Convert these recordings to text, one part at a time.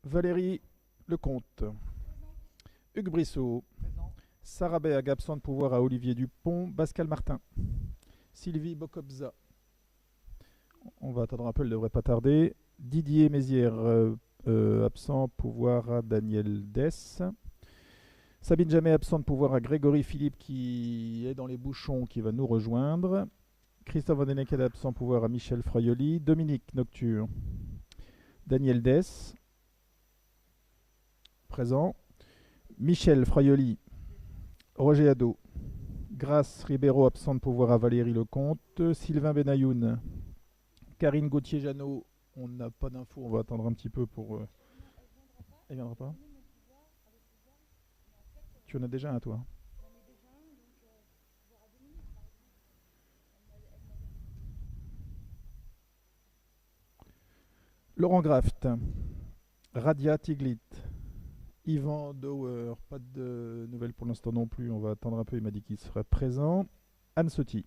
Valérie Lecomte. Hugues Brissot. Sarah Berg, absent de pouvoir à Olivier Dupont. Pascal Martin. Sylvie Bocobza. On va attendre un peu, elle ne devrait pas tarder. Didier Mézières, absent, pouvoir à Daniel Dess. Sabine Jamais, absent de pouvoir à Grégory Philippe qui est dans les bouchons, qui va nous rejoindre. Christophe Vandeneked, absent, pouvoir à Michel Fraioli. Dominique Nocture. Daniel Dess, présent. Michel Fraioli. Roger Hadot. Grace Ribeiro, absent de pouvoir à Valérie Lecomte. Sylvain Benayoun. Karine Gauthier-Jeannot, on n'a pas d'infos, on va attendre un petit peu pour... Elle viendra pas. Tu en as déjà un, toi? Laurent Graft. Radia Tiglit. Yvan Dauer, pas de nouvelles pour l'instant non plus, on va attendre un peu, il m'a dit qu'il serait présent. Anne Sotti.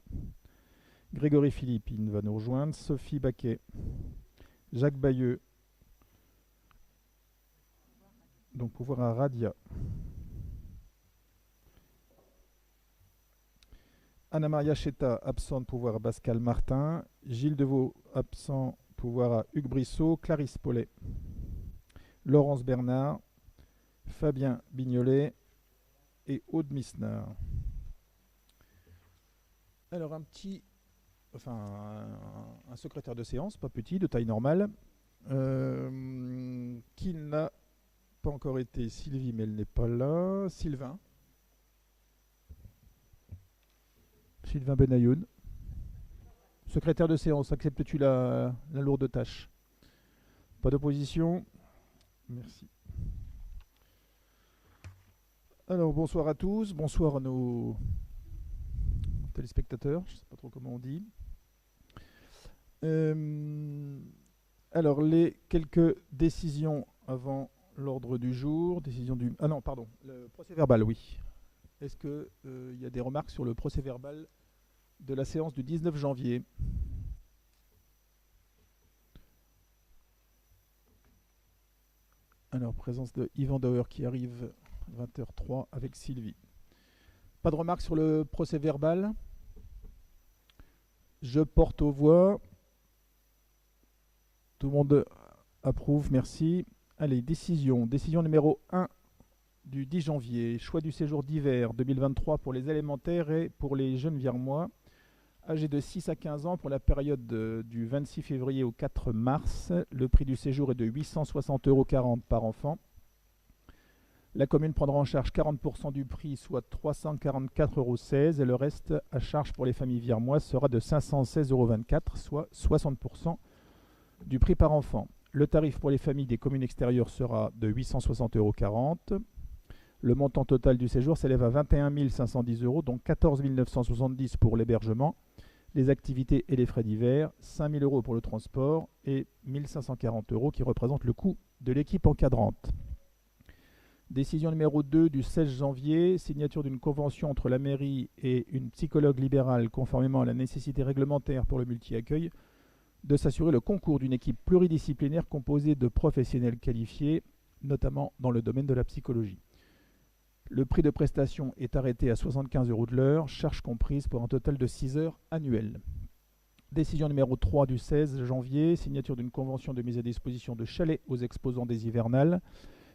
Grégory Philippine va nous rejoindre. Sophie Baquet. Jacques Bayeux. Donc pouvoir à Radia. Anna-Maria Cheta, absent de pouvoir à Pascal Martin. Gilles Deveau, absent pouvoir à Hugues Brissot. Clarisse Paulet. Laurence Bernard. Fabien Bignolet et Aude Misnard. Alors un secrétaire de séance, pas petit, de taille normale, qui n'a pas encore été Sylvie, mais elle n'est pas là. Sylvain Benayoun. Secrétaire de séance, acceptes-tu la lourde tâche? Pas d'opposition? Merci. Alors bonsoir à tous, bonsoir à nos téléspectateurs, je ne sais pas trop comment on dit. Alors les quelques décisions avant l'ordre du jour, le procès verbal, oui. Est-ce qu'il y a des remarques sur le procès verbal de la séance du 19 janvier? Alors présence de Yvan Dauer qui arrive 20h03 avec Sylvie. Pas de remarques sur le procès verbal? Je porte aux voix. Tout le monde approuve, merci. Allez, décision. Décision numéro 1 du 10 janvier. Choix du séjour d'hiver 2023 pour les élémentaires et pour les jeunes Viermois, âgés de 6 à 15 ans pour la période du 26 février au 4 mars. Le prix du séjour est de 860,40 € par enfant. La commune prendra en charge 40% du prix, soit 344,16 € et le reste à charge pour les familles viermoises sera de 516,24 €, soit 60% du prix par enfant. Le tarif pour les familles des communes extérieures sera de 860,40 €. Le montant total du séjour s'élève à 21 510 €, donc 14 970 € pour l'hébergement, les activités et les frais divers, 5 000 € pour le transport et 1 540 € qui représentent le coût de l'équipe encadrante. Décision numéro 2 du 16 janvier, signature d'une convention entre la mairie et une psychologue libérale conformément à la nécessité réglementaire pour le multi-accueil de s'assurer le concours d'une équipe pluridisciplinaire composée de professionnels qualifiés, notamment dans le domaine de la psychologie. Le prix de prestation est arrêté à 75 € de l'heure, charges comprises pour un total de 6 heures annuelles. Décision numéro 3 du 16 janvier, signature d'une convention de mise à disposition de chalets aux exposants des hivernales.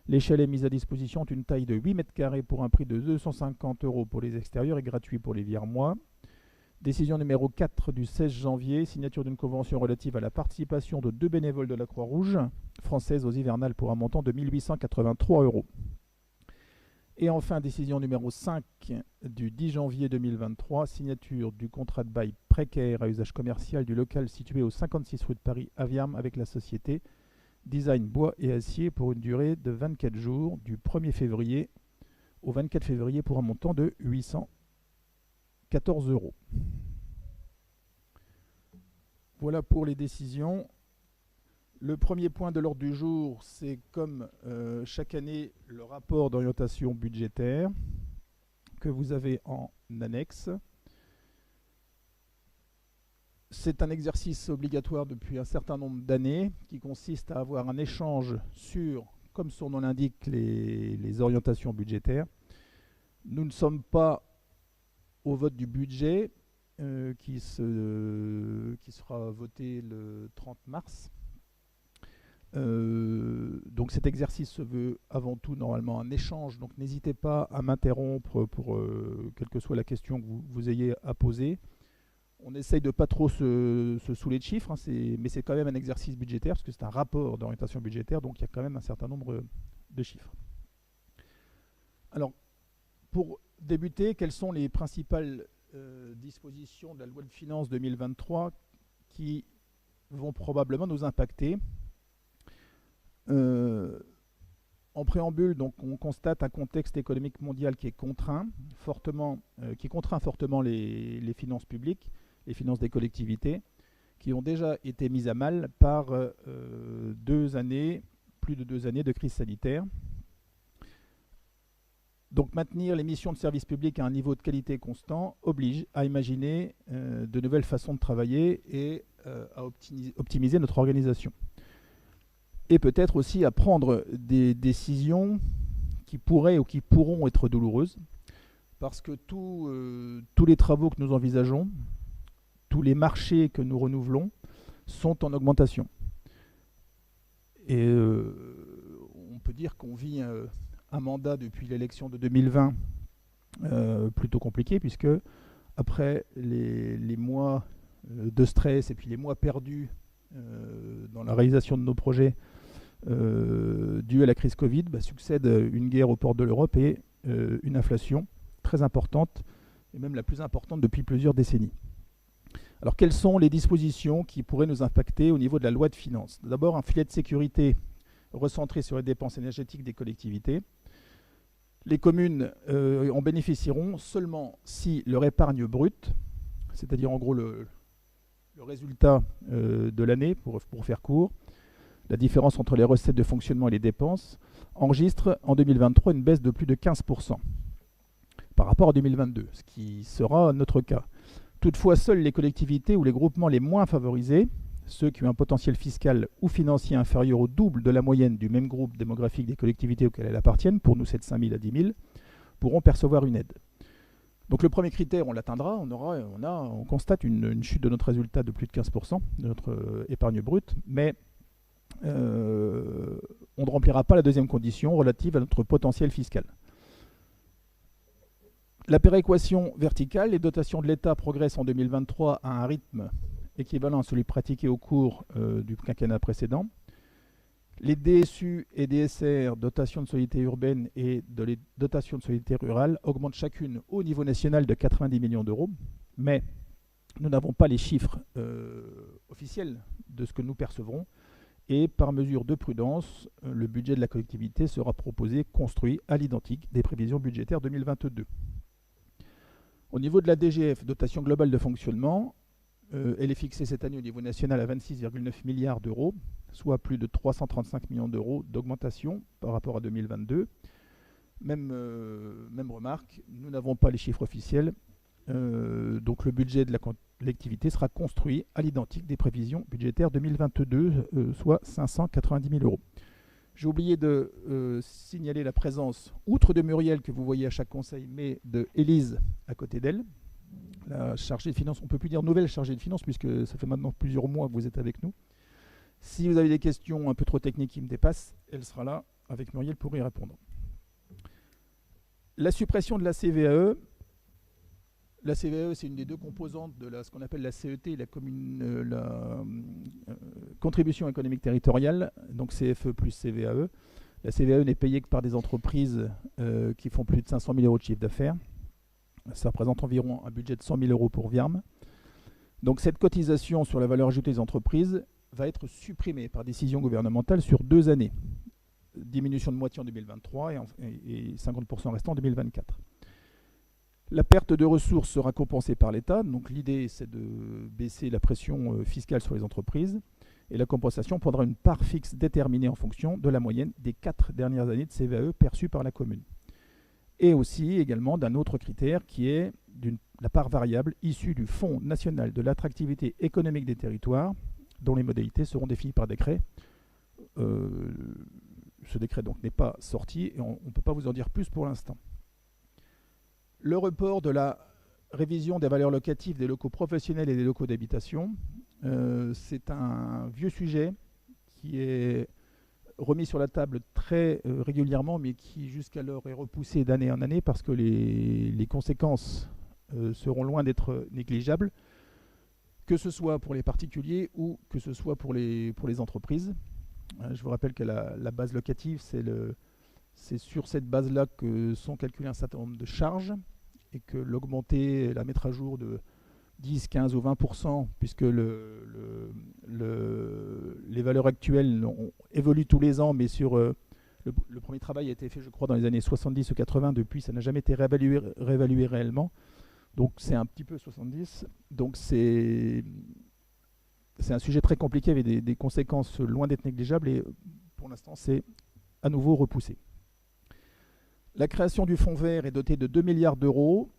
Les chalets mis à disposition ont une taille de 8 mètres carrés pour un prix de 250 € pour les extérieurs et gratuit pour les Viermois. Décision numéro 4 du 16 janvier, signature d'une convention relative à la participation de 2 bénévoles de la Croix-Rouge française aux hivernales pour un montant de 1 883 €. Et enfin, décision numéro 5 du 10 janvier 2023, signature du contrat de bail précaire à usage commercial du local situé au 56 rue de Paris à Viarmes avec la société Design Bois et Acier pour une durée de 24 jours du 1er février au 24 février pour un montant de 814 €. Voilà pour les décisions. Le premier point de l'ordre du jour, c'est comme chaque année le rapport d'orientation budgétaire que vous avez en annexe. C'est un exercice obligatoire depuis un certain nombre d'années qui consiste à avoir un échange sur comme son nom l'indique, les orientations budgétaires. Nous ne sommes pas au vote du budget qui sera voté le 30 mars. Donc cet exercice se veut avant tout normalement un échange, donc n'hésitez pas à m'interrompre pour quelle que soit la question que vous ayez à poser. On essaye de ne pas trop se saouler de chiffres, hein, mais c'est quand même un exercice budgétaire, parce que c'est un rapport d'orientation budgétaire, donc il y a quand même un certain nombre de chiffres. Alors, pour débuter, quelles sont les principales dispositions de la loi de finances 2023 qui vont probablement nous impacter? En préambule, donc, on constate un contexte économique mondial qui est contraint fortement les finances publiques, les finances des collectivités, qui ont déjà été mises à mal par plus de 2 années de crise sanitaire. Donc maintenir les missions de service public à un niveau de qualité constant oblige à imaginer de nouvelles façons de travailler et à optimiser notre organisation. Et peut-être aussi à prendre des décisions qui pourraient ou qui pourront être douloureuses, parce que tous les travaux que nous envisageons, tous les marchés que nous renouvelons sont en augmentation. Et on peut dire qu'on vit un mandat depuis l'élection de 2020 plutôt compliqué, puisque après les mois de stress et puis les mois perdus dans la réalisation de nos projets dû à la crise Covid, succède une guerre aux portes de l'Europe et une inflation très importante, et même la plus importante depuis plusieurs décennies. Alors quelles sont les dispositions qui pourraient nous impacter au niveau de la loi de finances? D'abord, un filet de sécurité recentré sur les dépenses énergétiques des collectivités. Les communes en bénéficieront seulement si leur épargne brute, c'est-à-dire en gros le résultat de l'année, pour faire court, la différence entre les recettes de fonctionnement et les dépenses, enregistre en 2023 une baisse de plus de 15% par rapport à 2022, ce qui sera notre cas. Toutefois, seules les collectivités ou les groupements les moins favorisés, ceux qui ont un potentiel fiscal ou financier inférieur au double de la moyenne du même groupe démographique des collectivités auxquelles elles appartiennent, pour nous c'est de 5 000 à 10 000, pourront percevoir une aide. Donc le premier critère, on l'atteindra, on constate une chute de notre résultat de plus de 15% de notre épargne brute, mais on ne remplira pas la deuxième condition relative à notre potentiel fiscal. La péréquation verticale, les dotations de l'État progressent en 2023 à un rythme équivalent à celui pratiqué au cours du quinquennat précédent. Les DSU et DSR, dotations de solidarité urbaine et les dotations de solidarité rurale, augmentent chacune au niveau national de 90 millions d'euros, mais nous n'avons pas les chiffres officiels de ce que nous percevrons, et par mesure de prudence, le budget de la collectivité sera proposé, construit à l'identique des prévisions budgétaires 2022. Au niveau de la DGF, dotation globale de fonctionnement, elle est fixée cette année au niveau national à 26,9 milliards d'euros, soit plus de 335 millions d'euros d'augmentation par rapport à 2022. Même remarque, nous n'avons pas les chiffres officiels, donc le budget de la collectivité sera construit à l'identique des prévisions budgétaires 2022, soit 590 000 euros. J'ai oublié de signaler la présence, outre de Muriel que vous voyez à chaque conseil, mais de Élise à côté d'elle, la chargée de finances. On ne peut plus dire nouvelle chargée de finances puisque ça fait maintenant plusieurs mois que vous êtes avec nous. Si vous avez des questions un peu trop techniques qui me dépassent, elle sera là avec Muriel pour y répondre. La suppression de la CVAE. La CVAE, c'est une des deux composantes de ce qu'on appelle la CET, la contribution économique territoriale, donc CFE plus CVAE. La CVAE n'est payée que par des entreprises qui font plus de 500 000 euros de chiffre d'affaires. Ça représente environ un budget de 100 000 euros pour Viarme. Donc cette cotisation sur la valeur ajoutée des entreprises va être supprimée par décision gouvernementale sur 2 années. Diminution de moitié en 2023 et 50% restant en 2024. La perte de ressources sera compensée par l'État. Donc l'idée, c'est de baisser la pression fiscale sur les entreprises. Et la compensation prendra une part fixe déterminée en fonction de la moyenne des 4 dernières années de CVAE perçues par la commune. Et aussi également d'un autre critère qui est la part variable issue du Fonds national de l'attractivité économique des territoires, dont les modalités seront définies par décret. ce décret donc n'est pas sorti et on ne peut pas vous en dire plus pour l'instant. Le report de la révision des valeurs locatives des locaux professionnels et des locaux d'habitation, c'est un vieux sujet qui est remis sur la table très régulièrement, mais qui jusqu'alors est repoussé d'année en année parce que les conséquences seront loin d'être négligeables, que ce soit pour les particuliers ou que ce soit pour les entreprises. Je vous rappelle que la base locative, c'est sur cette base-là que sont calculées un certain nombre de charges et que l'augmenter, la mettre à jour de 10, 15 ou 20%, puisque les valeurs actuelles évoluent tous les ans, mais sur le premier travail a été fait, je crois, dans les années 70 ou 80. Depuis, ça n'a jamais été réévalué réellement. Donc, c'est un petit peu 70. Donc, c'est un sujet très compliqué avec des conséquences loin d'être négligeables. Et pour l'instant, c'est à nouveau repoussé. La création du fonds vert est dotée de 2 milliards d'euros.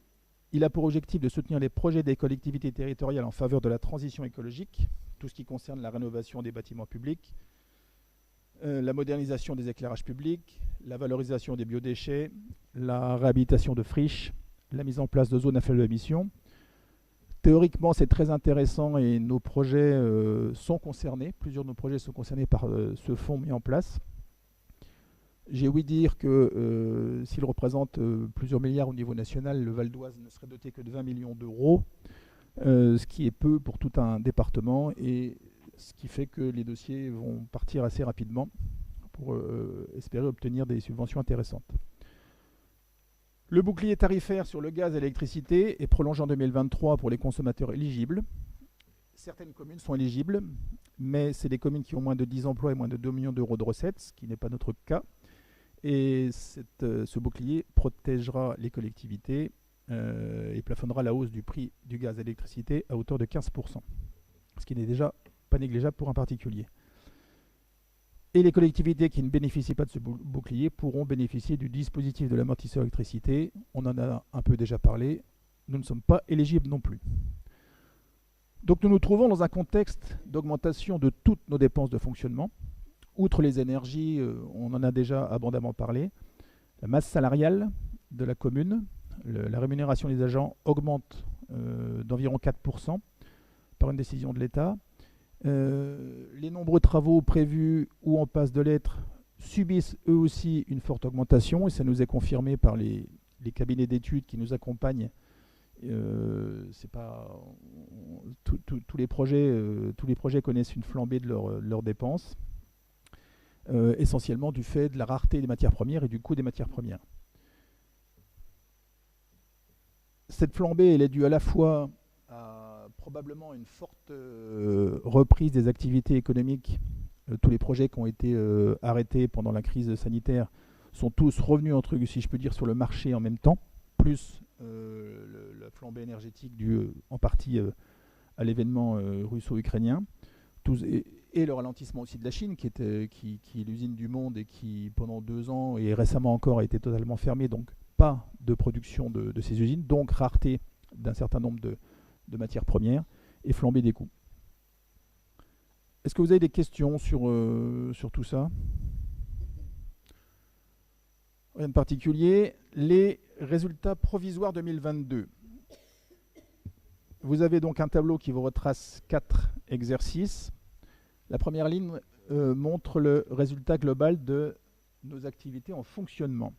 Il a pour objectif de soutenir les projets des collectivités territoriales en faveur de la transition écologique, tout ce qui concerne la rénovation des bâtiments publics, la modernisation des éclairages publics, la valorisation des biodéchets, la réhabilitation de friches, la mise en place de zones à faible émission. Théoriquement, c'est très intéressant et nos projets sont concernés. Plusieurs de nos projets sont concernés par ce fonds mis en place. J'ai ouï dire que s'il représente plusieurs milliards au niveau national, le Val d'Oise ne serait doté que de 20 millions d'euros, ce qui est peu pour tout un département et ce qui fait que les dossiers vont partir assez rapidement pour espérer obtenir des subventions intéressantes. Le bouclier tarifaire sur le gaz et l'électricité est prolongé en 2023 pour les consommateurs éligibles. Certaines communes sont éligibles, mais c'est les communes qui ont moins de 10 emplois et moins de 2 millions d'euros de recettes, ce qui n'est pas notre cas. Et ce bouclier protégera les collectivités et plafonnera la hausse du prix du gaz et de l'électricité à hauteur de 15%, ce qui n'est déjà pas négligeable pour un particulier. Et les collectivités qui ne bénéficient pas de ce bouclier pourront bénéficier du dispositif de l'amortisseur électricité. On en a un peu déjà parlé. Nous ne sommes pas éligibles non plus. Donc nous nous trouvons dans un contexte d'augmentation de toutes nos dépenses de fonctionnement. Outre les énergies, on en a déjà abondamment parlé. La masse salariale de la commune, la rémunération des agents augmente d'environ 4% par une décision de l'État. Les nombreux travaux prévus ou en passe de l'être subissent eux aussi une forte augmentation et ça nous est confirmé par les cabinets d'études qui nous accompagnent. C'est pas tous les projets connaissent une flambée de leurs dépenses, essentiellement du fait de la rareté des matières premières et du coût des matières premières. Cette flambée, elle est due à la fois à probablement une forte reprise des activités économiques. Tous les projets qui ont été arrêtés pendant la crise sanitaire sont tous revenus, si je peux dire, sur le marché en même temps, plus la flambée énergétique due en partie à l'événement russo-ukrainien, et le ralentissement aussi de la Chine, qui est l'usine du monde et qui, pendant 2 ans et récemment encore, a été totalement fermée, donc pas de production de ces usines, donc rareté d'un certain nombre de matières premières et flambée des coûts. Est-ce que vous avez des questions sur tout ça? Rien de particulier. Les résultats provisoires 2022. Vous avez donc un tableau qui vous retrace 4 exercices. La première ligne montre le résultat global de nos activités en fonctionnement.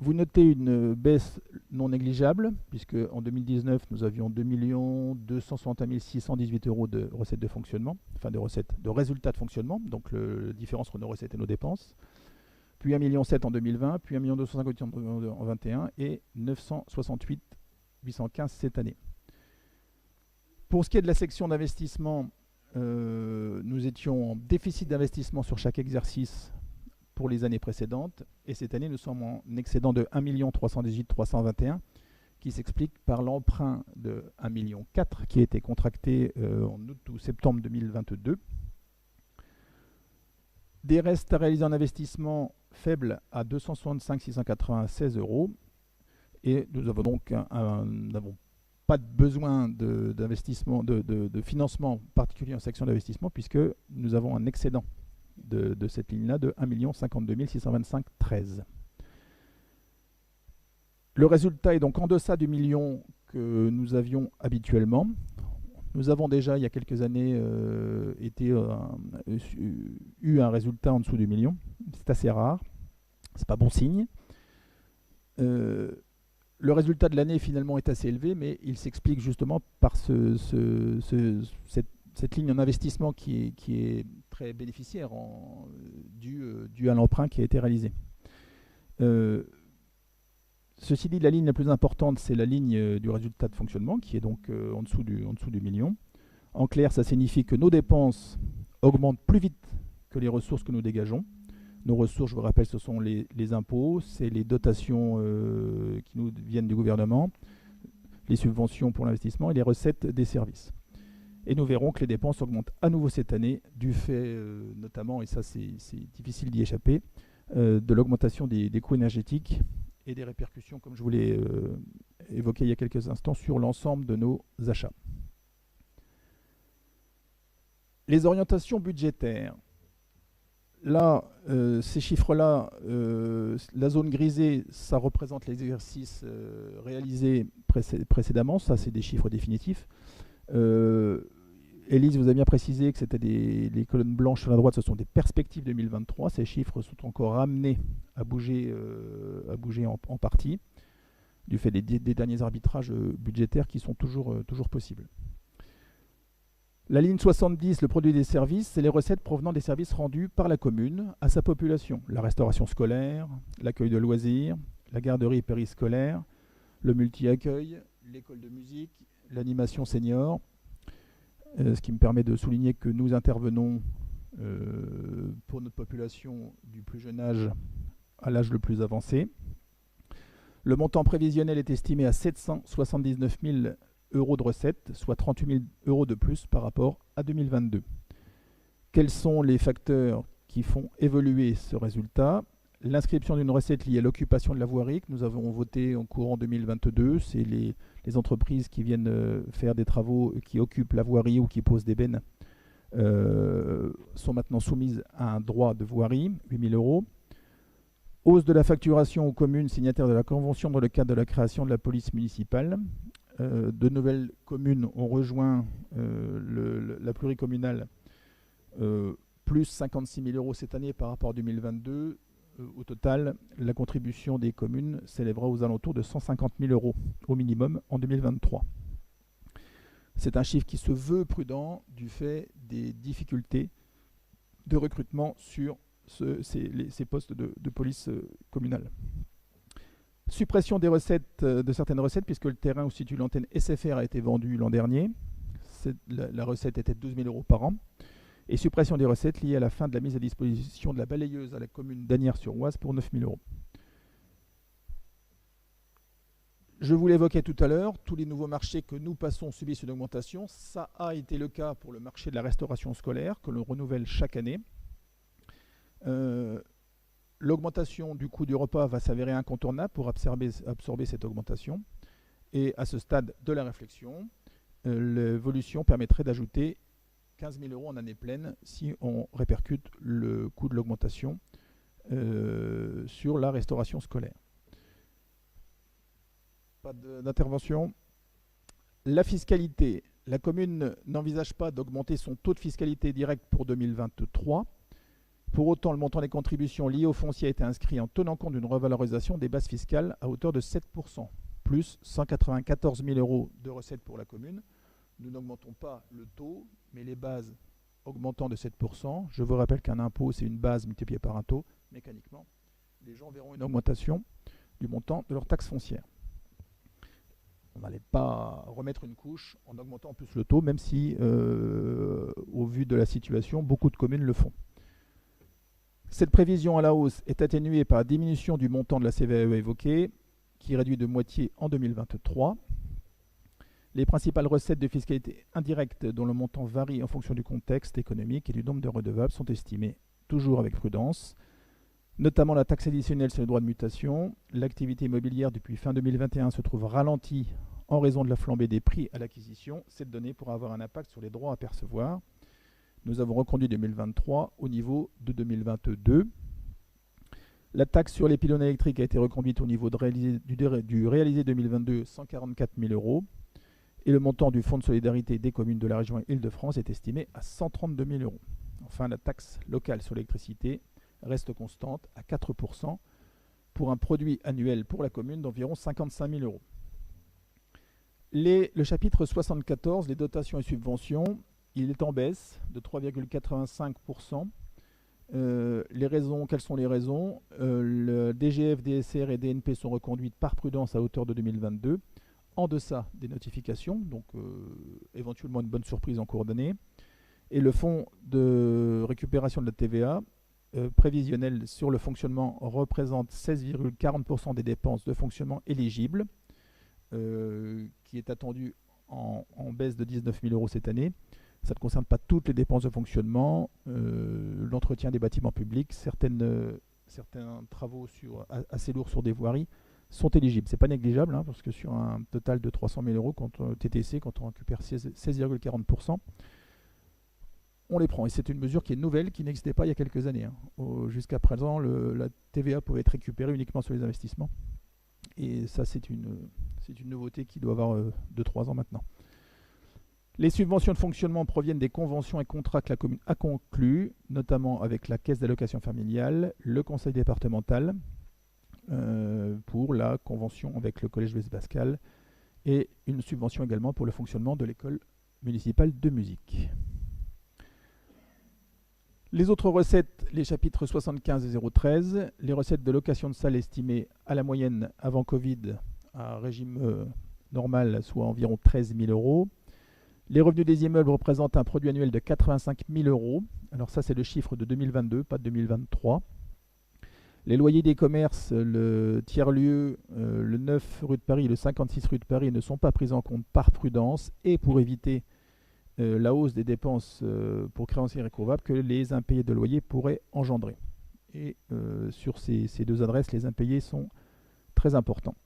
Vous notez une baisse non négligeable, puisque en 2019, nous avions 2 261 618 euros de recettes de fonctionnement, enfin de résultats de fonctionnement, donc la différence entre nos recettes et nos dépenses. Puis 1,7 million en 2020, puis 1 258 000 en 2021 et 968 815 cette année. Pour ce qui est de la section d'investissement, nous étions en déficit d'investissement sur chaque exercice pour les années précédentes. Et cette année, nous sommes en excédent de 1 318 321 qui s'explique par l'emprunt de 1,4 million qui a été contracté en août ou septembre 2022. Des restes à réaliser en investissement faibles à 265 696 euros. Et nous avons donc n'avons pas de besoin d'investissement, de financement particulier en section d'investissement puisque nous avons un excédent de cette ligne-là de 1 052 625,13. Le résultat est donc en deçà du million que nous avions habituellement. Nous avons déjà, il y a quelques années, eu un résultat en dessous du million. C'est assez rare. C'est pas bon signe. Le résultat de l'année finalement est assez élevé, mais il s'explique justement par cette ligne en investissement qui est très bénéficiaire due à l'emprunt qui a été réalisé. Ceci dit, la ligne la plus importante, c'est la ligne du résultat de fonctionnement, qui est donc en dessous du million. En clair, ça signifie que nos dépenses augmentent plus vite que les ressources que nous dégageons. Nos ressources, je vous rappelle, ce sont les impôts, c'est les dotations qui nous viennent du gouvernement, les subventions pour l'investissement et les recettes des services. Et nous verrons que les dépenses augmentent à nouveau cette année, du fait notamment, et ça c'est difficile d'y échapper, de l'augmentation des coûts énergétiques et des répercussions, comme je vous l'ai évoqué il y a quelques instants, sur l'ensemble de nos achats. Les orientations budgétaires. Là, ces chiffres-là, la zone grisée, ça représente les exercices réalisés précédemment. Ça, c'est des chiffres définitifs. Élise vous a bien précisé que c'était les colonnes blanches sur la droite, ce sont des perspectives 2023. Ces chiffres sont encore amenés à bouger en partie, du fait des derniers arbitrages budgétaires qui sont toujours possibles. La ligne 70, le produit des services, c'est les recettes provenant des services rendus par la commune à sa population. La restauration scolaire, l'accueil de loisirs, la garderie périscolaire, le multi-accueil, l'école de musique, l'animation senior. Ce qui me permet de souligner que nous intervenons pour notre population du plus jeune âge à l'âge le plus avancé. Le montant prévisionnel est estimé à 779 000 euros de recettes, soit 38 000 euros de plus par rapport à 2022. Quels sont les facteurs qui font évoluer ce résultat? L'inscription d'une recette liée à l'occupation de la voirie que nous avons votée en courant 2022, c'est les entreprises qui viennent faire des travaux, qui occupent la voirie ou qui posent des bennes, sont maintenant soumises à un droit de voirie, 8 000 euros. Hausse de la facturation aux communes signataires de la convention dans le cadre de la création de la police municipale. De nouvelles communes ont rejoint la pluricommunale, plus 56 000 euros cette année par rapport à 2022. Au total, la contribution des communes s'élèvera aux alentours de 150 000 euros au minimum en 2023. C'est un chiffre qui se veut prudent du fait des difficultés de recrutement sur ces postes de police communale. Suppression des recettes, de certaines recettes, puisque le terrain où se situe l'antenne SFR a été vendu l'an dernier. La recette était de 12 000 euros par an. Et suppression des recettes liées à la fin de la mise à disposition de la balayeuse à la commune d'Asnières-sur-Oise pour 9 000 euros. Je vous l'évoquais tout à l'heure, tous les nouveaux marchés que nous passons subissent une augmentation. Ça a été le cas pour le marché de la restauration scolaire, que l'on renouvelle chaque année. L'augmentation du coût du repas va s'avérer incontournable pour absorber cette augmentation. Et à ce stade de la réflexion, l'évolution permettrait d'ajouter 15 000 euros en année pleine si on répercute le coût de l'augmentation sur la restauration scolaire. Pas d'intervention. La fiscalité. La commune n'envisage pas d'augmenter son taux de fiscalité directe pour 2023. Pour autant, le montant des contributions liées au foncier a été inscrit en tenant compte d'une revalorisation des bases fiscales à hauteur de 7%, plus 194 000 euros de recettes pour la commune. Nous n'augmentons pas le taux, mais les bases augmentant de 7%. Je vous rappelle qu'un impôt, c'est une base multipliée par un taux. Mécaniquement, les gens verront une augmentation du montant de leur taxe foncière. On n'allait pas remettre une couche en augmentant en plus le taux, même si, au vu de la situation, beaucoup de communes le font. Cette prévision à la hausse est atténuée par la diminution du montant de la CVAE évoquée, qui réduit de moitié en 2023. Les principales recettes de fiscalité indirecte, dont le montant varie en fonction du contexte économique et du nombre de redevables, sont estimées toujours avec prudence, notamment la taxe additionnelle sur les droits de mutation. L'activité immobilière depuis fin 2021 se trouve ralentie en raison de la flambée des prix à l'acquisition. Cette donnée pourra avoir un impact sur les droits à percevoir. Nous avons reconduit 2023 au niveau de 2022. La taxe sur les pylônes électriques a été reconduite au niveau du réalisé 2022, 144 000 euros. Et le montant du fonds de solidarité des communes de la région Île-de-France est estimé à 132 000 euros. Enfin, la taxe locale sur l'électricité reste constante à 4% pour un produit annuel pour la commune d'environ 55 000 euros. Le chapitre 74, les dotations et subventions, il est en baisse de 3,85%. Les raisons, quelles sont les raisons? Le DGF, DSR et DNP sont reconduites par prudence à hauteur de 2022, en deçà des notifications, donc éventuellement une bonne surprise en cours d'année. Et le fonds de récupération de la TVA prévisionnel sur le fonctionnement représente 16,40% des dépenses de fonctionnement éligibles, qui est attendu en baisse de 19 000 euros cette année. Ça ne concerne pas toutes les dépenses de fonctionnement, l'entretien des bâtiments publics, certains travaux assez lourds sur des voiries sont éligibles. Ce n'est pas négligeable, hein, parce que sur un total de 300 000 euros TTC, quand on récupère 16,40%, on les prend. Et c'est une mesure qui est nouvelle, qui n'existait pas il y a quelques années. Hein. Jusqu'à présent, la TVA pouvait être récupérée uniquement sur les investissements. Et ça, c'est une nouveauté qui doit avoir 2-3 ans maintenant. Les subventions de fonctionnement proviennent des conventions et contrats que la commune a conclus, notamment avec la caisse d'allocation familiale, le conseil départemental, pour la convention avec le collège Blaise Pascal, et une subvention également pour le fonctionnement de l'école municipale de musique. Les autres recettes, les chapitres 75 et 013, les recettes de location de salle estimées à la moyenne avant Covid, à régime normal, soit environ 13 000 euros. Les revenus des immeubles représentent un produit annuel de 85 000 euros. Alors ça, c'est le chiffre de 2022, pas de 2023. Les loyers des commerces, le tiers-lieu, le 9 rue de Paris et le 56 rue de Paris ne sont pas pris en compte par prudence et pour éviter la hausse des dépenses pour créances irrécouvrables que les impayés de loyer pourraient engendrer. Et sur ces deux adresses, les impayés sont très importants.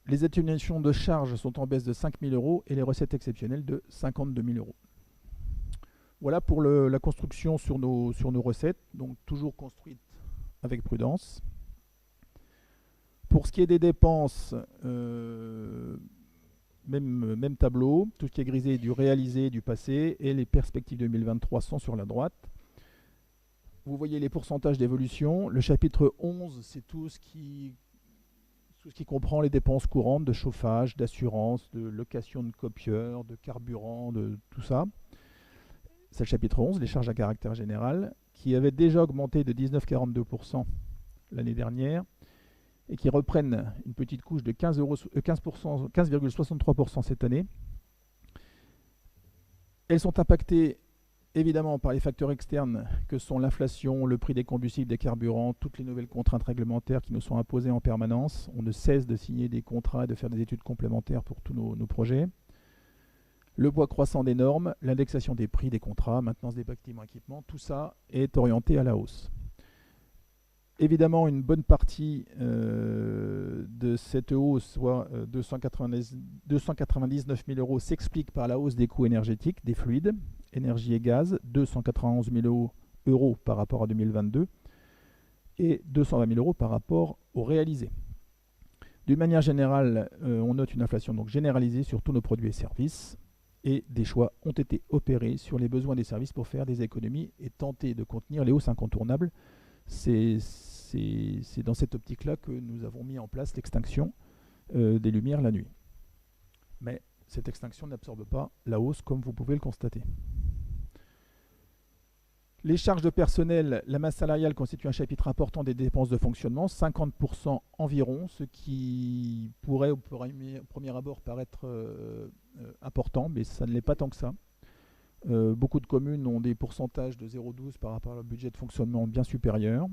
Les atténuations de charges sont en baisse de 5 000 euros et les recettes exceptionnelles de 52 000 euros. Voilà pour la construction sur nos recettes, donc toujours construites avec prudence. Pour ce qui est des dépenses, même tableau, tout ce qui est grisé du réalisé, du passé, et les perspectives 2023 sont sur la droite. Vous voyez les pourcentages d'évolution. Le chapitre 11, c'est tout ce qui comprend les dépenses courantes de chauffage, d'assurance, de location de copieurs, de carburant, de tout ça. C'est le chapitre 11, les charges à caractère général, qui avait déjà augmenté de 19,42% l'année dernière et qui reprennent une petite couche de 15,63% cette année. Elles sont impactées évidemment par les facteurs externes que sont l'inflation, le prix des combustibles, des carburants, toutes les nouvelles contraintes réglementaires qui nous sont imposées en permanence. On ne cesse de signer des contrats et de faire des études complémentaires pour tous nos projets. Le poids croissant des normes, l'indexation des prix des contrats, maintenance des bâtiments, équipements, tout ça est orienté à la hausse. Évidemment, une bonne partie de cette hausse, soit 299 000 euros, s'explique par la hausse des coûts énergétiques, des fluides, énergie et gaz, 291 000 euros par rapport à 2022 et 220 000 euros par rapport au réalisé. D'une manière générale, on note une inflation donc généralisée sur tous nos produits et services et des choix ont été opérés sur les besoins des services pour faire des économies et tenter de contenir les hausses incontournables. C'est dans cette optique-là que nous avons mis en place l'extinction des lumières la nuit. Mais cette extinction n'absorbe pas la hausse comme vous pouvez le constater. Les charges de personnel, la masse salariale constitue un chapitre important des dépenses de fonctionnement, 50% environ, ce qui pourrait au premier abord paraître important, mais ça ne l'est pas tant que ça. Beaucoup de communes ont des pourcentages de 0,12 par rapport à leur budget de fonctionnement bien supérieur.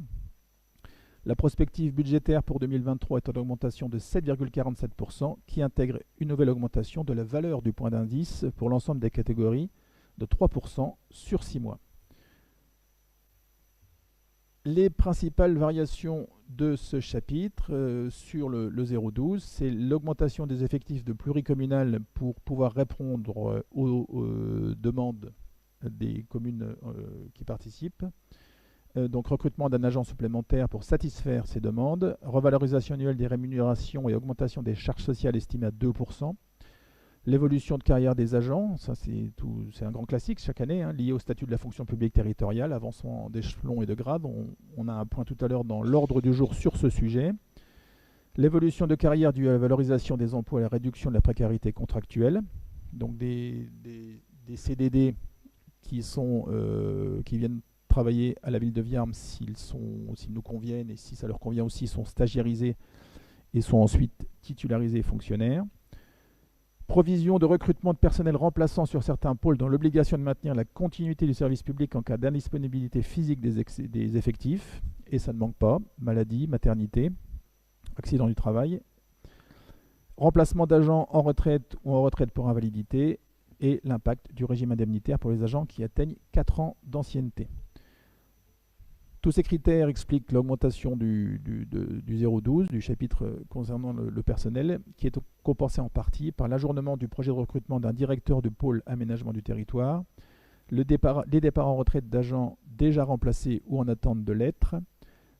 La prospective budgétaire pour 2023 est en augmentation de 7,47%, qui intègre une nouvelle augmentation de la valeur du point d'indice pour l'ensemble des catégories de 3% sur 6 mois. Les principales variations de ce chapitre sur le 0,12, c'est l'augmentation des effectifs de pluricommunal pour pouvoir répondre aux demandes des communes qui participent. Donc recrutement d'un agent supplémentaire pour satisfaire ces demandes, revalorisation annuelle des rémunérations et augmentation des charges sociales estimées à 2%. L'évolution de carrière des agents, ça c'est un grand classique chaque année, lié au statut de la fonction publique territoriale, avancement d'échelon et de grade. On a un point tout à l'heure dans l'ordre du jour sur ce sujet. L'évolution de carrière due à la valorisation des emplois et la réduction de la précarité contractuelle. Donc des CDD qui viennent travailler à la ville de Viarmes s'ils nous conviennent et si ça leur convient aussi, sont stagiairisés et sont ensuite titularisés fonctionnaires. Provision de recrutement de personnel remplaçant sur certains pôles dans l'obligation de maintenir la continuité du service public en cas d'indisponibilité physique des effectifs. Et ça ne manque pas, maladie, maternité, accident du travail. Remplacement d'agents en retraite ou en retraite pour invalidité. Et l'impact du régime indemnitaire pour les agents qui atteignent 4 ans d'ancienneté. Tous ces critères expliquent l'augmentation du 0,12 du chapitre concernant le personnel, qui est compensé en partie par l'ajournement du projet de recrutement d'un directeur de pôle aménagement du territoire, les départs en retraite d'agents déjà remplacés ou en attente de l'être,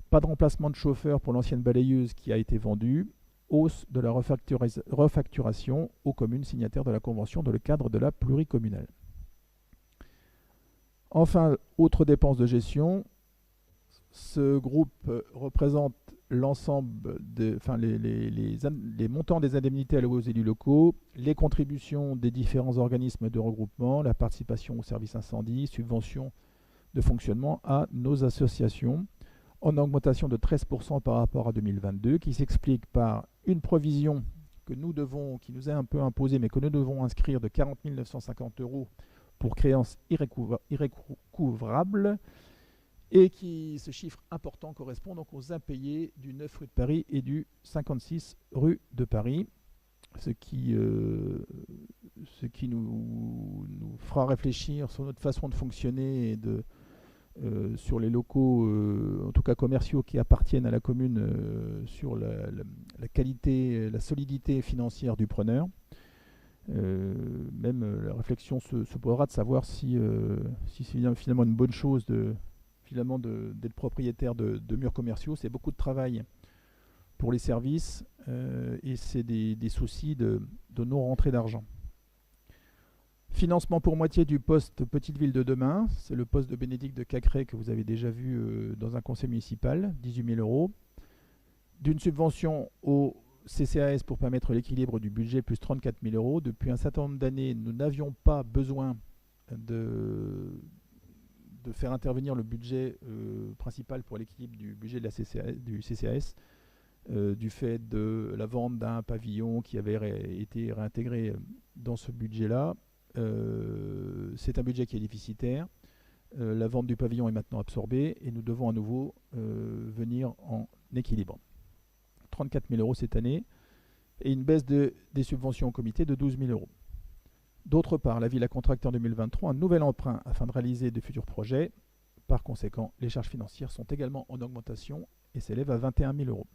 pas de remplacement de chauffeur pour l'ancienne balayeuse qui a été vendue, hausse de la refacturation aux communes signataires de la convention dans le cadre de la pluricommunale. Enfin, autres dépenses de gestion. Ce groupe représente l'ensemble les montants des indemnités allouées aux élus locaux, les contributions des différents organismes de regroupement, la participation au service incendie, subventions de fonctionnement à nos associations, en augmentation de 13% par rapport à 2022, qui s'explique par une provision qui nous est un peu imposée, mais que nous devons inscrire de 40 950 € pour créances irrécouvrables, et qui, ce chiffre important correspond donc aux impayés du 9 rue de Paris et du 56 rue de Paris, ce qui nous fera réfléchir sur notre façon de fonctionner et sur les locaux, en tout cas commerciaux, qui appartiennent à la commune, sur la qualité, la solidité financière du preneur. Même la réflexion se posera de savoir si c'est finalement une bonne chose d'être propriétaire de murs commerciaux. C'est beaucoup de travail pour les services et c'est des soucis de non-rentrée d'argent. Financement pour moitié du poste Petite Ville de demain. C'est le poste de Bénédicte de Cacré que vous avez déjà vu dans un conseil municipal, 18 000 €. D'une subvention au CCAS pour permettre l'équilibre du budget, plus 34 000 €. Depuis un certain nombre d'années, nous n'avions pas besoin de faire intervenir le budget principal pour l'équilibre du budget de du CCAS, du fait de la vente d'un pavillon qui avait été réintégré dans ce budget-là. C'est un budget qui est déficitaire. La vente du pavillon est maintenant absorbée et nous devons à nouveau venir en équilibre. 34 000 € cette année et une baisse des subventions au comité de 12 000 €. D'autre part, la ville a contracté en 2023 un nouvel emprunt afin de réaliser de futurs projets. Par conséquent, les charges financières sont également en augmentation et s'élèvent à 21 000 €.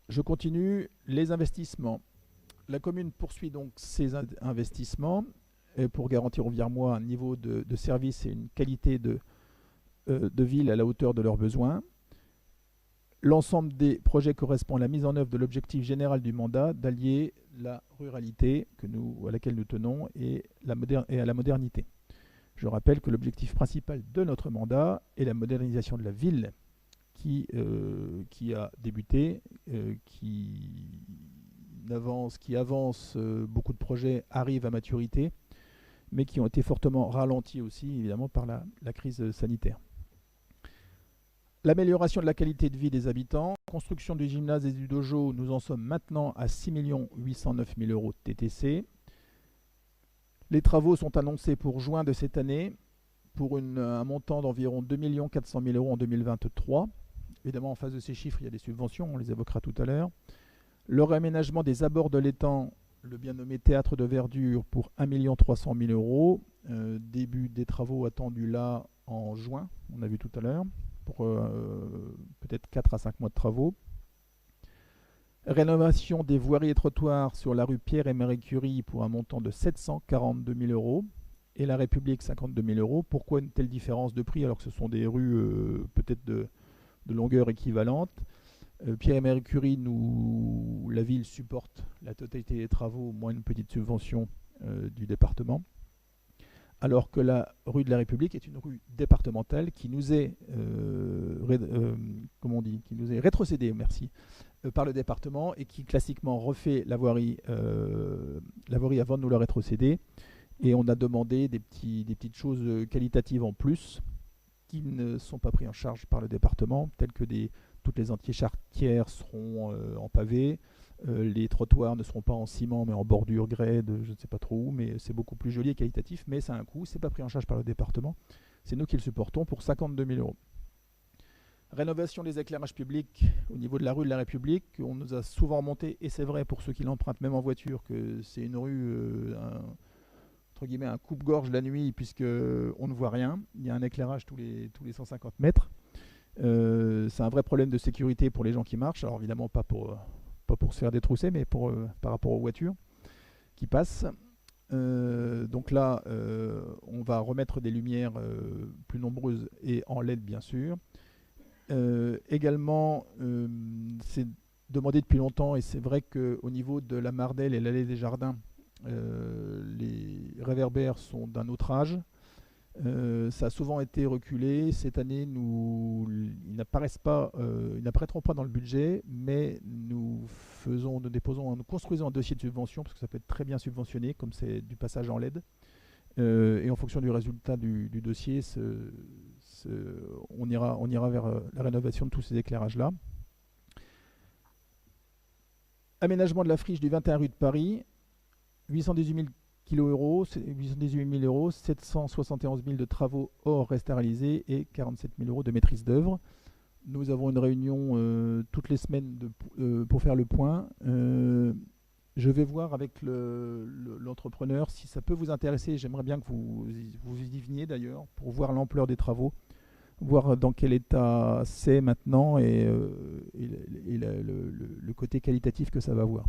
Je continue. Les investissements. La commune poursuit donc ses investissements pour garantir aux Viarmois un niveau de service et une qualité de ville à la hauteur de leurs besoins. L'ensemble des projets correspond à la mise en œuvre de l'objectif général du mandat d'allier la ruralité à laquelle nous tenons et à la modernité. Je rappelle que l'objectif principal de notre mandat est la modernisation de la ville qui a débuté, qui avance, beaucoup de projets arrivent à maturité, mais qui ont été fortement ralentis aussi, évidemment, par la crise sanitaire. L'amélioration de la qualité de vie des habitants, construction du gymnase et du dojo, nous en sommes maintenant à 6 809 000 € de TTC. Les travaux sont annoncés pour juin de cette année, pour un montant d'environ 2 400 000 € en 2023. Évidemment, en face de ces chiffres, il y a des subventions, on les évoquera tout à l'heure. Le réaménagement des abords de l'étang, le bien nommé théâtre de verdure, pour 1 300 000 €. Début des travaux attendus là en juin, on a vu tout à l'heure, pour peut-être 4 à 5 mois de travaux. Rénovation des voiries et trottoirs sur la rue Pierre et Marie Curie pour un montant de 742 000 euros. Et la République, 52 000 euros. Pourquoi une telle différence de prix alors que ce sont des rues peut-être de longueur équivalente? Pierre et Marie Curie, la ville supporte la totalité des travaux, moins une petite subvention du département. Alors que la rue de la République est une rue départementale qui nous est, qui nous est rétrocédée, merci, par le département et qui classiquement refait la voirie avant de nous la rétrocéder. Et on a demandé des petites choses qualitatives en plus qui ne sont pas pris en charge par le département, telles que toutes les anti-charretières seront en pavé, les trottoirs ne seront pas en ciment mais en bordure grès je ne sais pas trop où, mais c'est beaucoup plus joli et qualitatif, mais ça a un coût, c'est pas pris en charge par le département, c'est nous qui le supportons pour 52 000 euros. Rénovation des éclairages publics au niveau de la rue de la République, on nous a souvent remonté, et c'est vrai pour ceux qui l'empruntent même en voiture, que c'est une rue entre guillemets un coupe-gorge la nuit puisque on ne voit rien, il y a un éclairage tous les 150 mètres. C'est un vrai problème de sécurité pour les gens qui marchent, alors évidemment pas pour se faire détrousser, mais par rapport aux voitures qui passent. Donc là, on va remettre des lumières plus nombreuses et en LED bien sûr. Également, c'est demandé depuis longtemps, et c'est vrai qu'au niveau de la Mardelle et l'allée des Jardins, les réverbères sont d'un autre âge. Ça a souvent été reculé. Cette année, ils n'apparaîtront pas dans le budget, mais nous construisons un dossier de subvention, parce que ça peut être très bien subventionné, comme c'est du passage en LED. Et en fonction du résultat du dossier, on ira vers la rénovation de tous ces éclairages-là. Aménagement de la friche du 21 rue de Paris, 818 000 euros, 771 000 de travaux hors reste à réaliser et 47 000 euros de maîtrise d'œuvre. Nous avons une réunion toutes les semaines pour faire le point. Je vais voir avec l'entrepreneur si ça peut vous intéresser. J'aimerais bien que vous y veniez d'ailleurs pour voir l'ampleur des travaux, voir dans quel état c'est maintenant et le côté qualitatif que ça va avoir.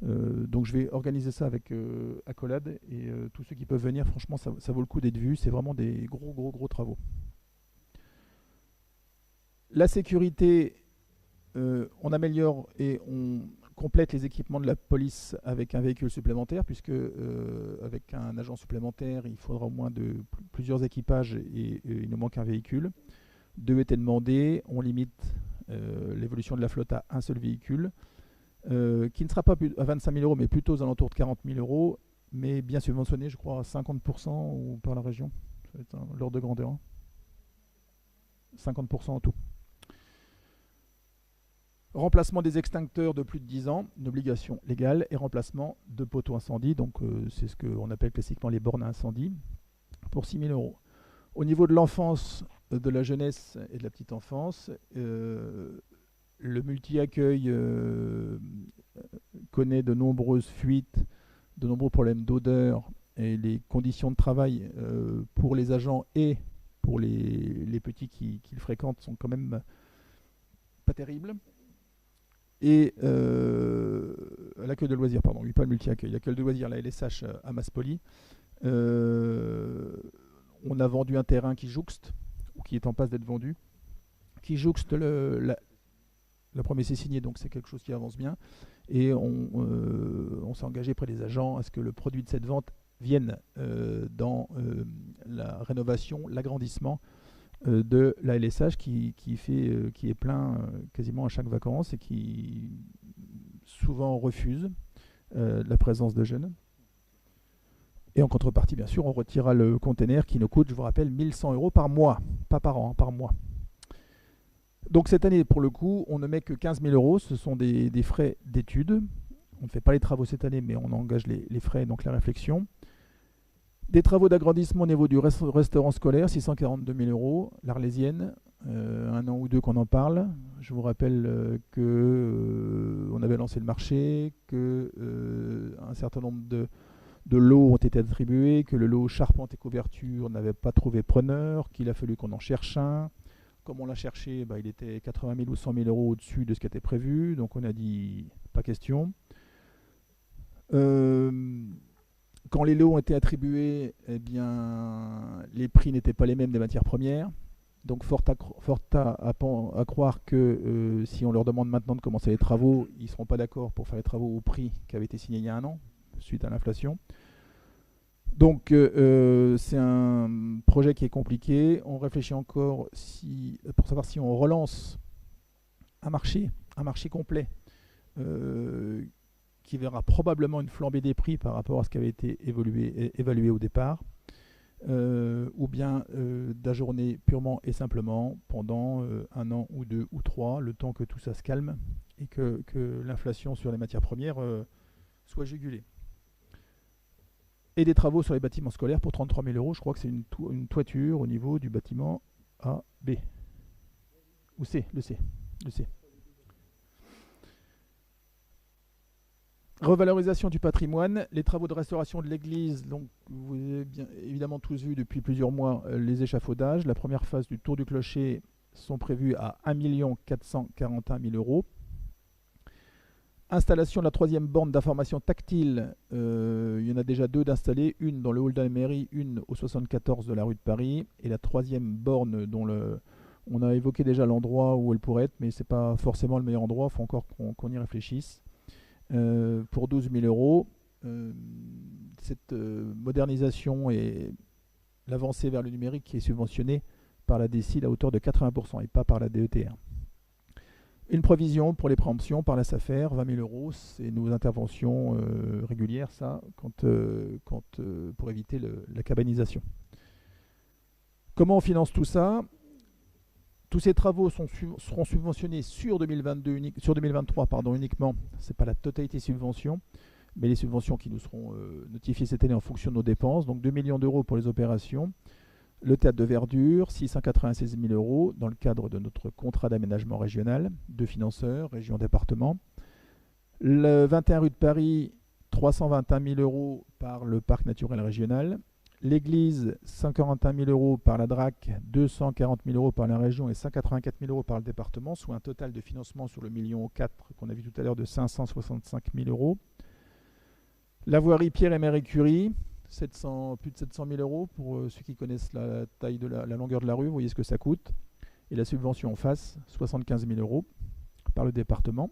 Donc je vais organiser ça avec Accolade et tous ceux qui peuvent venir, franchement ça vaut le coup d'être vu, c'est vraiment des gros travaux. La sécurité, on améliore et on complète les équipements de la police avec un véhicule supplémentaire, puisque avec un agent supplémentaire il faudra au moins plusieurs équipages et il nous manque un véhicule. 2 étaient demandés, on limite l'évolution de la flotte à un seul véhicule. Qui ne sera pas à 25 000 euros, mais plutôt aux alentours de 40 000 euros, mais bien subventionné, je crois, à 50% ou par la région. Ça va être l'ordre de grandeur. 50% en tout. Remplacement des extincteurs de plus de 10 ans, une obligation légale, et remplacement de poteaux incendie, donc c'est ce qu'on appelle classiquement les bornes à incendie, pour 6 000 euros. Au niveau de l'enfance, de la jeunesse et de la petite enfance, le multi-accueil connaît de nombreuses fuites, de nombreux problèmes d'odeur, et les conditions de travail pour les agents et pour les petits qui le fréquentent sont quand même pas terribles. Et l'accueil de loisirs, pardon, oui, pas le multi-accueil, l'accueil de loisirs, la LSH à Maspoli. On a vendu un terrain qui jouxte, ou qui est en passe d'être vendu, qui jouxte la promesse est signée, donc c'est quelque chose qui avance bien. Et on s'est engagé près des agents à ce que le produit de cette vente vienne dans la rénovation, l'agrandissement de la LSH qui est plein quasiment à chaque vacances et qui souvent refuse la présence de jeunes. Et en contrepartie, bien sûr, on retirera le container qui nous coûte, je vous rappelle, 1 100 euros par mois, pas par an, par mois. Donc cette année, pour le coup, on ne met que 15 000 euros, ce sont des frais d'études. On ne fait pas les travaux cette année, mais on engage les frais, donc la réflexion. Des travaux d'agrandissement au niveau du restaurant scolaire, 642 000 euros, l'Arlésienne, 1 an ou 2 qu'on en parle. Je vous rappelle qu'on avait lancé le marché, qu'un certain nombre de lots ont été attribués, que le lot charpente et couverture n'avait pas trouvé preneur, qu'il a fallu qu'on en cherche un. Comme on l'a cherché, il était 80 000 ou 100 000 euros au-dessus de ce qui était prévu. Donc on a dit, pas question. Quand les lots ont été attribués, eh bien, les prix n'étaient pas les mêmes des matières premières. Donc fort à croire que si on leur demande maintenant de commencer les travaux, ils ne seront pas d'accord pour faire les travaux au prix qui avait été signé il y a un an, suite à l'inflation. Donc c'est un projet qui est compliqué. On réfléchit encore pour savoir si on relance un marché complet, qui verra probablement une flambée des prix par rapport à ce qui avait été évalué au départ, ou bien d'ajourner purement et simplement pendant un an ou deux ou trois, le temps que tout ça se calme et que l'inflation sur les matières premières soit jugulée. Et des travaux sur les bâtiments scolaires pour 33 000 euros. Je crois que c'est une toiture au niveau du bâtiment A, B. Ou C, le C. Revalorisation du patrimoine, les travaux de restauration de l'église. Donc, vous avez bien évidemment tous vu depuis plusieurs mois les échafaudages. La première phase du tour du clocher sont prévus à 1 441 000 euros. Installation de la troisième borne d'information tactile, il y en a déjà deux d'installées, une dans le hall de la mairie, une au 74 de la rue de Paris, et la troisième borne dont on a évoqué déjà l'endroit où elle pourrait être, mais ce n'est pas forcément le meilleur endroit, il faut encore qu'on y réfléchisse, pour 12 000 euros. Cette modernisation et l'avancée vers le numérique qui est subventionnée par la DSIL à hauteur de 80% et pas par la DETR. Une provision pour les préemptions par la SAFER, 20 000 euros, c'est nos interventions régulières, ça, pour éviter la cabanisation. Comment on finance tout ça? Tous ces travaux seront subventionnés sur 2023 uniquement. Ce n'est pas la totalité subvention, mais les subventions qui nous seront notifiées cette année en fonction de nos dépenses. Donc 2 millions d'euros pour les opérations. Le théâtre de Verdure, 696 000 euros dans le cadre de notre contrat d'aménagement régional, deux financeurs, région-département. Le 21 rue de Paris, 321 000 euros par le parc naturel régional. L'église, 141 000 euros par la DRAC, 240 000 euros par la région et 184 000 euros par le département, soit un total de financement sur le 1,4 million qu'on a vu tout à l'heure de 565 000 euros. La voirie Pierre et Marie Curie, plus de 700 000 euros pour ceux qui connaissent la taille de la longueur de la rue, vous voyez ce que ça coûte. Et la subvention en face, 75 000 euros par le département,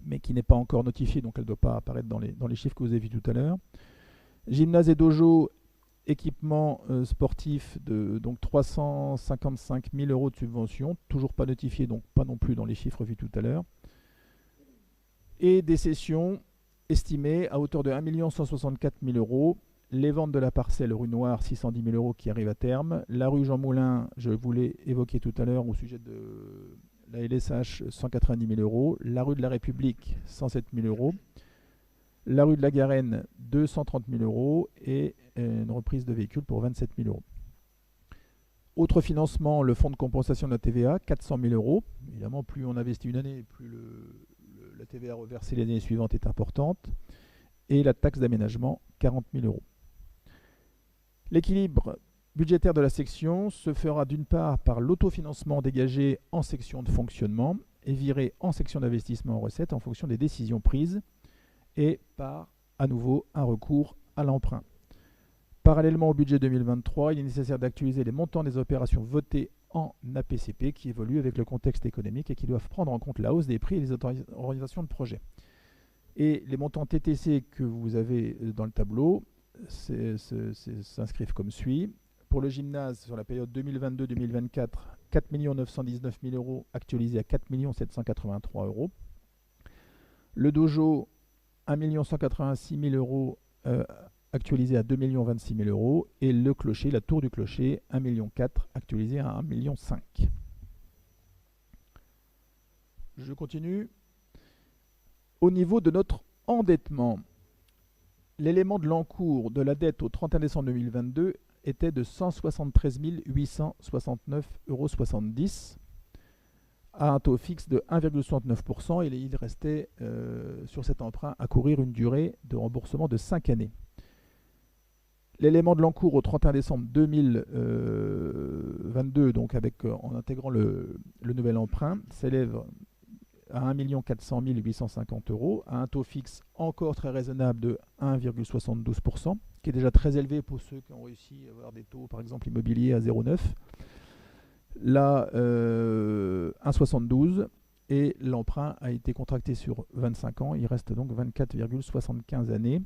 mais qui n'est pas encore notifiée, donc elle ne doit pas apparaître dans les chiffres que vous avez vus tout à l'heure. Gymnase et dojo, équipement sportif, donc 355 000 euros de subvention, toujours pas notifié, donc pas non plus dans les chiffres vus tout à l'heure. Et des cessions estimées à hauteur de 1 164 000 euros. Les ventes de la parcelle rue Noire, 610 000 euros qui arrivent à terme. La rue Jean Moulin, je vous l'ai évoqué tout à l'heure au sujet de la LSH, 190 000 euros. La rue de la République, 107 000 euros. La rue de la Garenne, 230 000 euros. Et une reprise de véhicules pour 27 000 euros. Autre financement, le fonds de compensation de la TVA, 400 000 euros. Évidemment, plus on investit une année, plus la TVA reversée l'année suivante est importante. Et la taxe d'aménagement, 40 000 euros. L'équilibre budgétaire de la section se fera d'une part par l'autofinancement dégagé en section de fonctionnement et viré en section d'investissement en recettes en fonction des décisions prises et par, à nouveau, un recours à l'emprunt. Parallèlement au budget 2023, il est nécessaire d'actualiser les montants des opérations votées en APCP qui évoluent avec le contexte économique et qui doivent prendre en compte la hausse des prix et les organisations de projets. Et les montants TTC que vous avez dans le tableau s'inscrivent comme suit. Pour le gymnase, sur la période 2022-2024, 4 919 000 euros actualisés à 4 783 euros. Le dojo, 1 186 000 euros actualisé à 2 026 000 euros. Et le clocher, la tour du clocher, 1,4 million actualisé à 1,5 million. Je continue. Au niveau de notre endettement, l'élément de l'encours de la dette au 31 décembre 2022 était de 173 869,70 euros à un taux fixe de 1,69% et il restait sur cet emprunt à courir une durée de remboursement de 5 années. L'élément de l'encours au 31 décembre 2022, donc en intégrant le nouvel emprunt, s'élève à 1 400 850 euros, à un taux fixe encore très raisonnable de 1,72%, qui est déjà très élevé pour ceux qui ont réussi à avoir des taux, par exemple, immobiliers à 0,9. Là, 1,72 et l'emprunt a été contracté sur 25 ans. Il reste donc 24,75 années.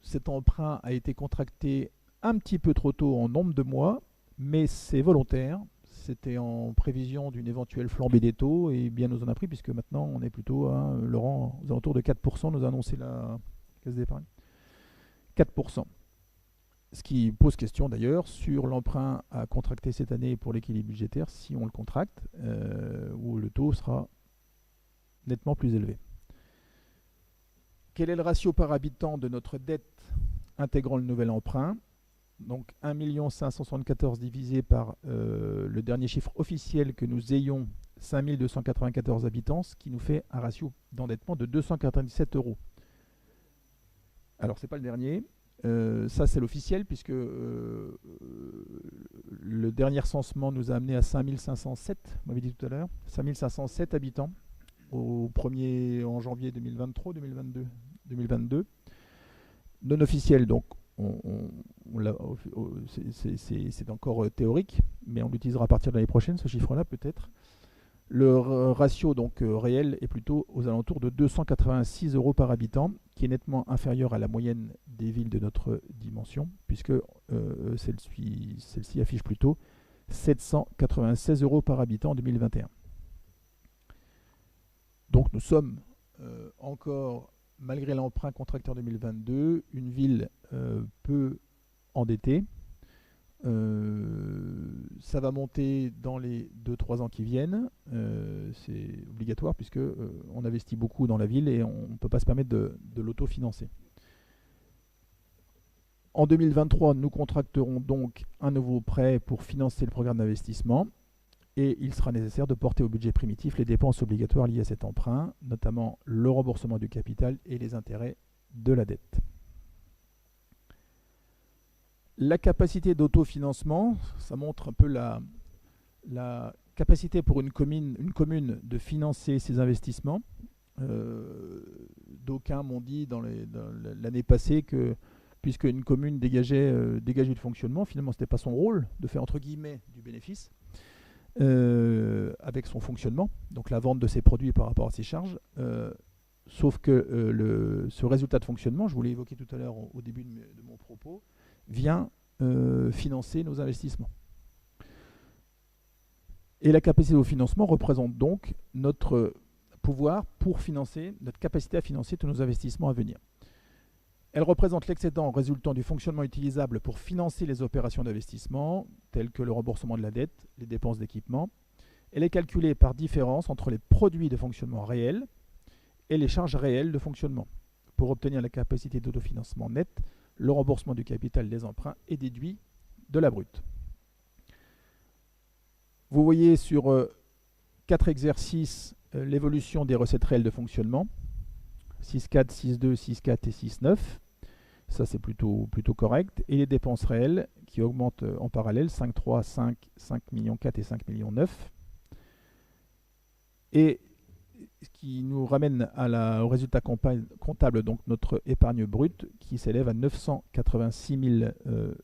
Cet emprunt a été contracté un petit peu trop tôt en nombre de mois, mais c'est volontaire. C'était en prévision d'une éventuelle flambée des taux et bien nous en a pris, puisque maintenant on est plutôt, Laurent, aux alentours de 4%, nous a annoncé la Caisse d'épargne. 4%. Ce qui pose question d'ailleurs sur l'emprunt à contracter cette année pour l'équilibre budgétaire, si on le contracte, où le taux sera nettement plus élevé. Quel est le ratio par habitant de notre dette intégrant le nouvel emprunt? Donc 1 574 divisé par le dernier chiffre officiel que nous ayons, 5 294 habitants, ce qui nous fait un ratio d'endettement de 297 euros. Alors c'est pas le dernier, ça c'est l'officiel, puisque le dernier recensement nous a amené à 5 507, vous m'avez dit tout à l'heure, 5 507 habitants en janvier 2023, 2022. Non officiel, donc c'est encore théorique, mais on l'utilisera à partir de l'année prochaine, ce chiffre-là peut-être. Le ratio donc réel est plutôt aux alentours de 286 euros par habitant, qui est nettement inférieur à la moyenne des villes de notre dimension, puisque celle-ci affiche plutôt 796 euros par habitant en 2021. Donc nous sommes encore, malgré l'emprunt contracté en 2022, une ville peu endettée. Ça va monter dans les 2-3 ans qui viennent. C'est obligatoire, puisque on investit beaucoup dans la ville et on ne peut pas se permettre de l'autofinancer. En 2023, nous contracterons donc un nouveau prêt pour financer le programme d'investissement. Et il sera nécessaire de porter au budget primitif les dépenses obligatoires liées à cet emprunt, notamment le remboursement du capital et les intérêts de la dette. La capacité d'autofinancement, ça montre un peu la capacité pour une commune de financer ses investissements. D'aucuns m'ont dit dans l'année passée que, puisque une commune dégageait du fonctionnement, finalement ce n'était pas son rôle de faire entre guillemets du bénéfice. Avec son fonctionnement, donc la vente de ses produits par rapport à ses charges, sauf que ce résultat de fonctionnement, je vous l'ai évoqué tout à l'heure au début de mon propos, vient financer nos investissements. Et la capacité au financement représente donc notre pouvoir pour financer, notre capacité à financer tous nos investissements à venir. Elle représente l'excédent résultant du fonctionnement utilisable pour financer les opérations d'investissement, telles que le remboursement de la dette, les dépenses d'équipement. Elle est calculée par différence entre les produits de fonctionnement réels et les charges réelles de fonctionnement. Pour obtenir la capacité d'autofinancement net, le remboursement du capital des emprunts est déduit de la brute. Vous voyez sur 4 exercices l'évolution des recettes réelles de fonctionnement. 6,4, 6,2, 6,4 et 6,9. Ça, c'est plutôt correct. Et les dépenses réelles qui augmentent en parallèle, 5,3, 5, 5 millions 4 et 5 millions 9. Et ce qui nous ramène au résultat comptable, donc notre épargne brute, qui s'élève à 986 000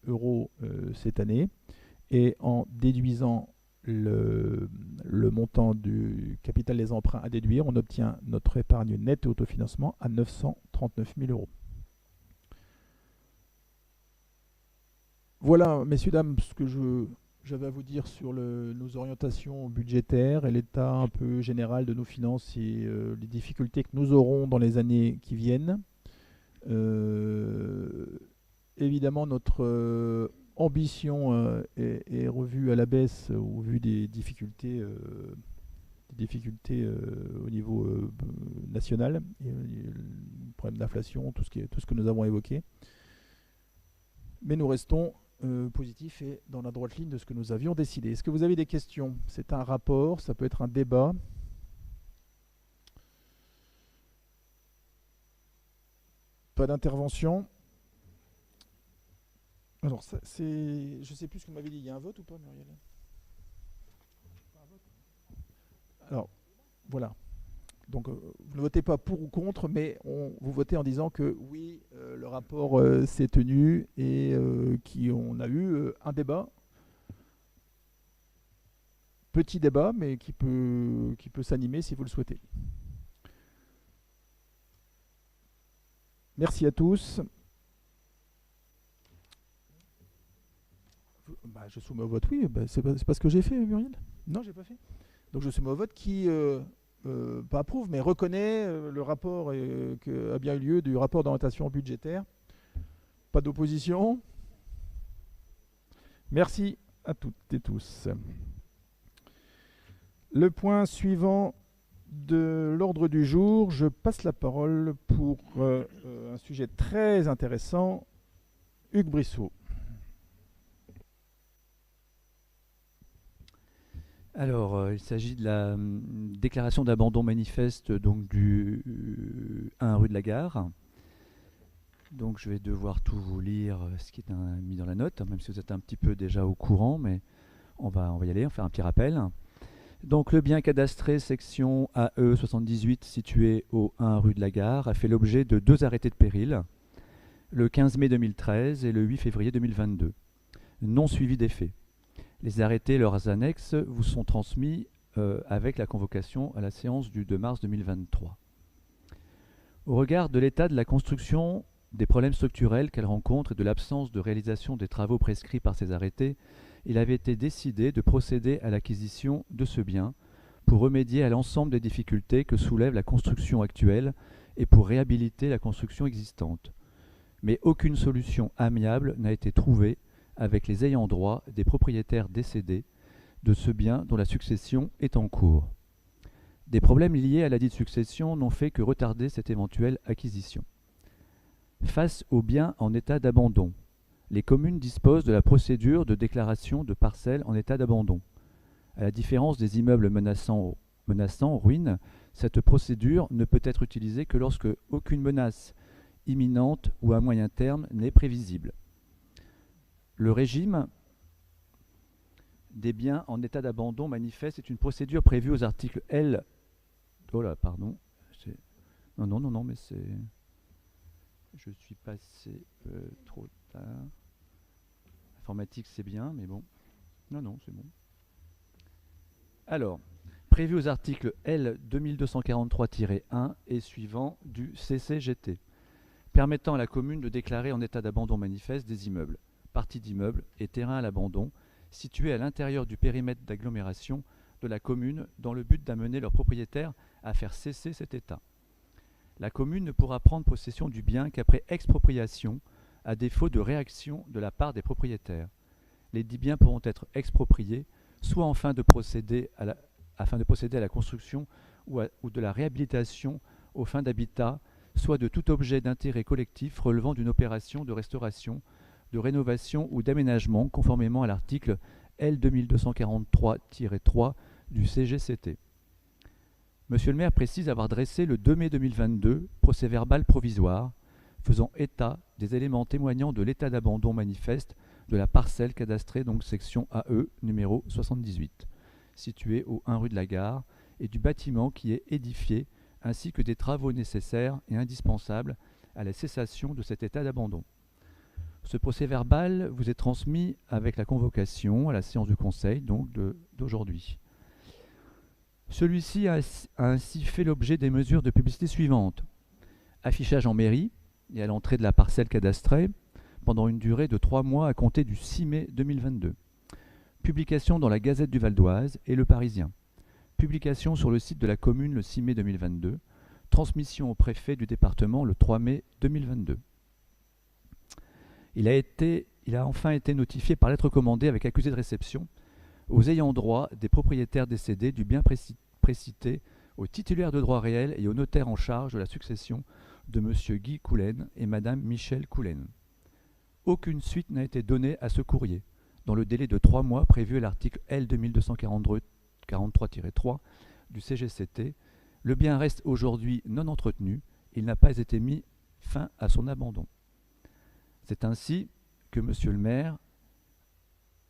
euros cette année. Et en déduisant le montant du capital des emprunts à déduire, on obtient notre épargne nette et autofinancement à 939 000 euros. Voilà, messieurs, dames, ce que j'avais à vous dire sur nos orientations budgétaires et l'état un peu général de nos finances et les difficultés que nous aurons dans les années qui viennent. Évidemment, notre ambition est revue à la baisse au vu des difficultés au niveau national, et le problème d'inflation, tout ce que nous avons évoqué. Mais nous restons positifs et dans la droite ligne de ce que nous avions décidé. Est-ce que vous avez des questions? C'est un rapport, ça peut être un débat. Pas d'intervention. Alors, je ne sais plus ce que vous m'avez dit. Il y a un vote ou pas, Muriel? Alors, Voilà. Donc, vous ne votez pas pour ou contre, mais vous votez en disant que oui, le rapport s'est tenu et qu'on a eu un débat, petit débat, mais qui peut s'animer si vous le souhaitez. Merci à tous. Bah, je soumets au vote, oui. Bah, c'est pas ce que j'ai fait, Muriel. Non, j'ai pas fait. Donc je soumets au vote qui, pas approuve, mais reconnaît le rapport que a bien eu lieu du rapport d'orientation budgétaire. Pas d'opposition. Merci à toutes et tous. Le point suivant de l'ordre du jour, je passe la parole pour un sujet très intéressant. Hugues Brissot. Alors, il s'agit de la déclaration d'abandon manifeste donc du 1 rue de la Gare. Donc, je vais devoir tout vous lire ce qui est mis dans la note, même si vous êtes un petit peu déjà au courant, mais on va y aller, on va faire un petit rappel. Donc, le bien cadastré section AE 78 situé au 1 rue de la Gare a fait l'objet de 2 arrêtés de péril, le 15 mai 2013 et le 8 février 2022, non suivis d'effet. Les arrêtés et leurs annexes vous sont transmis avec la convocation à la séance du 2 mars 2023. Au regard de l'état de la construction, des problèmes structurels qu'elle rencontre et de l'absence de réalisation des travaux prescrits par ces arrêtés, il avait été décidé de procéder à l'acquisition de ce bien pour remédier à l'ensemble des difficultés que soulève la construction actuelle et pour réhabiliter la construction existante. Mais aucune solution amiable n'a été trouvée avec les ayants droit des propriétaires décédés de ce bien dont la succession est en cours. Des problèmes liés à la dite succession n'ont fait que retarder cette éventuelle acquisition. Face aux biens en état d'abandon, les communes disposent de la procédure de déclaration de parcelles en état d'abandon. À la différence des immeubles menaçants ruine, cette procédure ne peut être utilisée que lorsque aucune menace imminente ou à moyen terme n'est prévisible. Le régime des biens en état d'abandon manifeste est une procédure prévue aux articles L. Oh là, pardon. Non, mais c'est. Je suis passé trop tard. Informatique, c'est bien, mais bon. Non, c'est bon. Alors, prévu aux articles L 2243-1 et suivants du CCGT, permettant à la commune de déclarer en état d'abandon manifeste des immeubles, parties d'immeubles et terrains à l'abandon situés à l'intérieur du périmètre d'agglomération de la commune dans le but d'amener leurs propriétaires à faire cesser cet état. La commune ne pourra prendre possession du bien qu'après expropriation, à défaut de réaction de la part des propriétaires. Les dits biens pourront être expropriés, soit afin de procéder à la construction ou de la réhabilitation aux fins d'habitat, soit de tout objet d'intérêt collectif relevant d'une opération de restauration, de rénovation ou d'aménagement conformément à l'article L 2243-3 du CGCT. Monsieur le maire précise avoir dressé le 2 mai 2022 procès-verbal provisoire faisant état des éléments témoignant de l'état d'abandon manifeste de la parcelle cadastrée, donc section AE numéro 78, située au 1 rue de la Gare, et du bâtiment qui est édifié, ainsi que des travaux nécessaires et indispensables à la cessation de cet état d'abandon. Ce procès-verbal vous est transmis avec la convocation à la séance du Conseil donc d'aujourd'hui. Celui-ci a ainsi fait l'objet des mesures de publicité suivantes. Affichage en mairie et à l'entrée de la parcelle cadastrée pendant une durée de 3 mois à compter du 6 mai 2022. Publication dans la Gazette du Val d'Oise et Le Parisien. Publication sur le site de la commune le 6 mai 2022. Transmission au préfet du département le 3 mai 2022. Il a enfin été notifié par lettre commandée avec accusé de réception aux ayants droit des propriétaires décédés du bien précité, aux titulaires de droit réel et au notaire en charge de la succession de M. Guy Coulen et Mme Michel Coulen. Aucune suite n'a été donnée à ce courrier, dans le délai de 3 mois prévu à l'article L 2243-3 du CGCT. Le bien reste aujourd'hui non entretenu, il n'a pas été mis fin à son abandon. C'est ainsi que Monsieur le maire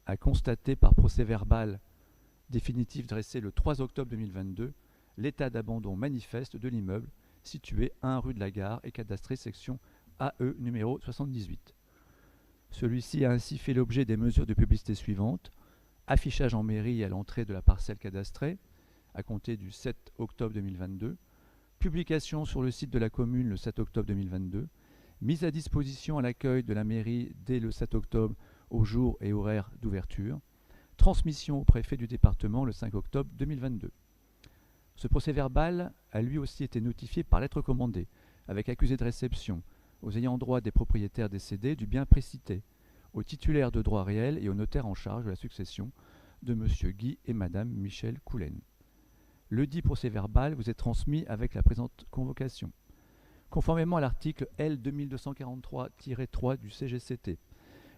a constaté par procès-verbal définitif dressé le 3 octobre 2022 l'état d'abandon manifeste de l'immeuble situé 1 rue de la Gare et cadastré section AE numéro 78. Celui-ci a ainsi fait l'objet des mesures de publicité suivantes: affichage en mairie à l'entrée de la parcelle cadastrée à compter du 7 octobre 2022, publication sur le site de la commune le 7 octobre 2022, mise à disposition à l'accueil de la mairie dès le 7 octobre au jour et horaire d'ouverture, transmission au préfet du département le 5 octobre 2022. Ce procès-verbal a lui aussi été notifié par lettre commandée, avec accusé de réception, aux ayants droit des propriétaires décédés du bien précité, aux titulaires de droits réels et au notaire en charge de la succession de M. Guy et Mme Michel Coulen. Le dit procès-verbal vous est transmis avec la présente convocation. Conformément à l'article L. 2243-3 du CGCT,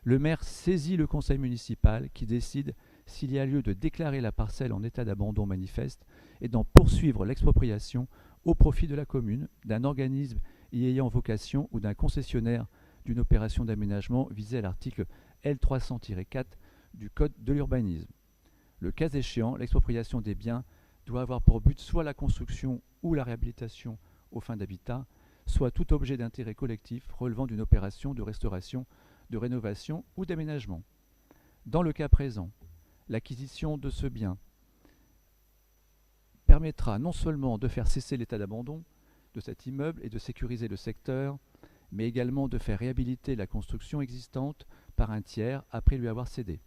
le maire saisit le conseil municipal qui décide s'il y a lieu de déclarer la parcelle en état d'abandon manifeste et d'en poursuivre l'expropriation au profit de la commune, d'un organisme y ayant vocation ou d'un concessionnaire d'une opération d'aménagement visée à l'article L. 300-4 du Code de l'urbanisme. Le cas échéant, l'expropriation des biens doit avoir pour but soit la construction ou la réhabilitation aux fins d'habitat, soit tout objet d'intérêt collectif relevant d'une opération de restauration, de rénovation ou d'aménagement. Dans le cas présent, l'acquisition de ce bien permettra non seulement de faire cesser l'état d'abandon de cet immeuble et de sécuriser le secteur, mais également de faire réhabiliter la construction existante par un tiers après lui avoir cédé.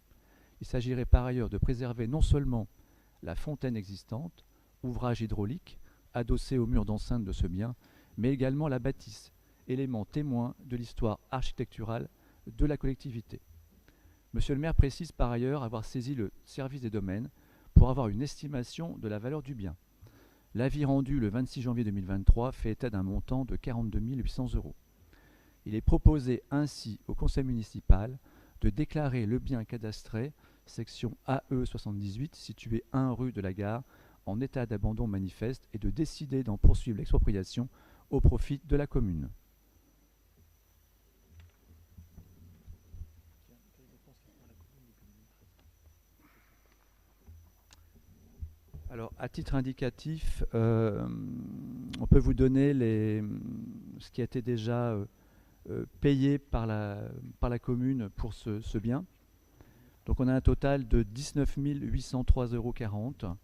Il s'agirait par ailleurs de préserver non seulement la fontaine existante, ouvrage hydraulique, adossé au mur d'enceinte de ce bien, mais également la bâtisse, élément témoin de l'histoire architecturale de la collectivité. Monsieur le maire précise par ailleurs avoir saisi le service des domaines pour avoir une estimation de la valeur du bien. L'avis rendu le 26 janvier 2023 fait état d'un montant de 42 800 €. Il est proposé ainsi au conseil municipal de déclarer le bien cadastré, section AE 78, situé 1 rue de la Gare, en état d'abandon manifeste et de décider d'en poursuivre l'expropriation au profit de la commune. Alors, à titre indicatif, on peut vous donner ce qui a été déjà payé par la commune pour ce bien. Donc, on a un total de 19 803,40 €.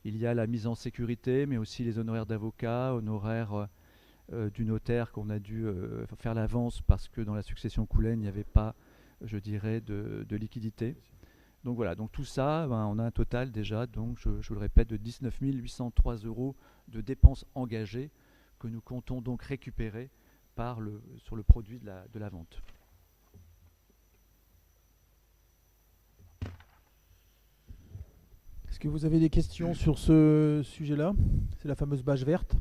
Il y a la mise en sécurité, mais aussi les honoraires d'avocat, honoraires du notaire qu'on a dû faire l'avance parce que dans la succession Coulen, il n'y avait pas, je dirais, de liquidité. Donc voilà, donc tout ça, on a un total déjà, donc je vous le répète, de 19 803 € de dépenses engagées que nous comptons donc récupérer sur le produit de la vente. Est-ce que vous avez des questions sur ce sujet-là? C'est la fameuse bâche verte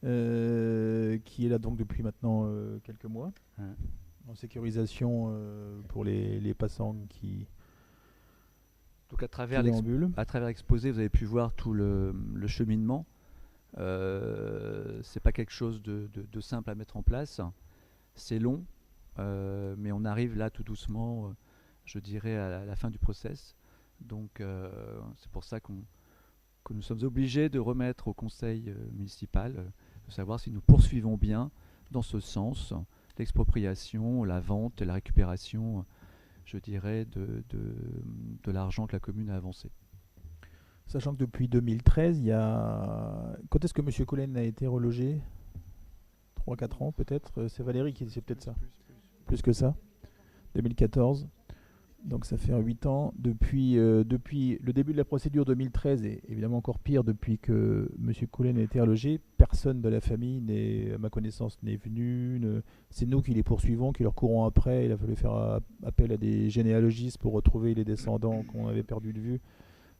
qui est là donc depuis maintenant quelques mois. En sécurisation pour les passants qui Donc à travers l'exposé, vous avez pu voir tout le cheminement. C'est pas quelque chose de simple à mettre en place. C'est long, mais on arrive là tout doucement, je dirais, à la fin du process. Donc c'est pour ça que nous sommes obligés de remettre au conseil municipal de savoir si nous poursuivons bien dans ce sens l'expropriation, la vente et la récupération, je dirais, de l'argent que la commune a avancé. Sachant que depuis 2013, il y a... Quand est-ce que M. Coulen a été relogé? 3-4 ans peut-être. C'est Valérie qui c'est peut-être ça. Plus que ça. 2014. Donc ça fait 8 ans. Depuis le début de la procédure 2013, et évidemment encore pire depuis que M. Coulen a été relogé, personne de la famille, à ma connaissance, n'est venu. C'est nous qui les poursuivons, qui leur courons après. Il a fallu faire appel à des généalogistes pour retrouver les descendants qu'on avait perdus de vue.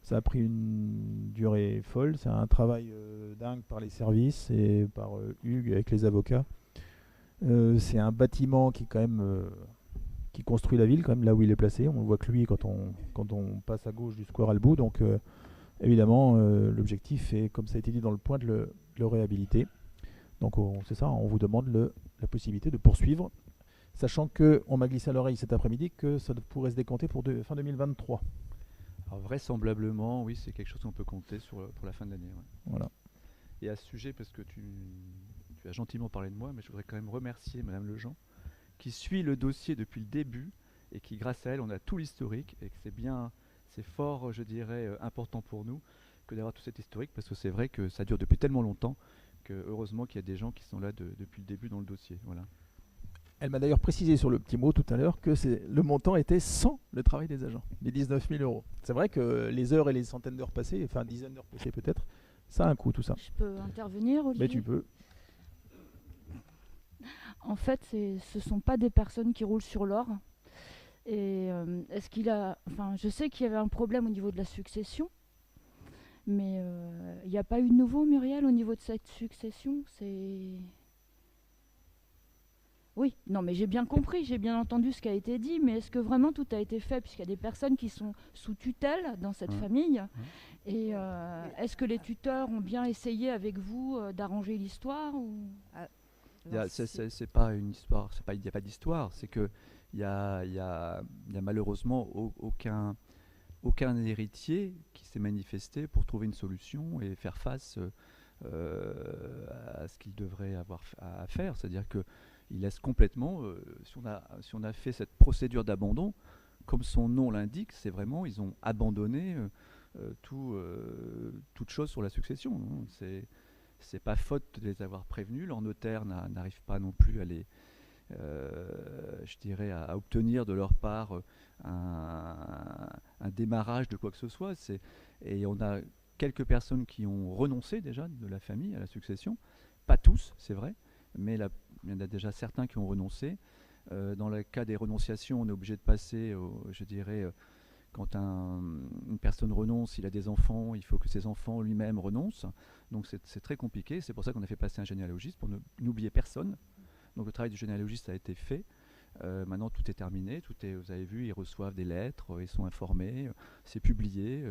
Ça a pris une durée folle. C'est un travail dingue par les services et par Hugues avec les avocats. C'est un bâtiment qui est quand même... qui construit la ville, quand même, là où il est placé. On le voit que lui quand on passe à gauche du square Albou. Donc, évidemment, l'objectif est, comme ça a été dit dans le point, de le réhabiliter. Donc, c'est ça, on vous demande la possibilité de poursuivre, sachant qu'on m'a glissé à l'oreille cet après-midi que ça pourrait se décompter pour fin 2023. Alors vraisemblablement, oui, c'est quelque chose qu'on peut compter pour la fin de l'année. Ouais. Voilà. Et à ce sujet, parce que tu as gentiment parlé de moi, mais je voudrais quand même remercier Madame Lejean, qui suit le dossier depuis le début et qui, grâce à elle, on a tout l'historique et que c'est fort, je dirais, important pour nous que d'avoir tout cet historique parce que c'est vrai que ça dure depuis tellement longtemps que heureusement qu'il y a des gens qui sont là depuis le début dans le dossier. Voilà. Elle m'a d'ailleurs précisé sur le petit mot tout à l'heure que le montant était sans le travail des agents, les 19 000 euros. C'est vrai que les heures et les centaines d'heures passées, enfin dizaines d'heures passées peut-être, ça a un coût tout ça. Je peux intervenir, Olivier? Mais tu peux. En fait, ce sont pas des personnes qui roulent sur l'or. Et est-ce qu'il a... Enfin, je sais qu'il y avait un problème au niveau de la succession, mais il n'y a pas eu de nouveau, Muriel, au niveau de cette succession. Oui, non, mais j'ai bien compris, j'ai bien entendu ce qui a été dit, mais est-ce que vraiment tout a été fait, puisqu'il y a des personnes qui sont sous tutelle dans cette famille, et est-ce que les tuteurs ont bien essayé avec vous d'arranger l'histoire ou... C'est pas une histoire, il n'y a pas d'histoire, c'est que il y a malheureusement aucun héritier qui s'est manifesté pour trouver une solution et faire face à ce qu'il devrait avoir à faire. C'est-à-dire qu'il laisse complètement, si on a fait cette procédure d'abandon, comme son nom l'indique, c'est vraiment, ils ont abandonné toute chose sur la succession. Hein. C'est pas faute de les avoir prévenus. Leur notaire n'arrive pas non plus à je dirais, à obtenir de leur part un démarrage de quoi que ce soit. Et on a quelques personnes qui ont renoncé déjà de la famille à la succession. Pas tous, c'est vrai, mais il y en a déjà certains qui ont renoncé. Dans le cas des renonciations, on est obligé de passer, je dirais, quand une personne renonce, il a des enfants, il faut que ses enfants lui-même renoncent. Donc c'est très compliqué. C'est pour ça qu'on a fait passer un généalogiste pour n'oublier personne. Donc le travail du généalogiste a été fait. Maintenant tout est terminé. Vous avez vu, ils reçoivent des lettres, ils sont informés, c'est publié.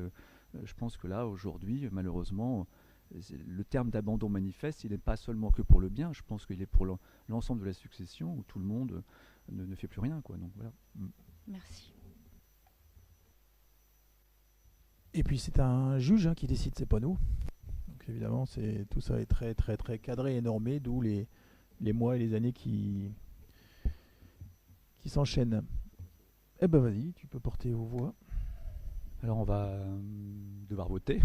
Je pense que là, aujourd'hui, malheureusement, le terme d'abandon manifeste, il n'est pas seulement que pour le bien. Je pense qu'il est pour l'ensemble de la succession où tout le monde ne fait plus rien, quoi. Donc voilà. Merci. Et puis c'est un juge qui décide, c'est pas nous. Donc évidemment, tout ça est très très très cadré et normé, d'où les mois et les années qui s'enchaînent. Eh ben vas-y, tu peux porter aux voix. Alors on va devoir voter.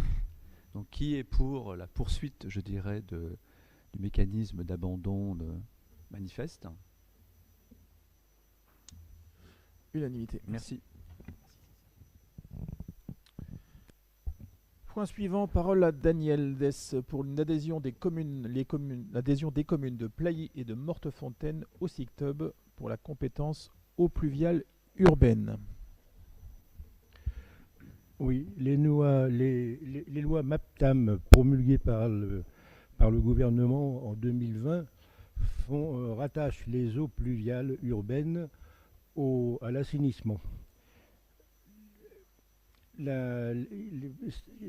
Donc qui est pour la poursuite, je dirais, du mécanisme d'abandon manifeste? Unanimité. Merci. Point suivant, parole à Daniel Dess pour l'adhésion des communes, l'adhésion des communes de Plailly et de Mortefontaine au SICTUB pour la compétence eau pluviale urbaine. Oui, les lois MAPTAM promulguées par le gouvernement en 2020 rattachent les eaux pluviales urbaines à l'assainissement.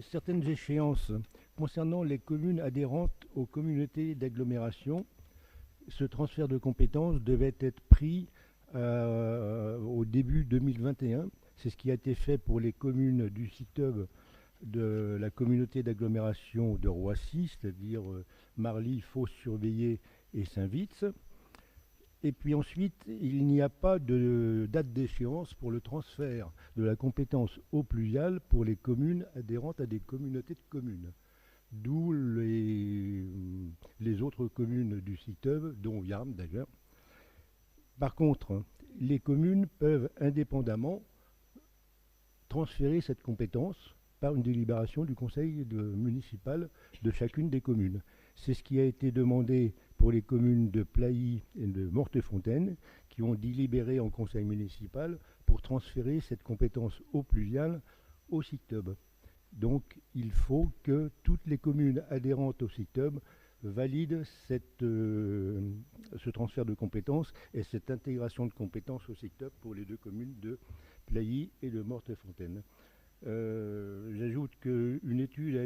Certaines échéances concernant les communes adhérentes aux communautés d'agglomération, ce transfert de compétences devait être pris au début 2021. C'est ce qui a été fait pour les communes du SICTUB de la communauté d'agglomération de Roissy, c'est-à-dire Marly, Fos-Surveillé et Saint-Vitz. Et puis ensuite, il n'y a pas de date d'échéance pour le transfert de la compétence eau pluviale pour les communes adhérentes à des communautés de communes. D'où les autres communes du SICTUB, dont Yarm d'ailleurs. Par contre, les communes peuvent indépendamment transférer cette compétence par une délibération du conseil municipal de chacune des communes. C'est ce qui a été demandé pour les communes de Plailly et de Mortefontaine, qui ont délibéré en conseil municipal pour transférer cette compétence eau pluviale au SICTUB. Donc il faut que toutes les communes adhérentes au SICTUB valident ce transfert de compétences et cette intégration de compétences au SICTUB pour les deux communes de Plailly et de Mortefontaine. J'ajoute qu'une étude a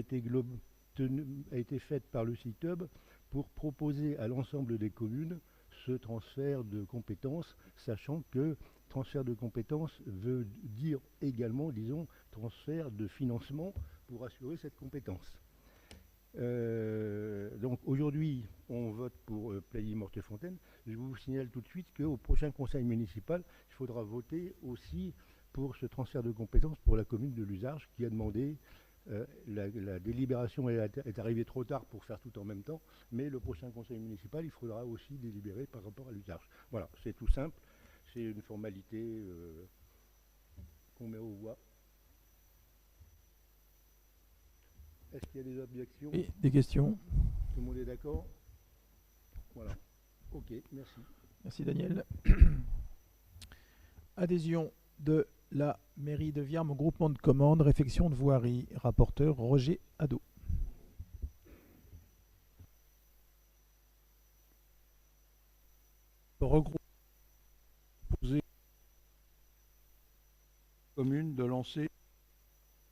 été faite par le SICTUB pour proposer à l'ensemble des communes ce transfert de compétences, sachant qu'il transfert de compétences veut dire également, disons, transfert de financement pour assurer cette compétence. Donc aujourd'hui, on vote pour Plaidy-Mortefontaine. Je vous signale tout de suite qu'au prochain conseil municipal, il faudra voter aussi pour ce transfert de compétences pour la commune de Luzarches qui a demandé. La délibération est arrivée trop tard pour faire tout en même temps, mais le prochain conseil municipal, il faudra aussi délibérer par rapport à Luzarches. Voilà, c'est tout simple, c'est une formalité qu'on met aux voix. Est-ce qu'il y a des objections? Et des questions? Tout le monde est d'accord? Voilà. Ok, merci. Merci Daniel. Adhésion de la mairie de Viarmes au groupement de commandes, réfection de voirie. Rapporteur Roger Hadot. Regrouper commune de lancer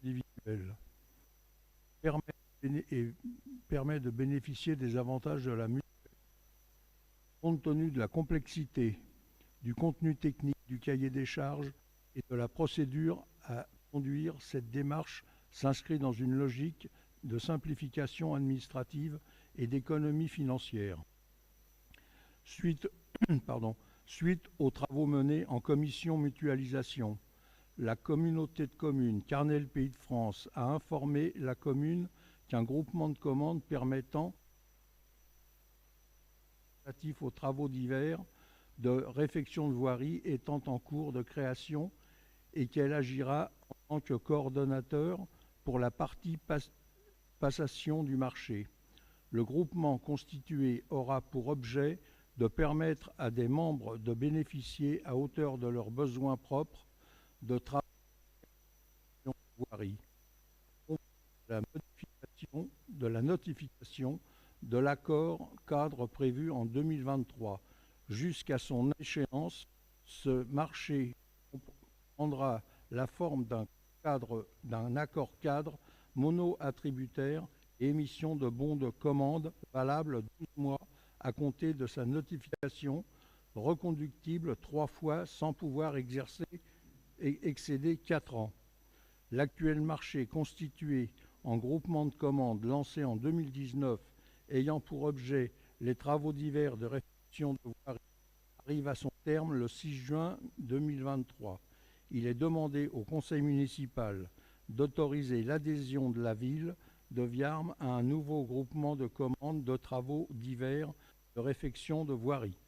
individuel permet de bénéficier des avantages de la mutuelle. Compte tenu de la complexité du contenu technique du cahier des charges et de la procédure à conduire, cette démarche s'inscrit dans une logique de simplification administrative et d'économie financière. Suite aux travaux menés en commission mutualisation, la communauté de communes Carnel Pays de France a informé la commune qu'un groupement de commandes permettant relatif aux travaux divers de réfection de voirie étant en cours de création et qu'elle agira en tant que coordonnateur pour la partie passation du marché. Le groupement constitué aura pour objet de permettre à des membres de bénéficier à hauteur de leurs besoins propres de travaux de voirie. La notification de l'accord cadre prévu en 2023. Jusqu'à son échéance, ce marché prendra la forme d'un accord cadre mono-attributaire et émission de bons de commande valables 12 mois à compter de sa notification, reconductible 3 fois sans pouvoir excéder 4 ans. L'actuel marché constitué en groupement de commandes lancé en 2019 ayant pour objet les travaux divers de réfection de voirie arrive à son terme le 6 juin 2023. Il est demandé au conseil municipal d'autoriser l'adhésion de la ville de Viarmes à un nouveau groupement de commandes de travaux divers de réfection de voirie.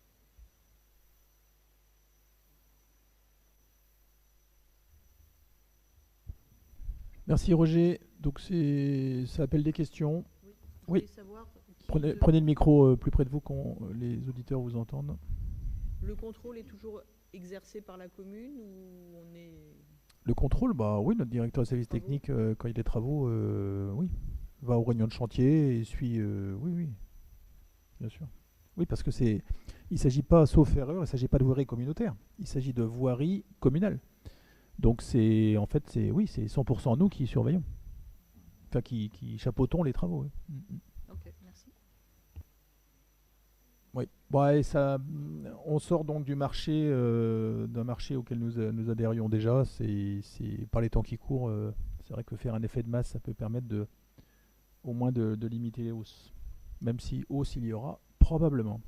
Merci Roger. Donc ça appelle des questions. Oui. Oui. Prenez le micro plus près de vous quand les auditeurs vous entendent. Le contrôle est toujours exercé par la commune ou on est... Le contrôle, bah oui, notre directeur de service technique, quand il y a des travaux, oui, va aux réunions de chantier et suit, oui, bien sûr. Oui, parce que il ne s'agit pas, sauf erreur, il ne s'agit pas de voirie communautaire, il s'agit de voirie communale. Donc c'est 100% nous qui surveillons, enfin qui chapeautons les travaux. Oui. Ok, merci. Oui. Bon, et ça, on sort donc du marché, d'un marché auquel nous adhérions déjà. C'est par les temps qui courent, c'est vrai que faire un effet de masse, ça peut permettre au moins de limiter les hausses. Même si hausse il y aura, probablement.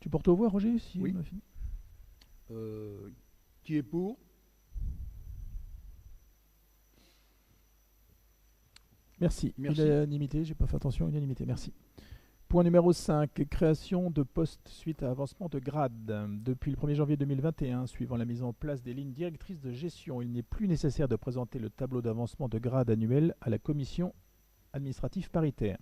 Tu portes aux voix, Roger, si oui. On a fini. Qui est pour? Merci. Merci. Unanimité, j'ai pas fait attention, unanimité, merci. Point numéro 5, création de postes suite à avancement de grade. Depuis le 1er janvier 2021, suivant la mise en place des lignes directrices de gestion, il n'est plus nécessaire de présenter le tableau d'avancement de grade annuel à la commission administrative paritaire.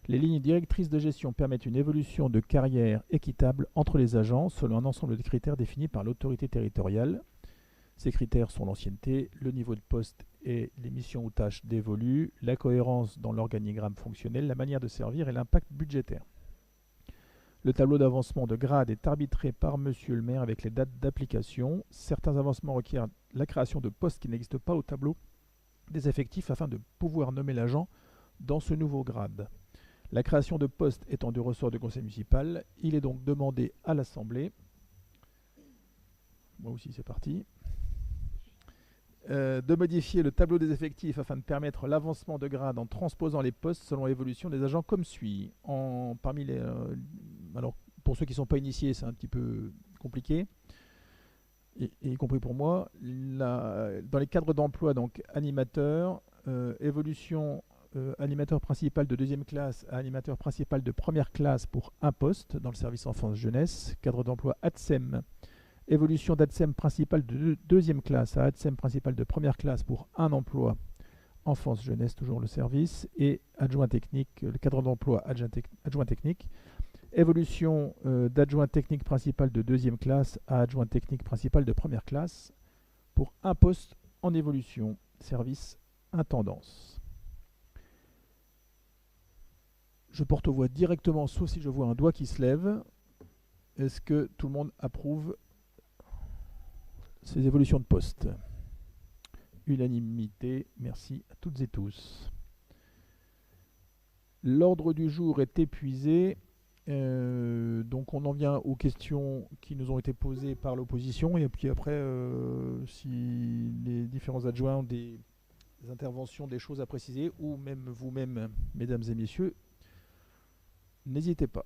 Les lignes directrices de gestion permettent une évolution de carrière équitable entre les agents selon un ensemble de critères définis par l'autorité territoriale. Ces critères sont l'ancienneté, le niveau de poste et les missions ou tâches dévolues, la cohérence dans l'organigramme fonctionnel, la manière de servir et l'impact budgétaire. Le tableau d'avancement de grade est arbitré par Monsieur le maire avec les dates d'application. Certains avancements requièrent la création de postes qui n'existent pas au tableau des effectifs afin de pouvoir nommer l'agent dans ce nouveau grade. La création de postes étant du ressort du conseil municipal, il est donc demandé à l'Assemblée Moi aussi, c'est parti. De modifier le tableau des effectifs afin de permettre l'avancement de grade en transposant les postes selon l'évolution des agents comme suit. Alors, pour ceux qui ne sont pas initiés, c'est un petit peu compliqué, et y compris pour moi. Dans les cadres d'emploi, donc animateur, évolution animateur principal de deuxième classe à animateur principal de première classe pour un poste dans le service enfance-jeunesse. Cadre d'emploi ADSEM. Évolution d'ADSEM principal de deuxième classe à ADSEM principal de première classe pour un emploi enfance-jeunesse, toujours le service. Et adjoint technique, le cadre d'emploi adjoint technique. Évolution d'adjoint technique principal de deuxième classe à adjoint technique principal de première classe pour un poste en évolution, service intendance. Je porte aux voix directement, sauf si je vois un doigt qui se lève. Est-ce que tout le monde approuve ces évolutions de poste? Unanimité, merci à toutes et tous. L'ordre du jour est épuisé. Donc on en vient aux questions qui nous ont été posées par l'opposition, et puis après si les différents adjoints ont des interventions, des choses à préciser, ou même vous-même, mesdames et messieurs, n'hésitez pas.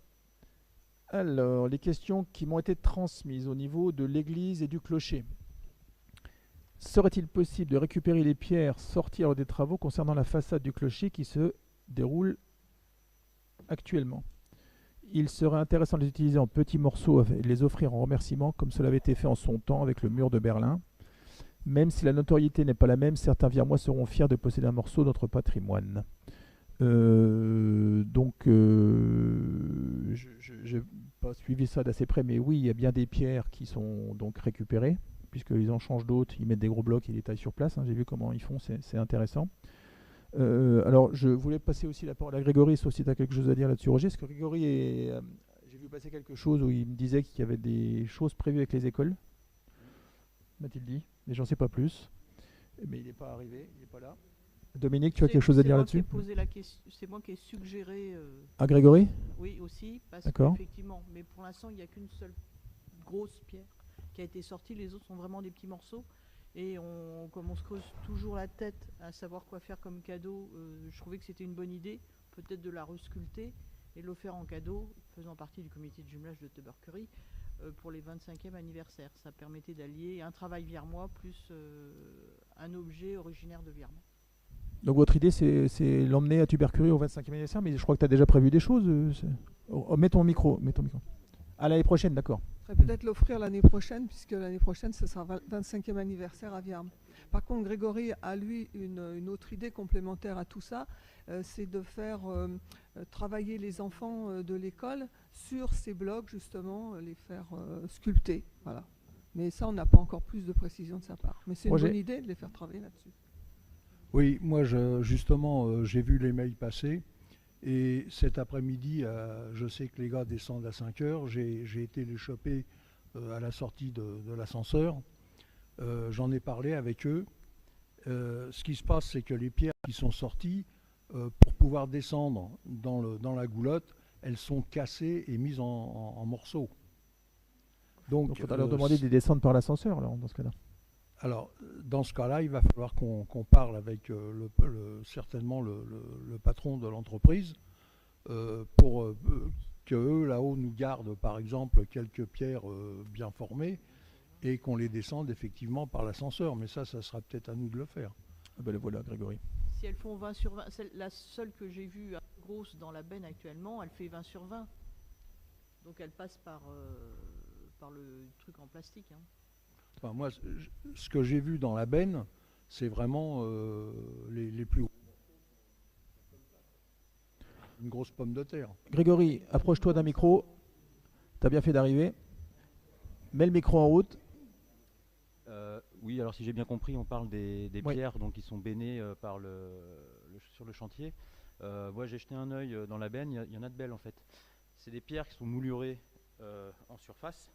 Alors, les questions qui m'ont été transmises au niveau de l'église et du clocher. Serait-il possible de récupérer les pierres sorties lors des travaux concernant la façade du clocher qui se déroule actuellement? Il serait intéressant de les utiliser en petits morceaux et de les offrir en remerciement, comme cela avait été fait en son temps avec le mur de Berlin. Même si la notoriété n'est pas la même, certains Viermois seront fiers de posséder un morceau de notre patrimoine. Je n'ai pas suivi ça d'assez près, mais oui, il y a bien des pierres qui sont donc récupérées, puisqu'ils en changent d'autres, ils mettent des gros blocs et ils les taillent sur place. J'ai vu comment ils font, c'est intéressant. Alors, je voulais passer aussi la parole à Grégory, sauf si tu as quelque chose à dire là-dessus, Roger. Parce que Grégory, j'ai vu passer quelque chose où il me disait qu'il y avait des choses prévues avec les écoles, m'a-t-il dit, mais j'en sais pas plus. Mais il n'est pas arrivé, il n'est pas là. Dominique, tu as quelque chose à dire là-dessus? C'est moi qui ai suggéré. À Grégory? Oui, aussi, parce qu'effectivement, mais pour l'instant, il n'y a qu'une seule grosse pierre qui a été sortie. Les autres sont vraiment des petits morceaux. Et comme on se creuse toujours la tête à savoir quoi faire comme cadeau, je trouvais que c'était une bonne idée, peut-être de la resculpter et de l'offrir en cadeau, faisant partie du comité de jumelage de Tubercury, pour les 25e anniversaires. Ça permettait d'allier un travail viermois plus un objet originaire de Viermois. Donc votre idée, c'est l'emmener à Tubercury au 25e anniversaire, mais je crois que tu as déjà prévu des choses. Mets ton micro. À l'année prochaine, d'accord. Peut-être l'offrir l'année prochaine, puisque l'année prochaine, ce sera 25e anniversaire à Vierme. Par contre, Grégory a, lui, une autre idée complémentaire à tout ça, c'est de faire travailler les enfants de l'école sur ces blocs, justement, les faire sculpter. Voilà. Mais ça, on n'a pas encore plus de précision de sa part. Mais c'est une bonne idée de les faire travailler là-dessus. Oui, moi, justement, j'ai vu les mails passer. Et cet après-midi, je sais que les gars descendent à 5 heures. J'ai été les choper à la sortie de l'ascenseur. J'en ai parlé avec eux. Ce qui se passe, c'est que les pierres qui sont sorties, pour pouvoir descendre dans la goulotte, elles sont cassées et mises en morceaux. Donc il faudra leur demander de descendre par l'ascenseur, alors, dans ce cas-là. Alors, dans ce cas-là, il va falloir qu'on parle avec certainement le patron de l'entreprise pour qu'eux, là-haut, nous gardent, par exemple, quelques pierres bien formées et qu'on les descende effectivement par l'ascenseur. Mais ça sera peut-être à nous de le faire. Ah ben le voilà, Grégory. Si elles font 20 sur 20, la seule que j'ai vue grosse dans la benne actuellement, elle fait 20 sur 20. Donc elle passe par le truc en plastique. Enfin, moi, ce que j'ai vu dans la benne, c'est vraiment les plus gros. Une grosse pomme de terre. Grégory, approche-toi d'un micro. Tu as bien fait d'arriver. Mets le micro en route. Oui, alors si j'ai bien compris, on parle des pierres donc, qui sont bennées sur le chantier. Moi, j'ai jeté un œil dans la benne, il y en a de belles en fait. C'est des pierres qui sont moulurées en surface,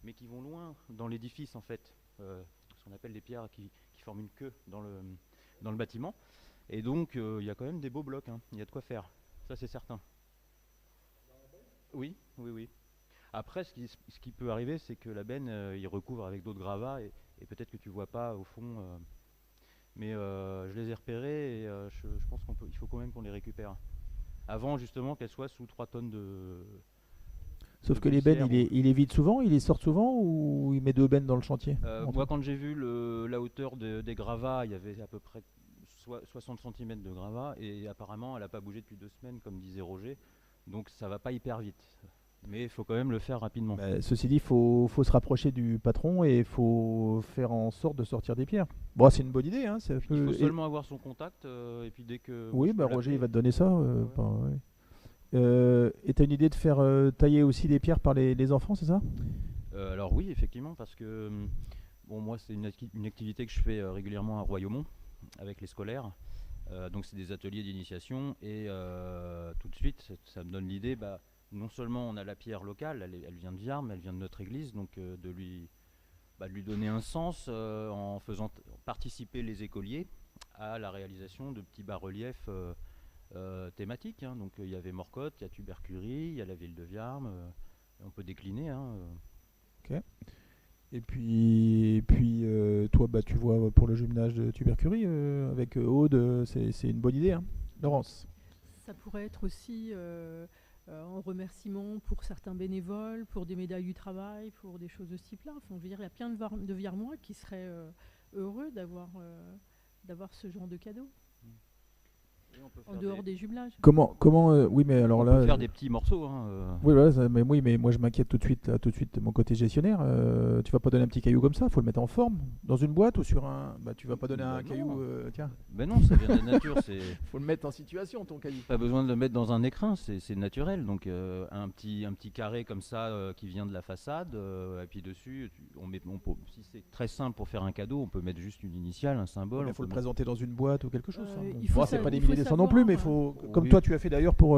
mais qui vont loin dans l'édifice en fait, ce qu'on appelle les pierres qui forment une queue dans le bâtiment. Et donc il y a quand même des beaux blocs, il y a de quoi faire, ça c'est certain. Oui. Après, ce qui peut arriver, c'est que la benne, il recouvre avec d'autres gravats et peut-être que tu vois pas au fond. Mais je les ai repérés et je pense il faut quand même qu'on les récupère. Avant justement qu'elles soient sous 3 tonnes de. Sauf que les bennes, il les vide souvent, il les sort souvent ou il met 2 bennes dans le chantier? Moi, quand j'ai vu la hauteur des gravats, il y avait à peu près 60 cm de gravats et apparemment elle n'a pas bougé depuis 2 semaines, comme disait Roger. Donc ça va pas hyper vite. Mais il faut quand même le faire rapidement. Ceci dit, il faut se rapprocher du patron et il faut faire en sorte de sortir des pierres. Bon, c'est une bonne idée. Hein, il faut seulement avoir son contact et puis dès que... Oui, Roger, il va te donner ça. Ouais. Et tu as une idée de faire tailler aussi des pierres par les enfants, c'est ça? Alors oui, effectivement, parce que moi, c'est une activité que je fais régulièrement à Royaumont avec les scolaires. Donc c'est des ateliers d'initiation et tout de suite, ça me donne l'idée... non seulement on a la pierre locale, elle vient de Viarmes, elle vient de notre église, donc de lui donner un sens en faisant participer les écoliers à la réalisation de petits bas-reliefs thématiques. Hein. Donc il y avait Morcotte, il y a Tubercurie, il y a la ville de Viarmes, on peut décliner. Hein. Ok. Et puis toi, tu vois pour le jumelage de Tubercurie avec Aude, c'est une bonne idée, hein. Laurence. Ça pourrait être aussi en remerciement pour certains bénévoles, pour des médailles du travail, pour des choses de ce type-là. Enfin, je veux dire, il y a plein de Viarmois qui seraient heureux d'avoir ce genre de cadeau. En dehors des jumelages. Comment oui, mais alors là, on peut faire des petits morceaux. Hein, Oui, voilà, mais moi je m'inquiète tout de suite de mon côté gestionnaire. Tu vas pas donner un petit caillou comme ça, faut le mettre en forme, dans une boîte ou sur un. Tu vas pas donner un caillou, tiens. Ben non, ça vient de la nature. Faut le mettre en situation ton caillou. Pas besoin de le mettre dans un écrin, c'est naturel. Donc un petit carré comme ça qui vient de la façade, et puis dessus, si c'est très simple pour faire un cadeau, on peut mettre juste une initiale, un symbole. Il faut le présenter dans une boîte ou quelque chose. C'est pas des milliers de cents non plus, mais il faut, comme toi tu as fait d'ailleurs pour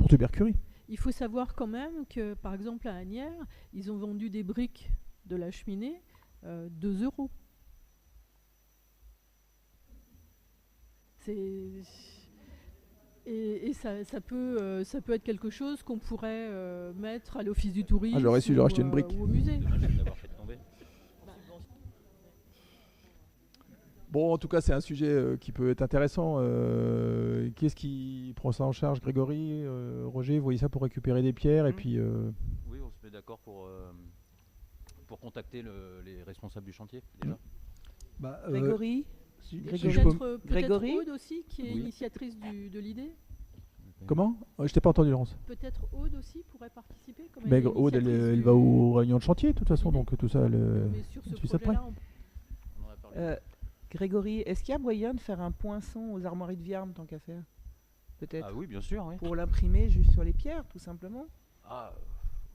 Tubercurie. Il faut savoir quand même que, par exemple, à Asnières, ils ont vendu des briques de la cheminée 2 €. Et ça peut être quelque chose qu'on pourrait mettre à l'office du tourisme j'aurais su, j'aurais acheté une brique. ou au musée. Bon, en tout cas, c'est un sujet qui peut être intéressant. Qui est-ce qui prend ça en charge? Grégory, Roger, vous voyez ça pour récupérer des pierres et puis. Oui, on se met d'accord pour contacter les responsables du chantier déjà. Grégory. Peut-être Aude aussi, qui est initiatrice de l'idée. Comment? Je t'ai pas entendu, Laurence. Peut-être Aude aussi pourrait participer. Comme Mais Aude, elle va aux réunions de chantier, de toute façon, donc tout ça, mais sur ce suit ça de près. Grégory, est-ce qu'il y a moyen de faire un poinçon aux armoiries de Viarmes, tant qu'à faire? Peut-être. Ah oui, bien sûr. Oui. Pour l'imprimer juste sur les pierres, tout simplement. Ah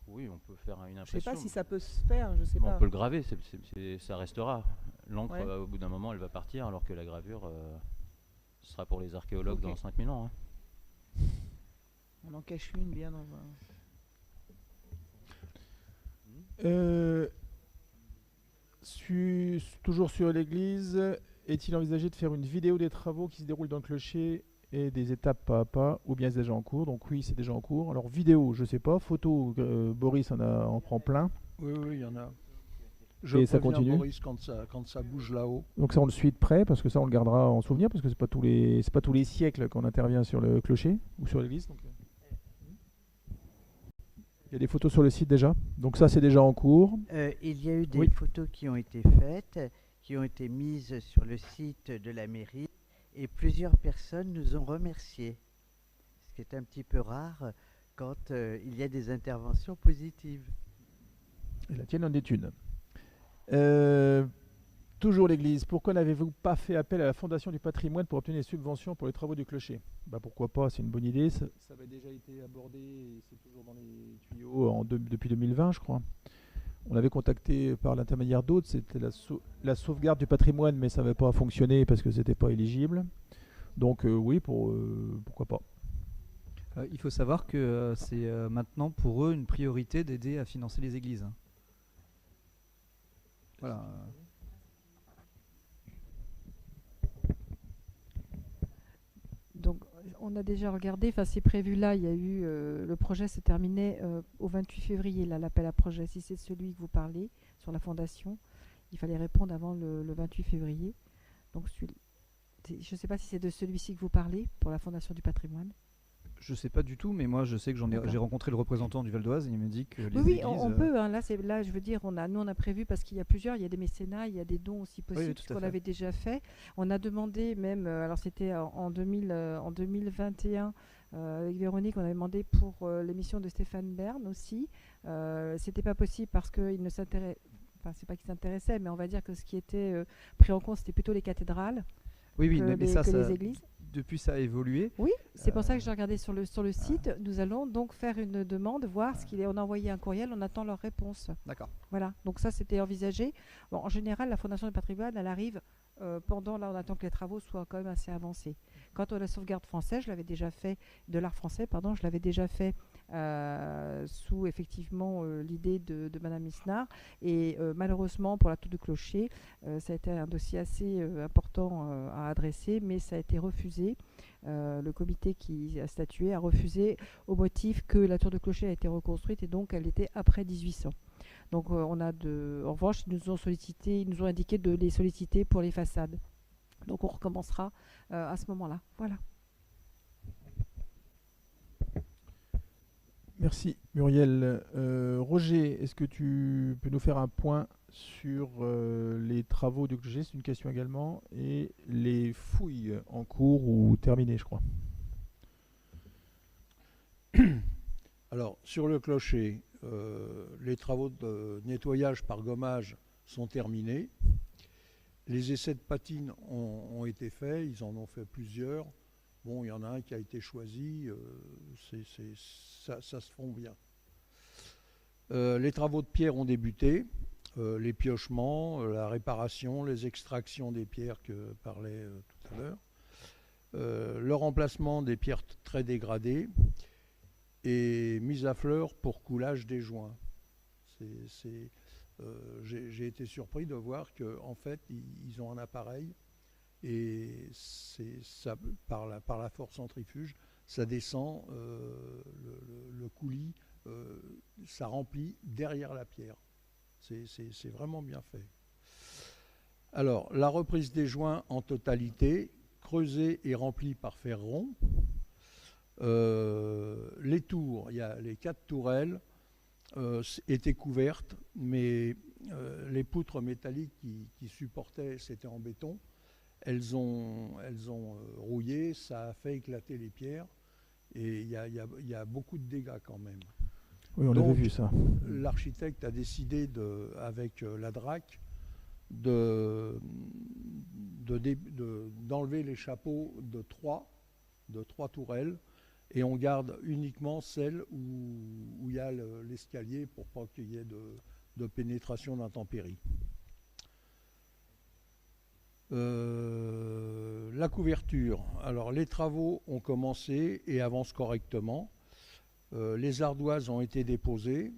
oui, on peut faire une impression. Je sais pas si ça peut se faire, je sais pas. On peut le graver, ça restera. L'encre, au bout d'un moment, elle va partir, alors que la gravure, ce sera pour les archéologues dans 5000 ans. Hein. On en cache une bien dans un... Toujours sur l'église, est-il envisagé de faire une vidéo des travaux qui se déroulent dans le clocher et des étapes pas à pas, ou bien c'est déjà en cours? Donc oui, c'est déjà en cours. Alors vidéo, je sais pas. Photo, Boris en prend plein. Oui, il y en a. Et ça continue. Boris quand ça bouge là-haut. Donc ça, on le suit de près parce que ça, on le gardera en souvenir parce que c'est pas tous les siècles qu'on intervient sur le clocher ou sur l'église. Donc, il y a des photos sur le site déjà. Donc ça, c'est déjà en cours. Il y a eu des photos qui ont été faites, qui ont été mises sur le site de la mairie et plusieurs personnes nous ont remerciés. Ce qui est un petit peu rare quand il y a des interventions positives. Et la tienne en est une. Toujours l'église. Pourquoi n'avez-vous pas fait appel à la Fondation du patrimoine pour obtenir des subventions pour les travaux du clocher? Pourquoi pas, c'est une bonne idée. Ça avait déjà été abordé et c'est toujours dans les tuyaux depuis 2020, je crois. On avait contacté par l'intermédiaire d'autres, c'était la sauvegarde du patrimoine, mais ça n'avait pas fonctionné parce que c'était pas éligible. Donc oui, pourquoi pas. Il faut savoir que c'est maintenant pour eux une priorité d'aider à financer les églises. Voilà. Donc On a déjà regardé, enfin c'est prévu là, il y a eu, le projet s'est terminé au 28 février, là, l'appel à projet. Si c'est celui que vous parlez sur la fondation, il fallait répondre avant le 28 février. Donc je ne sais pas si c'est de celui-ci que vous parlez pour la Fondation du patrimoine. Je sais pas du tout, mais moi je sais que j'ai rencontré le représentant du Val d'Oise et il me dit que les oui, églises... on peut. Hein, là, je veux dire, nous on a prévu parce qu'il y a plusieurs, il y a des mécénats, il y a des dons aussi possibles, oui, qu'on avait déjà fait. On a demandé même, alors c'était en 2021, avec Véronique, on avait demandé pour l'émission de Stéphane Bern aussi. C'était pas possible parce qu'il ne s'intéressait, enfin c'est pas qu'il s'intéressait, mais on va dire que ce qui était pris en compte, c'était plutôt les cathédrales. Oui, mais les églises. Depuis, ça a évolué. Oui, c'est pour ça que j'ai regardé sur le site. Nous allons donc faire une demande, voir ce qu'il est. On a envoyé un courriel, on attend leur réponse. D'accord. Voilà, donc ça c'était envisagé. Bon, en général, la Fondation du patrimoine, elle arrive pendant, là on attend que les travaux soient quand même assez avancés. Quant à la sauvegarde française, je l'avais déjà fait, de l'art français, pardon, je l'avais déjà fait sous effectivement l'idée de Madame Isnard. Et malheureusement, pour la tour du clocher, ça a été un dossier assez important à adresser, mais ça a été refusé. Le comité qui a statué a refusé au motif que la tour de clocher a été reconstruite et donc elle était après 1800. Donc en revanche, ils nous ont indiqué de les solliciter pour les façades. Donc on recommencera à ce moment-là. Voilà. Merci Muriel. Roger, est-ce que tu peux nous faire un point sur les travaux du clocher? C'est une question également. Et les fouilles en cours ou terminées, je crois. Alors, sur le clocher, les travaux de nettoyage par gommage sont terminés. Les essais de patine ont été faits, ils en ont fait plusieurs. Bon, il y en a un qui a été choisi, ça se fond bien. Les travaux de pierre ont débuté, les piochements, la réparation, les extractions des pierres que parlait tout à l'heure, le remplacement des pierres très dégradées et mise à fleur pour coulage des joints. J'ai été surpris de voir qu'en fait, ils ont un appareil et ça, par la force centrifuge, ça descend le coulis, ça remplit derrière la pierre. C'est vraiment bien fait. Alors, la reprise des joints en totalité, creusée et remplie par fer rond. Les tours, il y a les 4 tourelles étaient couvertes, mais les poutres métalliques qui supportaient, c'était en béton. Elles ont rouillé, ça a fait éclater les pierres et il y a beaucoup de dégâts quand même. Oui, on avait vu ça. L'architecte a décidé, avec la DRAC, d'enlever les chapeaux de 3 tourelles et on garde uniquement celle où il y a l'escalier pour pas qu'il y ait de pénétration d'intempéries. La couverture. Alors les travaux ont commencé et avancent correctement. Les ardoises ont été déposées.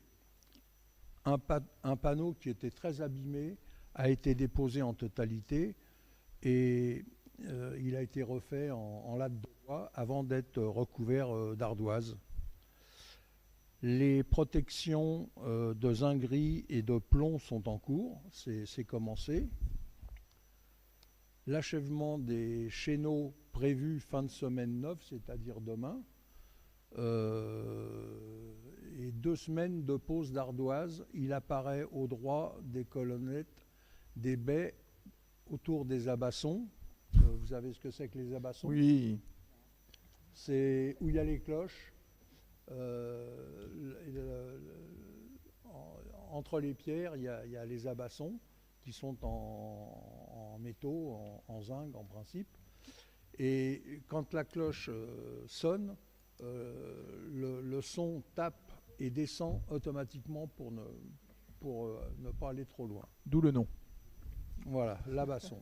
Un panneau qui était très abîmé a été déposé en totalité et il a été refait en latte de bois avant d'être recouvert d'ardoise. Les protections de zinc gris et de plomb sont en cours, c'est commencé. L'achèvement des chéneaux prévu fin de semaine 9, c'est-à-dire demain, et 2 semaines de pose d'ardoise. Il apparaît au droit des colonnettes, des baies autour des abassons. Vous savez ce que c'est que les abassons? Oui. C'est où il y a les cloches. Entre les pierres, il y a les abassons qui sont en métaux, en zinc en principe. Et quand la cloche sonne, le son tape et descend automatiquement pour ne pas aller trop loin. D'où le nom. Voilà, l'abasson.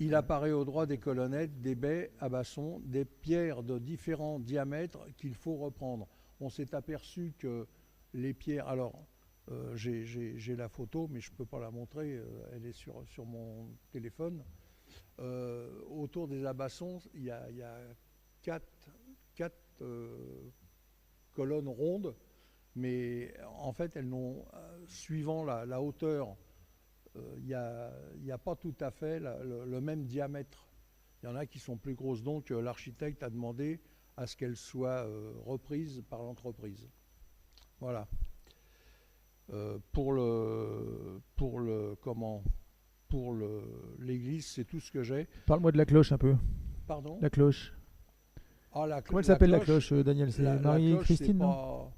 Il apparaît au droit des colonnettes, des baies, abassons, des pierres de différents diamètres qu'il faut reprendre. On s'est aperçu que les pierres... Alors, j'ai la photo, mais je ne peux pas la montrer, elle est sur mon téléphone. Autour des abassons, il y a quatre colonnes rondes, mais en fait, elles n'ont, suivant la hauteur, il n'y a pas tout à fait le même diamètre. Il y en a qui sont plus grosses, donc l'architecte a demandé à ce qu'elles soient reprises par l'entreprise. Voilà. Pour l'église, c'est tout ce que j'ai. Parle-moi de la cloche un peu. Pardon ? La cloche. Ah, comment elle s'appelle la cloche, Daniel? C'est Marie-Christine, non? pas...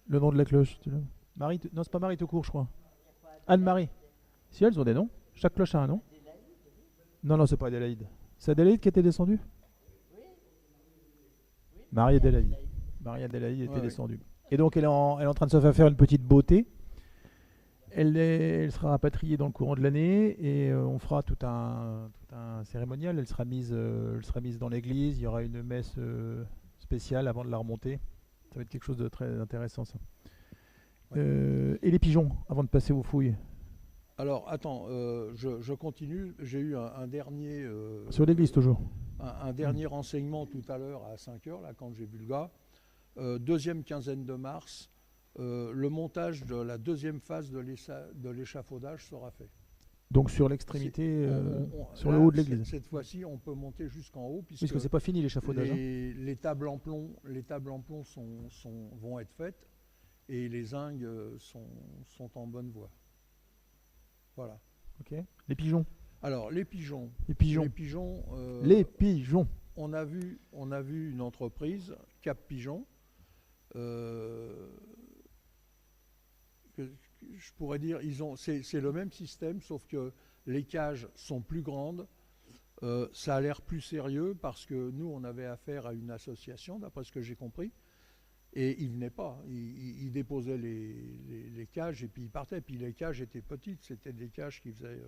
Le nom de la cloche. Marie, non, c'est pas Marie tout court, je crois. Anne-Marie. Si, elles ont des noms. Chaque cloche a un nom. Non, c'est pas Adélaïde. C'est Adélaïde qui était descendue? Marie-Adélaïde. Marie-Adélaïde était descendue. Et donc, elle est en train de se faire une petite beauté. Elle sera rapatriée dans le courant de l'année et on fera tout un cérémonial. Elle sera mise dans l'église. Il y aura une messe spéciale avant de la remonter. Ça va être quelque chose de très intéressant, ça. Ouais. Et les pigeons, avant de passer aux fouilles? Alors, attends, je continue. J'ai eu un dernier... sur l'église, toujours. Un dernier renseignement tout à l'heure à 5h, là, quand j'ai vu le gars. Deuxième quinzaine de mars, le montage de la deuxième phase de l'échafaudage sera fait. Donc sur l'extrémité, sur le haut de l'église. Cette fois-ci, on peut monter jusqu'en haut. Puisque c'est pas fini l'échafaudage. Les tables en plomb vont être faites et les zingues sont en bonne voie. Voilà. Ok. Les pigeons. Alors les pigeons. Les pigeons. On a vu une entreprise, Cap Pigeon. Je pourrais dire, c'est le même système, sauf que les cages sont plus grandes. Ça a l'air plus sérieux parce que nous, on avait affaire à une association, d'après ce que j'ai compris, et ils venaient pas. Ils déposaient les cages et puis ils partaient. Puis les cages étaient petites, c'était des cages qui faisaient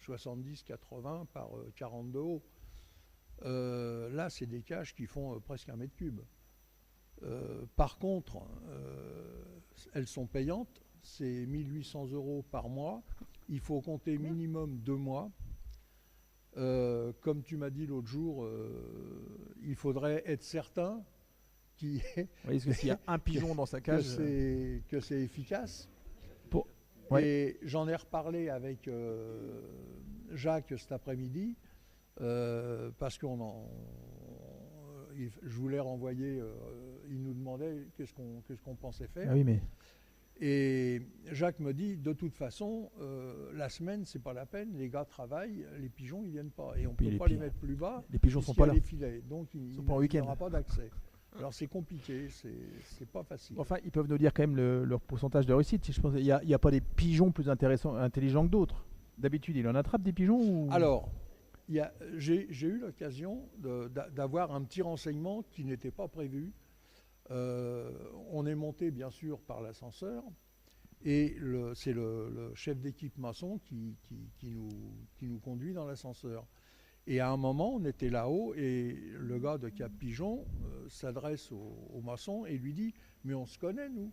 70-80 par 40 de haut. Là, c'est des cages qui font presque 1 mètre cube. Par contre, elles sont payantes. C'est 1 800 € par mois. Il faut compter minimum 2 mois. Comme tu m'as dit l'autre jour, il faudrait être certain oui, parce que s'il y a un pigeon dans sa cage, que c'est efficace. Ouais. Et j'en ai reparlé avec Jacques cet après-midi, parce que je voulais renvoyer, il nous demandait qu'est-ce qu'on pensait faire. Ah oui, mais... Et Jacques me dit, de toute façon, la semaine, c'est pas la peine, les gars travaillent, les pigeons, ils viennent pas. Et on ne peut pas les mettre plus bas. Les pigeons sont pas là. Les filets, donc il n'y aura pas d'accès. Alors c'est compliqué, c'est pas facile. Enfin, ils peuvent nous dire quand même leur pourcentage de réussite. Je pense qu'il n'y a pas des pigeons plus intelligents que d'autres. D'habitude, il en attrape des pigeons ou... Alors, j'ai eu l'occasion d'avoir un petit renseignement qui n'était pas prévu. On est monté bien sûr par l'ascenseur et c'est le chef d'équipe maçon qui nous conduit dans l'ascenseur. Et à un moment, on était là-haut et le gars de Cap Pigeon s'adresse au maçon et lui dit « Mais on se connaît, nous ?»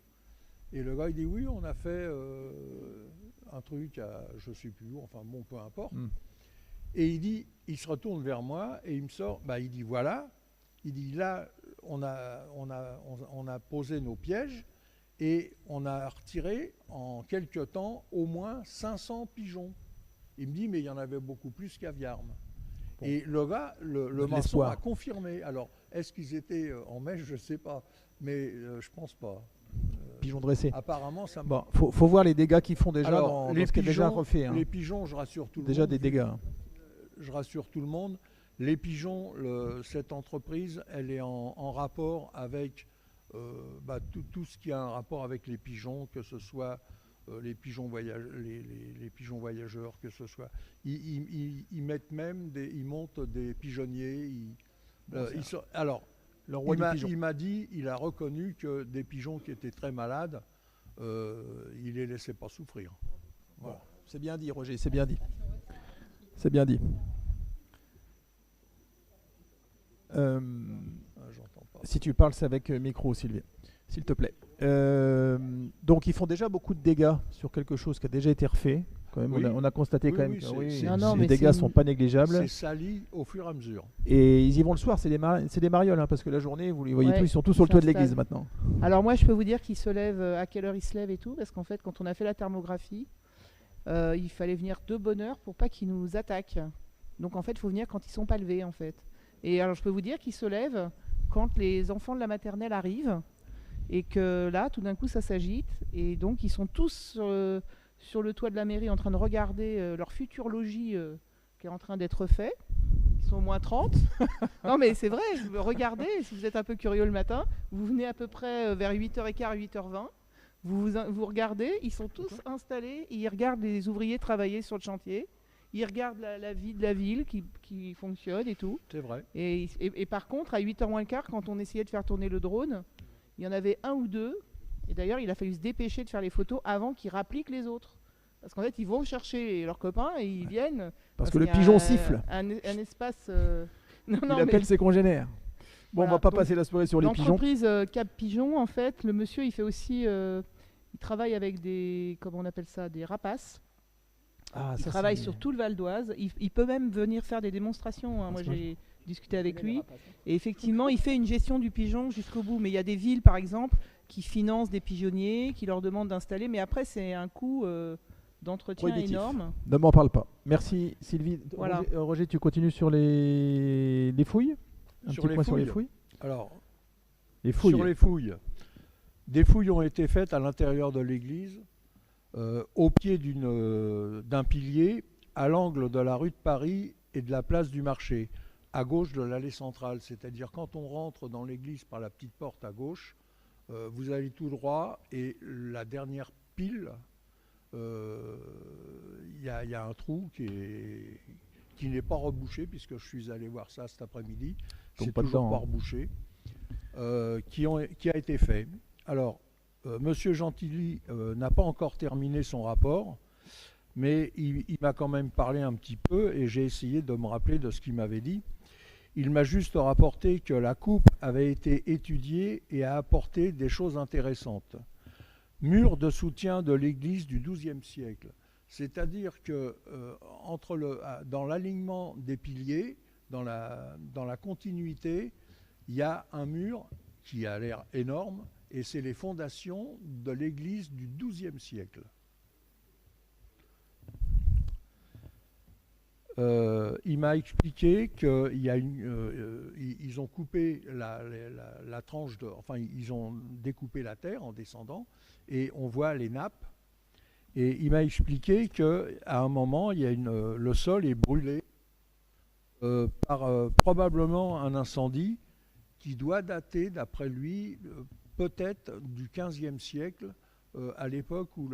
Et le gars, il dit « Oui, on a fait un truc à je ne sais plus où, enfin bon, peu importe. Et il se retourne vers moi et il me sort, il dit « Voilà ». Il dit « Là, on a posé nos pièges et on a retiré en quelques temps au moins 500 pigeons. » Il me dit « Mais il y en avait beaucoup plus qu'à Viarme. » Bon. Et le gars, le maçon a confirmé. Alors, est-ce qu'ils étaient en mèche? Je ne sais pas, mais je ne pense pas. Pigeons dressés. Apparemment, ça bon, faut voir les dégâts qu'ils font déjà dans ce qui est déjà refait. Les pigeons, je rassure tout le monde. Déjà des dégâts. Je rassure tout le monde. Les pigeons, cette entreprise, elle est en rapport avec tout ce qui a un rapport avec les pigeons, que ce soit les pigeons voyageurs, que ce soit. Ils mettent même ils montent des pigeonniers. Alors, il m'a dit, il a reconnu que des pigeons qui étaient très malades, il les laissait pas souffrir. Voilà. Bon, c'est bien dit, Roger, c'est bien dit. C'est bien dit. Si tu parles, c'est avec micro, Sylvie, s'il te plaît. Donc, ils font déjà beaucoup de dégâts sur quelque chose qui a déjà été refait. quand même. Oui. On a constaté Oui, quand même oui, que c'est- oui, c'est- Non, non, les mais dégâts c'est sont pas négligeables. C'est sali au fur et à mesure. Et ils y vont le soir, c'est des marioles, hein, parce que la journée, vous les voyez Ouais, tous, ils sont tous ils sur le toit de s'installent. l'église maintenant. Alors moi, je peux vous dire qu'ils se lèvent, à quelle heure ils se lèvent et tout, parce qu'en fait, quand on a fait la thermographie, il fallait venir de bonne heure pour pas qu'ils nous attaquent. Donc en fait, il faut venir quand ils sont pas levés, en fait. Et alors, je peux vous dire qu'ils se lèvent quand les enfants de la maternelle arrivent, et que là, tout d'un coup, ça s'agite, et donc ils sont tous sur le toit de la mairie en train de regarder leur futur logis qui est en train d'être fait. Ils sont au moins 30. Non mais c'est vrai, regardez, si vous êtes un peu curieux le matin, vous venez à peu près vers 8h15, 8h20, vous regardez, ils sont tous installés, ils regardent les ouvriers travailler sur le chantier, ils regardent la vie de la ville qui fonctionne et tout. C'est vrai. Et par contre, à 8h moins le quart, quand on essayait de faire tourner le drone, il y en avait un ou deux, et d'ailleurs il a fallu se dépêcher de faire les photos avant qu'ils rappliquent les autres. Parce qu'en fait, ils vont chercher leurs copains et ils viennent. Parce que qu'il le y a pigeon siffle. Un espace. Non, Il non, appelle mais ses congénères. Bon, voilà, on va pas donc, passer la soirée sur les pigeons. l'entreprise Cap Pigeon, en fait, le monsieur, il fait aussi. Il travaille avec des. Comment on appelle ça? Des rapaces. Ah, Il ça, travaille c'est- sur tout le Val d'Oise. Il peut même venir faire des démonstrations, hein. Moi, j'ai discuté avec lui. Et effectivement, il fait une gestion du pigeon jusqu'au bout. Mais il y a des villes, par exemple, qui financent des pigeonniers, qui leur demandent d'installer. Mais après, c'est un coût d'entretien Prohibitif. énorme. Ne m'en parle pas. Merci Sylvie. Voilà. Roger, tu continues sur les fouilles? Sur petit les point sur les fouilles. fouilles. Alors, Les fouilles. sur les fouilles, des fouilles ont été faites à l'intérieur de l'église, au pied d'un pilier, à l'angle de la rue de Paris et de la place du marché, à gauche de l'allée centrale. C'est-à-dire quand on rentre dans l'église par la petite porte à gauche, vous allez tout droit et la dernière pile, il y a un trou qui n'est pas rebouché, puisque je suis allé voir ça cet après-midi. Donc C'est pas toujours dedans, pas hein. rebouché, qui a été fait. Alors, Monsieur Gentilly n'a pas encore terminé son rapport, mais il m'a quand même parlé un petit peu et j'ai essayé de me rappeler de ce qu'il m'avait dit. Il m'a juste rapporté que la coupe avait été étudiée et a apporté des choses intéressantes. Mur de soutien de l'église du XIIe siècle. C'est-à-dire que dans l'alignement des piliers, dans la continuité, il y a un mur qui a l'air énorme, et c'est les fondations de l'église du XIIe siècle. Il m'a expliqué qu'ils ont coupé la tranche enfin ils ont découpé la terre en descendant et on voit les nappes. Et il m'a expliqué qu'à un moment, le sol est brûlé par probablement un incendie qui doit dater, d'après lui, peut-être du XVe siècle, à l'époque où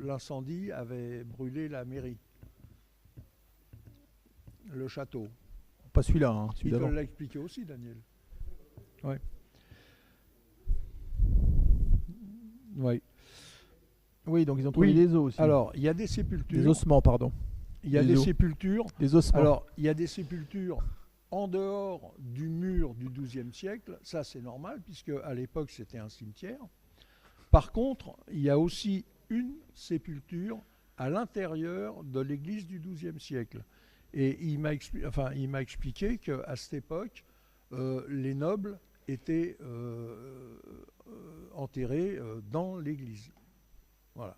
l'incendie avait brûlé la mairie, le château. Pas celui-là, hein, Il celui te d'avant. l'a expliqué aussi, Daniel. Ouais. Ouais. Oui, donc ils ont trouvé Oui. des os aussi. Alors, il y a des sépultures. Des ossements, pardon. Il y a Des des os. sépultures. Des ossements. Alors, il y a des sépultures en dehors du mur du XIIe siècle. Ça, c'est normal, puisque à l'époque, c'était un cimetière. Par contre, il y a aussi une sépulture à l'intérieur de l'église du XIIe siècle. Et il m'a expliqué qu'à cette époque, les nobles étaient enterrés dans l'église. Voilà.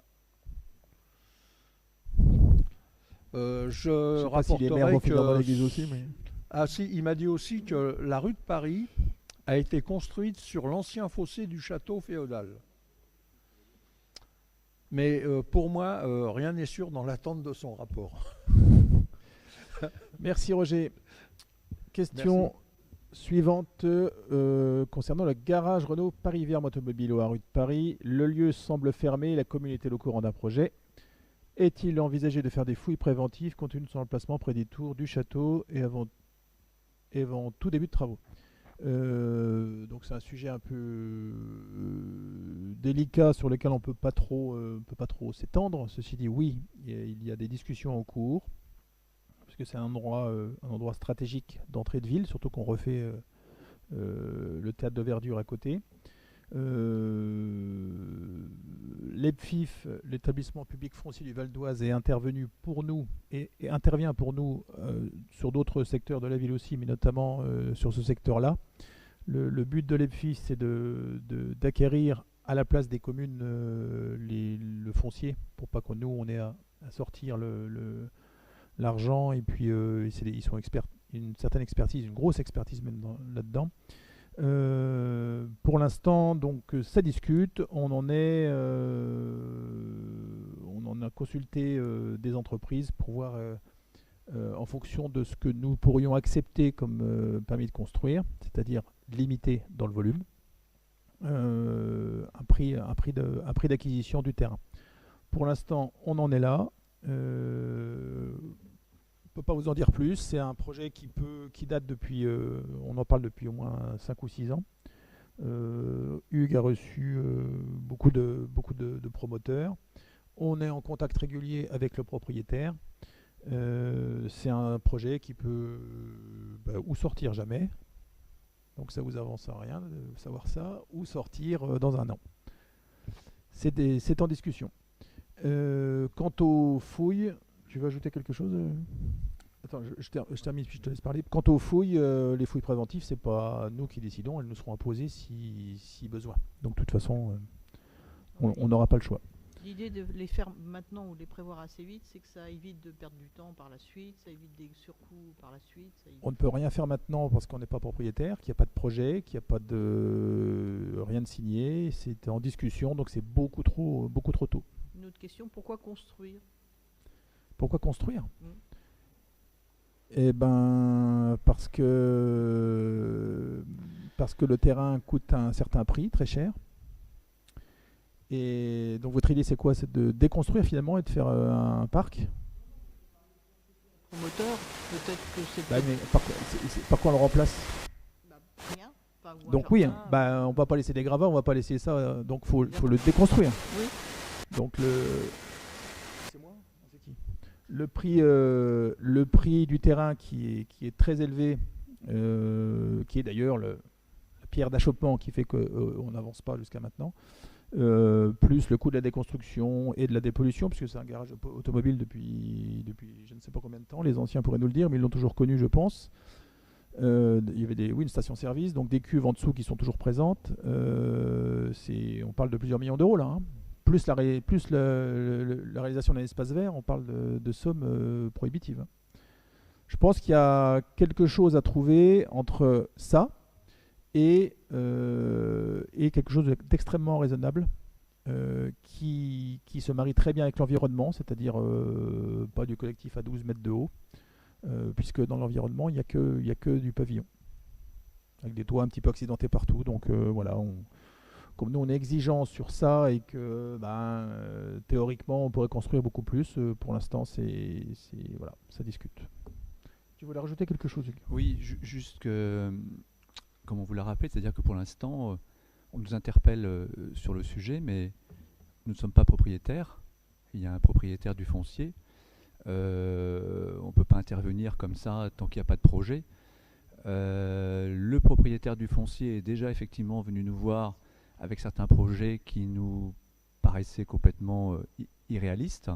Je sais pas si les maires rapporterai vont finir dans que... l'église aussi, mais... Ah si, il m'a dit aussi que la rue de Paris a été construite sur l'ancien fossé du château féodal. Mais pour moi, rien n'est sûr dans l'attente de son rapport. Merci Roger. Question suivante concernant le garage Renault Paris-Vierme Automobile à rue de Paris. Le lieu semble fermé, la communauté est au courant d'un projet. Est-il envisagé de faire des fouilles préventives compte tenu de son emplacement près des tours du château et avant tout début de travaux? Donc c'est un sujet un peu délicat sur lequel on peut pas trop s'étendre. Ceci dit, oui, il y a des discussions en cours parce que c'est un endroit stratégique d'entrée de ville, surtout qu'on refait le théâtre de Verdure à côté. L'EPFIF, l'établissement public foncier du Val d'Oise, est intervenu pour nous et intervient pour nous sur d'autres secteurs de la ville aussi, mais notamment sur ce secteur-là. Le but de l'EPFIF, c'est d'acquérir à la place des communes le foncier, pour pas que nous on ait à sortir l'argent, et puis ils sont experts, une certaine expertise, une grosse expertise même là-dedans. Pour l'instant, donc ça discute. On en a consulté des entreprises pour voir en fonction de ce que nous pourrions accepter comme permis de construire, c'est-à-dire limité dans le volume, un prix d'acquisition du terrain. Pour l'instant, on en est là. On ne peut pas vous en dire plus. C'est un projet qui date depuis, on en parle depuis au moins 5 ou 6 ans. Hugues a reçu beaucoup de promoteurs. On est en contact régulier avec le propriétaire. C'est un projet qui peut ou sortir jamais, donc ça vous avance à rien de savoir ça, ou sortir dans un an. C'est en discussion. Quant aux fouilles, tu veux ajouter quelque chose? Attends, je termine puis je te laisse parler. Quant aux fouilles, les fouilles préventives, c'est pas nous qui décidons, elles nous seront imposées si besoin. Donc de toute façon, on n'aura pas le choix. L'idée de les faire maintenant ou de les prévoir assez vite, c'est que ça évite de perdre du temps par la suite, ça évite des surcoûts par la suite. On ne peut rien faire maintenant parce qu'on n'est pas propriétaire, qu'il n'y a pas de projet, qu'il n'y a pas rien de signé. C'est en discussion, donc c'est beaucoup trop tôt. Une autre question, pourquoi construire? Pourquoi construire? Eh ben, parce que le terrain coûte un certain prix, très cher. Et donc votre idée c'est quoi? C'est de déconstruire finalement et de faire un parc? Promoteur, peut-être que c'est... Mais par quoi on le remplace? Rien. Donc oui, on ne va pas laisser des gravats, on ne va pas laisser ça, donc faut le déconstruire. Oui. Donc c'est moi? C'est qui? Le prix du terrain qui est très élevé, qui est d'ailleurs la pierre d'achoppement qui fait qu'on n'avance pas jusqu'à maintenant, plus le coût de la déconstruction et de la dépollution, puisque c'est un garage automobile depuis je ne sais pas combien de temps, les anciens pourraient nous le dire, mais ils l'ont toujours connu, je pense. Il y avait une station-service, donc des cuves en dessous qui sont toujours présentes. On parle de plusieurs millions d'euros là, hein. Plus la réalisation d'un espace vert, on parle de sommes prohibitives. Je pense qu'il y a quelque chose à trouver entre ça et quelque chose d'extrêmement raisonnable qui se marie très bien avec l'environnement, c'est-à-dire pas du collectif à 12 mètres de haut, puisque dans l'environnement, il n'y a que du pavillon, avec des toits un petit peu accidentés partout. Donc voilà, comme nous on est exigeant sur ça et que théoriquement on pourrait construire beaucoup plus, pour l'instant voilà, ça discute. Tu voulais rajouter quelque chose, Hugues? Oui, juste que, comme on vous l'a rappelé, c'est-à-dire que pour l'instant on nous interpelle sur le sujet, mais nous ne sommes pas propriétaires. Il y a un propriétaire du foncier. On ne peut pas intervenir comme ça tant qu'il n'y a pas de projet. Le propriétaire du foncier est déjà effectivement venu nous voir avec certains projets qui nous paraissaient complètement irréalistes.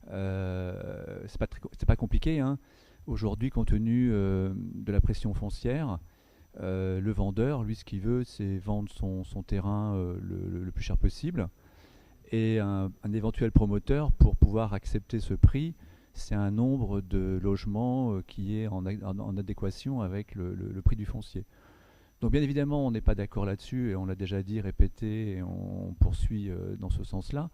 C'est pas compliqué, hein. Aujourd'hui, compte tenu de la pression foncière, le vendeur, lui, ce qu'il veut, c'est vendre son terrain le plus cher possible. Et un éventuel promoteur, pour pouvoir accepter ce prix, c'est un nombre de logements qui est en adéquation avec le prix du foncier. Donc bien évidemment, on n'est pas d'accord là-dessus, et on l'a déjà dit, répété, et on poursuit dans ce sens-là,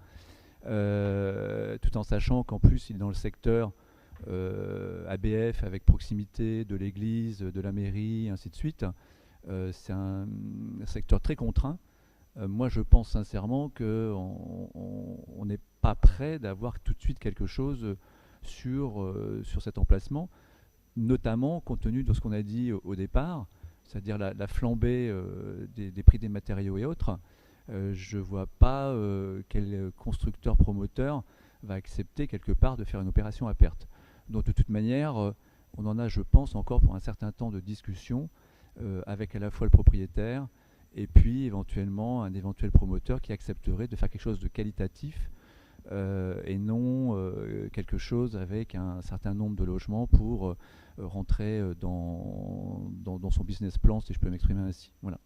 tout en sachant qu'en plus, il est dans le secteur ABF, avec proximité de l'église, de la mairie, ainsi de suite. C'est un secteur très contraint. Moi, je pense sincèrement qu'on n'est pas prêt d'avoir tout de suite quelque chose sur cet emplacement, notamment compte tenu de ce qu'on a dit au départ, c'est-à-dire la flambée des prix des matériaux et autres. Je ne vois pas quel constructeur promoteur va accepter quelque part de faire une opération à perte. Donc de toute manière, on en a, je pense, encore pour un certain temps de discussion avec à la fois le propriétaire et puis éventuellement un éventuel promoteur qui accepterait de faire quelque chose de qualitatif et non quelque chose avec un certain nombre de logements pour rentrer dans son business plan, si je peux m'exprimer ainsi. Voilà.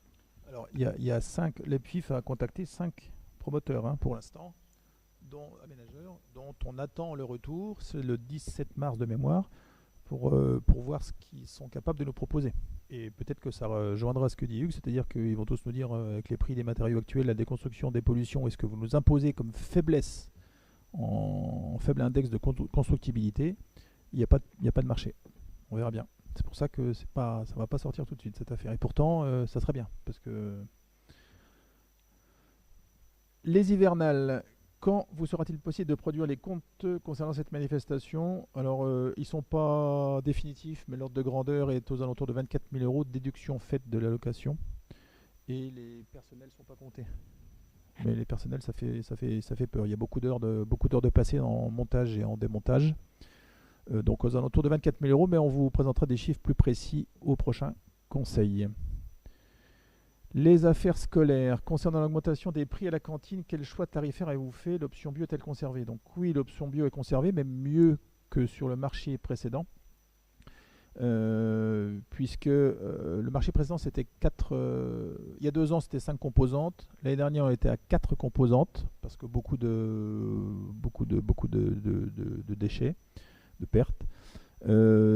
Alors, il y a 5, l'EPFIF a contacté 5 promoteurs pour l'instant, dont aménageurs, dont on attend le retour, c'est le 17 mars de mémoire, pour voir ce qu'ils sont capables de nous proposer. Et peut-être que ça rejoindra ce que dit Hugues, c'est-à-dire qu'ils vont tous nous dire, avec les prix des matériaux actuels, la déconstruction des pollutions, est-ce que vous nous imposez comme faiblesse, en faible index de constructibilité, il n'y a pas de marché. On verra bien. C'est pour ça que ça ne va pas sortir tout de suite, cette affaire. Et pourtant, ça serait bien, parce que les hivernales, quand vous sera-t-il possible de produire les comptes concernant cette manifestation? Alors, ils ne sont pas définitifs, mais l'ordre de grandeur est aux alentours de 24 000 € de déduction faite de l'allocation. Et les personnels ne sont pas comptés. Mais les personnels, ça fait peur. Il y a beaucoup d'heures de passées en montage et en démontage. Donc aux alentours de 24 000 €, mais on vous présentera des chiffres plus précis au prochain conseil. Les affaires scolaires. Concernant l'augmentation des prix à la cantine, quel choix tarifaire avez-vous fait? L'option bio est-elle conservée? Donc oui, l'option bio est conservée, mais mieux que sur le marché précédent. Puisque le marché précédent, c'était 4... il y a 2 ans, c'était 5 composantes. L'année dernière, on était à 4 composantes, parce que beaucoup de déchets, de pertes.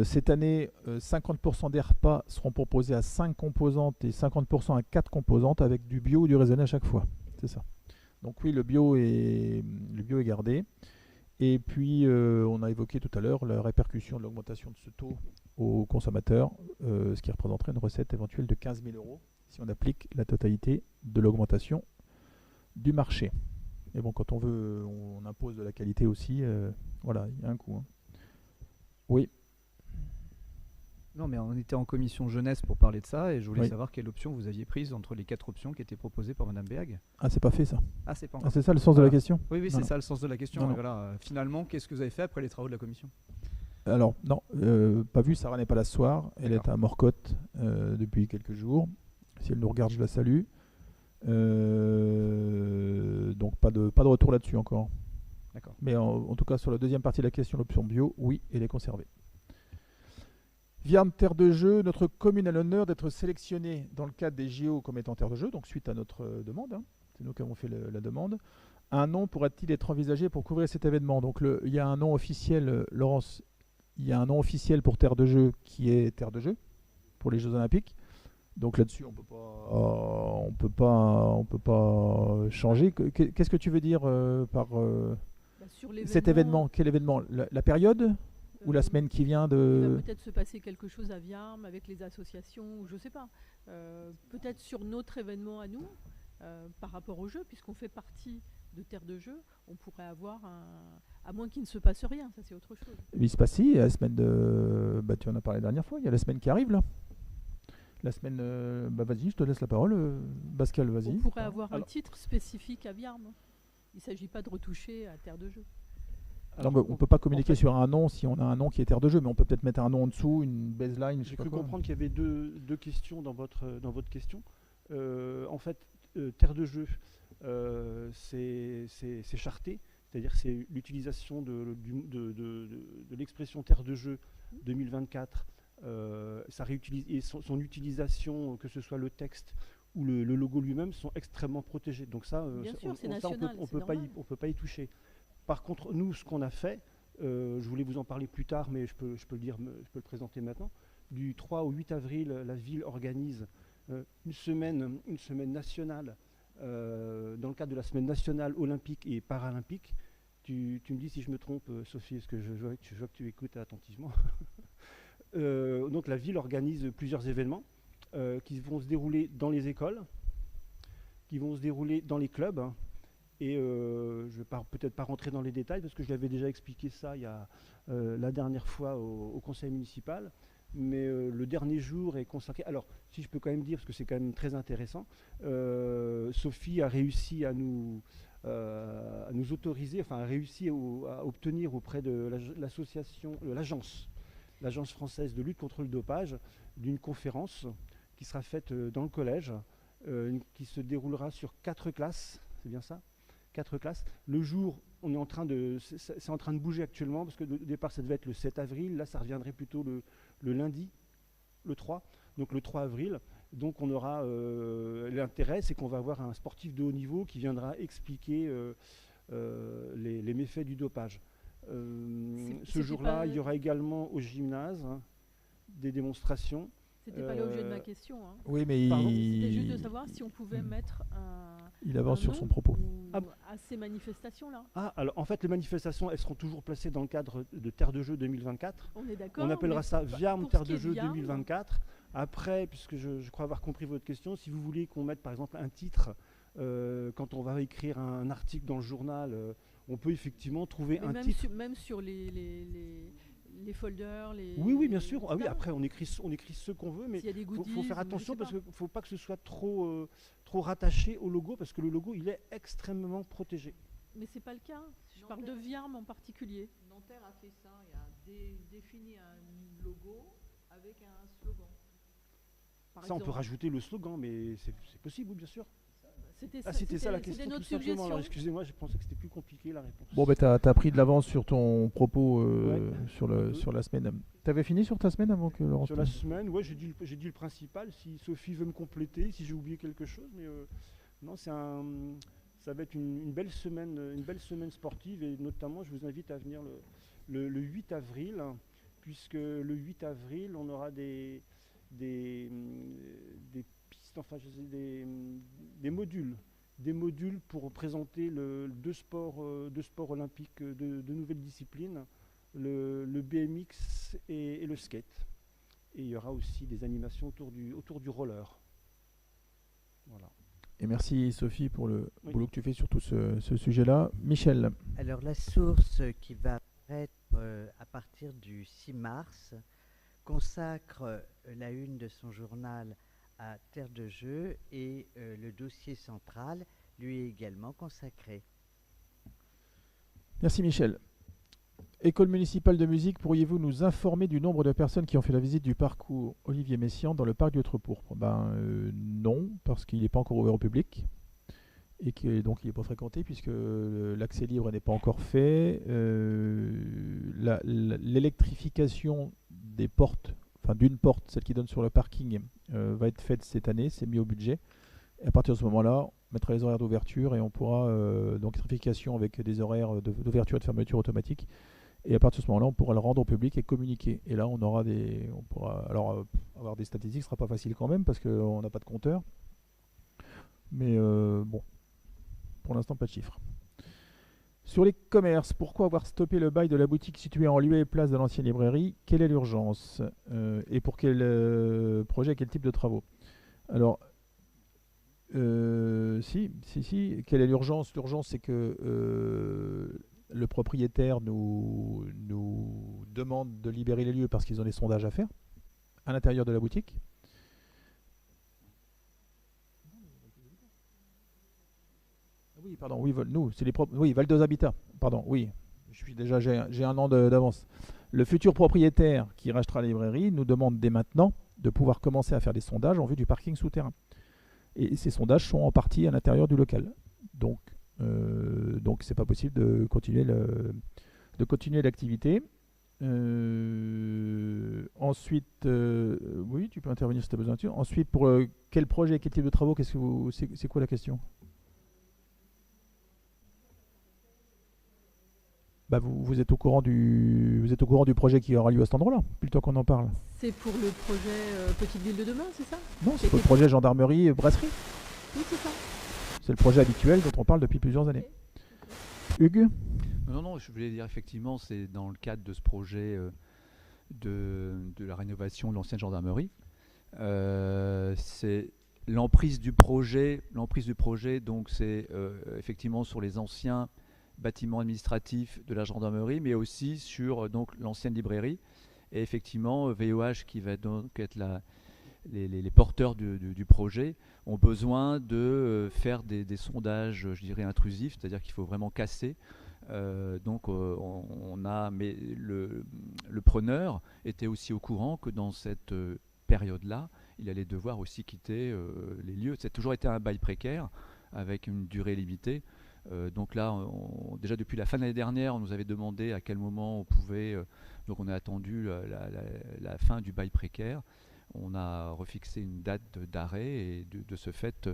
Cette année, 50% des repas seront proposés à 5 composantes et 50% à 4 composantes, avec du bio ou du raisonné à chaque fois. C'est ça. Donc oui, le bio est gardé. Et puis, on a évoqué tout à l'heure la répercussion de l'augmentation de ce taux aux consommateurs, ce qui représenterait une recette éventuelle de 15 000 € si on applique la totalité de l'augmentation du marché. Mais bon, quand on impose de la qualité aussi, voilà, il y a un coût. Oui. Non, mais on était en commission jeunesse pour parler de ça, et je voulais savoir quelle option vous aviez prise entre les 4 options qui étaient proposées par Madame Béag. Ah, c'est pas fait ça. Ah, c'est pas encore. C'est ça le sens de la question? Oui, c'est ça le sens de la question. Non. Et voilà, finalement, qu'est-ce que vous avez fait après les travaux de la commission? Alors, non, pas vu, Sarah n'est pas là ce soir. Elle est à Morcotte depuis quelques jours. Si elle nous regarde, je la salue. Donc, pas de retour là-dessus encore. D'accord. Mais en tout cas, sur la deuxième partie de la question, l'option bio, oui, elle est conservée. Viarme Terre de Jeu, notre commune a l'honneur d'être sélectionnée dans le cadre des JO comme étant terre de jeu, donc suite à notre demande, c'est nous qui avons fait la demande. Un nom pourra-t-il être envisagé pour couvrir cet événement? Donc il y a un nom officiel, Laurence, il y a un nom officiel pour terre de jeu qui est terre de jeu pour les Jeux Olympiques. Donc là-dessus, on peut pas changer. Qu'est-ce que tu veux dire par cet événement? Quel événement? La période? Ou la semaine qui vient de... Il va peut-être se passer quelque chose à Viarme avec les associations, ou je ne sais pas. Peut-être sur notre événement à nous, par rapport au jeu, puisqu'on fait partie de Terre de Jeu, on pourrait avoir un... À moins qu'il ne se passe rien, ça c'est autre chose. Il se passe si, la semaine de... tu en as parlé la dernière fois, il y a la semaine qui arrive là. La semaine... vas-y, je te laisse la parole. Pascal, vas-y. On pourrait avoir un titre spécifique à Viarme. Il ne s'agit pas de retoucher à Terre de Jeu. Alors, on ne peut pas communiquer sur un nom si on a un nom qui est terre de jeu, mais on peut peut-être mettre un nom en dessous, une baseline. J'ai cru comprendre qu'il y avait deux questions dans votre question. En fait, terre de jeu, c'est charté, c'est-à-dire c'est l'utilisation de l'expression terre de jeu 2024. Ça réutilise, et son utilisation, que ce soit le texte ou le logo lui-même, sont extrêmement protégés. Donc ça, on ne peut pas y toucher. Par contre, nous, ce qu'on a fait, je voulais vous en parler plus tard, mais je peux le présenter maintenant. Du 3 au 8 avril, la ville organise une semaine nationale, dans le cadre de la semaine nationale olympique et paralympique. Tu me dis si je me trompe, Sophie, parce que je vois que tu écoutes attentivement. Donc la ville organise plusieurs événements qui vont se dérouler dans les écoles, qui vont se dérouler dans les clubs. Et je ne vais peut-être pas rentrer dans les détails parce que je l'avais déjà expliqué ça il y a, la dernière fois au conseil municipal. Mais le dernier jour est consacré. Alors, si je peux quand même dire, parce que c'est quand même très intéressant, Sophie a réussi à nous autoriser, enfin a réussi à obtenir auprès de l'agence française de lutte contre le dopage, d'une conférence qui sera faite dans le collège. qui se déroulera sur 4 classes, c'est bien ça? 4 classes. Le jour, c'est en train de bouger actuellement, parce que au départ, ça devait être le 7 avril, là, ça reviendrait plutôt le lundi, le 3, donc le 3 avril. Donc on aura, l'intérêt, c'est qu'on va avoir un sportif de haut niveau qui viendra expliquer les méfaits du dopage. Ce jour-là, il y aura également au gymnase des démonstrations. C'était pas l'objet de ma question. Hein. Oui, mais c'était juste de savoir si on pouvait mettre il avance sur son propos. À ces manifestations-là. Ah, alors en fait, les manifestations, elles seront toujours placées dans le cadre de Terre de Jeux 2024. On est d'accord. On appellera ça Viarme Terre de Jeux 2024. Après, puisque je crois avoir compris votre question, si vous voulez qu'on mette par exemple un titre, quand on va écrire un article dans le journal, on peut effectivement trouver un titre. Même sur les folders, Oui, bien sûr. Ah oui, après on écrit ce qu'on veut, mais il faut faire attention parce qu'il ne faut pas que ce soit trop rattaché au logo, parce que le logo il est extrêmement protégé. Mais c'est pas le cas. Je parle de Viarme en particulier. Nanterre a fait ça, il a défini un logo avec un slogan. Ça, on peut rajouter le slogan, mais c'est possible, oui, bien sûr. C'était ça la question, notre tout simplement. suggestion. Alors, excusez-moi, je pensais que c'était plus compliqué la réponse. Bon, tu as pris de l'avance sur ton propos sur la semaine. Tu avais fini sur ta semaine avant que Laurent... Sur la semaine, ouais, j'ai dit le principal. Si Sophie veut me compléter, si j'ai oublié quelque chose, mais non, ça va être une belle semaine sportive, et notamment, je vous invite à venir le 8 avril, puisque le 8 avril, on aura des pistes, enfin des modules pour présenter deux sports olympiques de nouvelles disciplines, le BMX et le skate. Et il y aura aussi des animations autour du roller. Voilà. Et merci Sophie pour le boulot que tu fais sur tout ce sujet-là. Michel. Alors la source qui va apparaître à partir du 6 mars consacre la une de son journal à Terre de Jeux, et le dossier central lui est également consacré. Merci Michel. École municipale de musique, pourriez-vous nous informer du nombre de personnes qui ont fait la visite du parcours Olivier Messiaen dans le parc du Hôtre-Pourpre? Non, parce qu'il n'est pas encore ouvert au public et que donc il n'est pas fréquenté puisque l'accès libre n'est pas encore fait. L'électrification des portes, enfin d'une porte, celle qui donne sur le parking, va être faite cette année, c'est mis au budget. Et à partir de ce moment-là, on mettra les horaires d'ouverture et on pourra, donc électrification avec des horaires d'ouverture et de fermeture automatique. Et à partir de ce moment-là, on pourra le rendre au public et communiquer. Et là, on pourra avoir des statistiques, ce ne sera pas facile quand même parce qu'on n'a pas de compteur. Mais bon, pour l'instant, pas de chiffres. Sur les commerces, pourquoi avoir stoppé le bail de la boutique située en lieu et place de l'ancienne librairie? Quelle est l'urgence? Et pour quel projet, quel type de travaux? Alors, si. Quelle est l'urgence? L'urgence, c'est que le propriétaire nous demande de libérer les lieux parce qu'ils ont des sondages à faire à l'intérieur de la boutique. Oui, pardon, oui, nous, c'est les propres. Oui, Val d'Oise Habitat. Pardon, oui. J'ai un an d'avance. Le futur propriétaire qui rachètera la librairie nous demande dès maintenant de pouvoir commencer à faire des sondages en vue du parking souterrain. Et ces sondages sont en partie à l'intérieur du local. Donc c'est pas possible de continuer l'activité. Ensuite, oui, tu peux intervenir si tu as besoin. Ensuite, pour quel projet, quel type de travaux, c'est quoi la question? Vous êtes au courant du projet qui aura lieu à cet endroit-là, plutôt qu'on en parle. C'est pour le projet Petite Ville de demain, c'est ça? Non, c'est pour le projet gendarmerie brasserie. Oui, c'est ça. C'est le projet habituel dont on parle depuis plusieurs années. Hugues? Non, je voulais dire effectivement, c'est dans le cadre de ce projet de la rénovation de l'ancienne gendarmerie. C'est l'emprise du projet, donc c'est effectivement sur les anciens bâtiments administratifs de la gendarmerie, mais aussi sur donc l'ancienne librairie. Et effectivement, VOH, qui va donc être les porteurs du projet, ont besoin de faire des sondages, je dirais, intrusifs, c'est-à-dire qu'il faut vraiment casser. Mais le preneur était aussi au courant que dans cette période-là, il allait devoir aussi quitter les lieux. C'est toujours été un bail précaire avec une durée limitée. Donc là, déjà depuis la fin de l'année dernière, on nous avait demandé à quel moment on pouvait. Donc on a attendu la fin du bail précaire. On a refixé une date d'arrêt et de ce fait,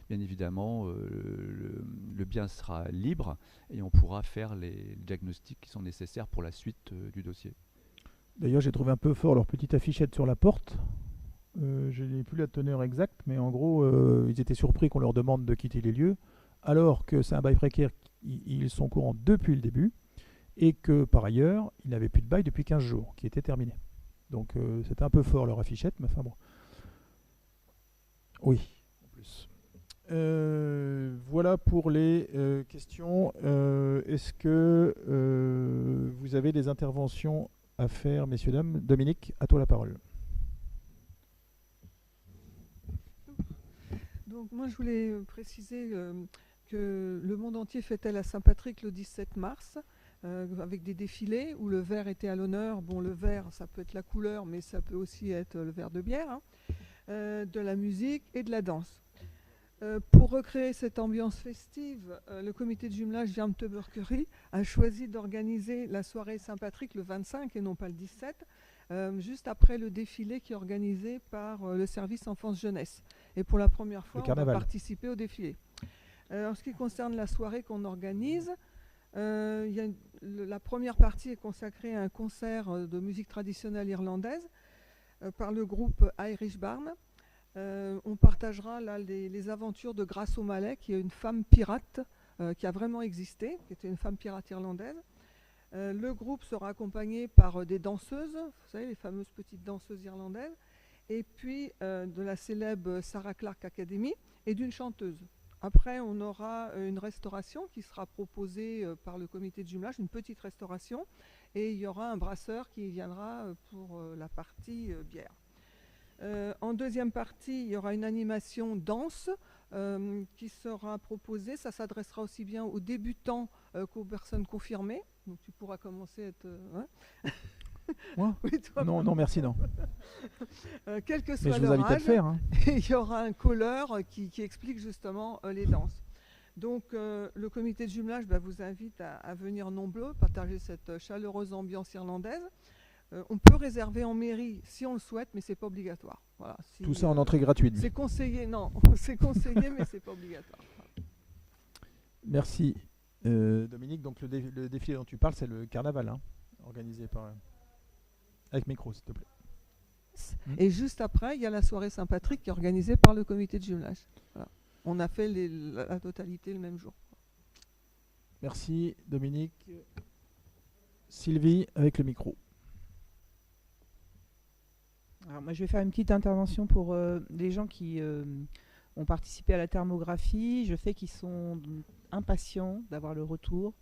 bien évidemment, le bien sera libre et on pourra faire les diagnostics qui sont nécessaires pour la suite du dossier. D'ailleurs, j'ai trouvé un peu fort leur petite affichette sur la porte. Je n'ai plus la teneur exacte, mais en gros, ils étaient surpris qu'on leur demande de quitter les lieux, alors que c'est un bail précaire, ils sont courants depuis le début, et que par ailleurs, ils n'avaient plus de bail depuis 15 jours, qui était terminé. Donc c'était un peu fort leur affichette, mais enfin bon. Oui, en plus. Voilà pour les questions. Est-ce que vous avez des interventions à faire, messieurs, dames? Dominique, à toi la parole. Donc moi je voulais préciser que le monde entier fêtait la Saint-Patrick le 17 mars avec des défilés où le vert était à l'honneur. Bon, le vert, ça peut être la couleur, mais ça peut aussi être le verre de bière, hein, de la musique et de la danse. Pour recréer cette ambiance festive, le comité de jumelage Wiermte-Burkery a choisi d'organiser la soirée Saint-Patrick le 25 et non pas le 17, juste après le défilé qui est organisé par le service enfance-jeunesse. Et pour la première fois, on va participer au défilé. En ce qui concerne la soirée qu'on organise, la première partie est consacrée à un concert de musique traditionnelle irlandaise par le groupe Irish Barn. On partagera là les aventures de Grace O'Malley, qui est une femme pirate qui a vraiment existé, qui était une femme pirate irlandaise. Le groupe sera accompagné par des danseuses, vous savez, les fameuses petites danseuses irlandaises, et puis de la célèbre Sarah Clark Academy et d'une chanteuse. Après, on aura une restauration qui sera proposée par le comité de jumelage, une petite restauration, et il y aura un brasseur qui viendra pour la partie bière. En deuxième partie, il y aura une animation danse qui sera proposée. Ça s'adressera aussi bien aux débutants qu'aux personnes confirmées. Donc tu pourras commencer à être... Moi oui, toi, non, merci, non. Quel que Mais soit je vous leur invite à le âge, faire, hein. il y aura un caller qui explique justement les danses. Donc le comité de jumelage vous invite à venir nombreux, partager cette chaleureuse ambiance irlandaise. On peut réserver en mairie si on le souhaite, mais c'est pas obligatoire. Voilà, si, tout ça en entrée gratuite. C'est conseillé, non, c'est conseillé, mais c'est pas obligatoire. Merci Dominique. Donc le défilé dont tu parles, c'est le carnaval, hein, organisé par... Avec micro, s'il te plaît. Et juste après, il y a la soirée Saint-Patrick qui est organisée par le comité de jumelage. Voilà. On a fait la totalité le même jour. Merci Dominique. Sylvie, avec le micro. Alors moi, je vais faire une petite intervention pour les gens qui ont participé à la thermographie. Je sais qu'ils sont impatients d'avoir le retour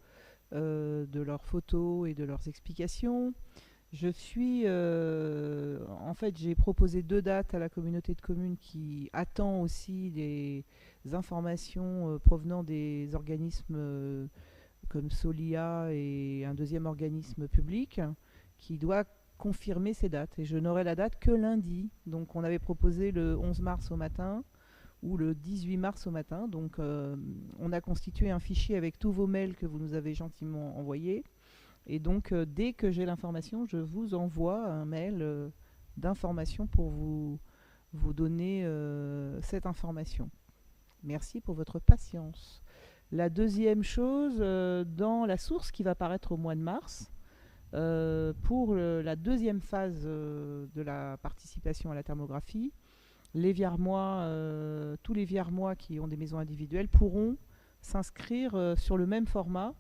de leurs photos et de leurs explications. Je suis, en fait, j'ai proposé 2 dates à la communauté de communes qui attend aussi des informations provenant des organismes comme Solia et un deuxième organisme public qui doit confirmer ces dates. Et je n'aurai la date que lundi. Donc on avait proposé le 11 mars au matin ou le 18 mars au matin. Donc on a constitué un fichier avec tous vos mails que vous nous avez gentiment envoyés. Et donc, dès que j'ai l'information, je vous envoie un mail d'information pour vous donner cette information. Merci pour votre patience. La deuxième chose, dans la source qui va paraître au mois de mars, pour la deuxième phase de la participation à la thermographie, les Viermois, tous les Viermois qui ont des maisons individuelles pourront s'inscrire sur le même format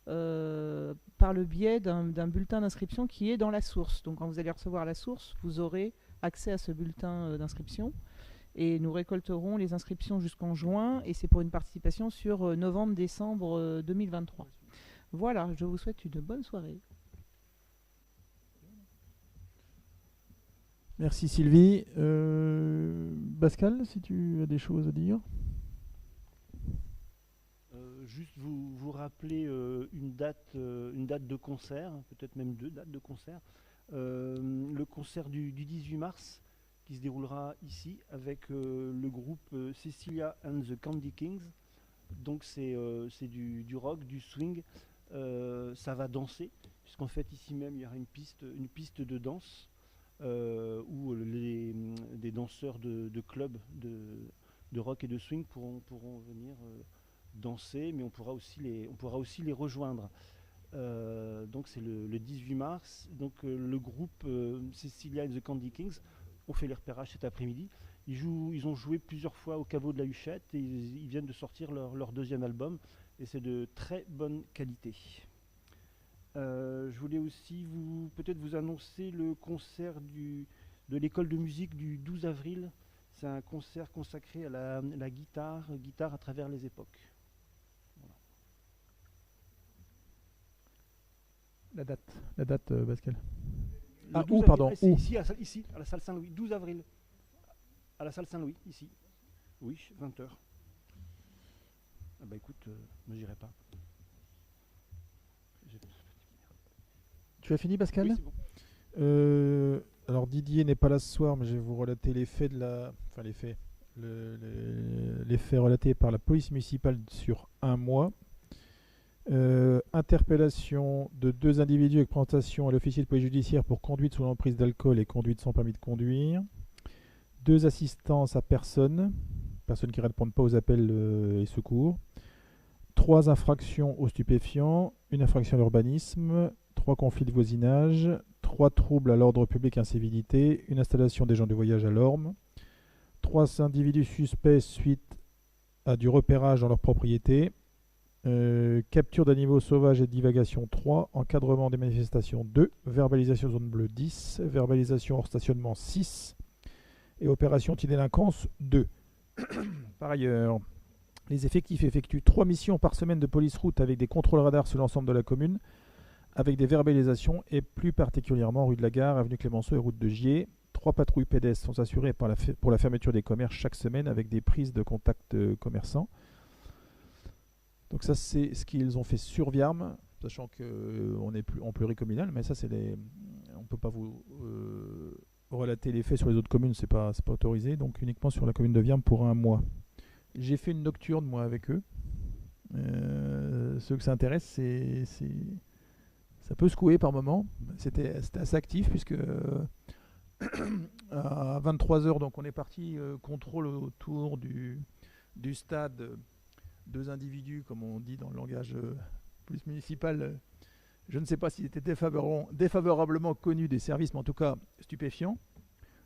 par le biais d'un bulletin d'inscription qui est dans la source. Donc quand vous allez recevoir la source, vous aurez accès à ce bulletin d'inscription et nous récolterons les inscriptions jusqu'en juin et c'est pour une participation sur novembre-décembre 2023. Voilà, je vous souhaite une bonne soirée. Merci Sylvie. Pascal, si tu as des choses à dire. Juste vous rappeler une date de concert, peut-être même 2 dates de concert. Le concert du 18 mars, qui se déroulera ici avec le groupe Cecilia and the Candy Kings. Donc c'est du rock, du swing, ça va danser, puisqu'en fait ici même il y aura une piste de danse où des danseurs de clubs de rock et de swing pourront venir danser, mais on pourra aussi les rejoindre. Donc c'est le 18 mars. Donc le groupe Cecilia and the Candy Kings ont fait les repérages cet après-midi. Ils ont joué plusieurs fois au Caveau de la Huchette et ils viennent de sortir leur deuxième album et c'est de très bonne qualité. Je voulais aussi peut-être vous annoncer le concert de l'école de musique du 12 avril. C'est un concert consacré à la guitare à travers les époques. Voilà. La date Pascal. Pardon. Ici, à la salle Saint-Louis, 12 avril. À la salle Saint-Louis, ici. Oui, 20h. Ah bah écoute, ne j'irai pas. Tu as fini, Pascal? Oui, c'est bon. Alors Didier n'est pas là ce soir, mais je vais vous relater les faits les faits relatés par la police municipale sur un mois. Interpellation de 2 individus avec présentation à l'officier de police judiciaire pour conduite sous l'emprise d'alcool et conduite sans permis de conduire. 2 assistances à personnes qui ne répondent pas aux appels et secours. 3 infractions aux stupéfiants, 1 infraction à l'urbanisme, 3 conflits de voisinage, 3 troubles à l'ordre public et incivilité, 1 installation des gens du voyage à l'Orme, 3 individus suspects suite à du repérage dans leur propriété, capture d'animaux sauvages et divagation 3, encadrement des manifestations 2, verbalisation zone bleue 10, verbalisation hors stationnement 6 et opération anti-délinquance 2. Par ailleurs, les effectifs effectuent 3 missions par semaine de police route avec des contrôles radars sur l'ensemble de la commune, avec des verbalisations et plus particulièrement rue de la Gare, avenue Clémenceau et route de Gier. 3 patrouilles pédestres sont assurées pour la fermeture des commerces chaque semaine avec des prises de contact commerçants. Donc ça c'est ce qu'ils ont fait sur Viarme, sachant qu'on est plus en pluricommunal, mais ça c'est on ne peut pas vous relater les faits sur les autres communes, c'est pas autorisé, donc uniquement sur la commune de Viarme pour un mois. J'ai fait une nocturne moi avec eux. Ceux que ça intéresse, ça peut secouer par moment. C'était assez actif puisque à 23h, donc on est parti contrôle autour du stade. 2 individus, comme on dit dans le langage police municipal, je ne sais pas s'ils étaient défavorablement connus des services, mais en tout cas stupéfiants.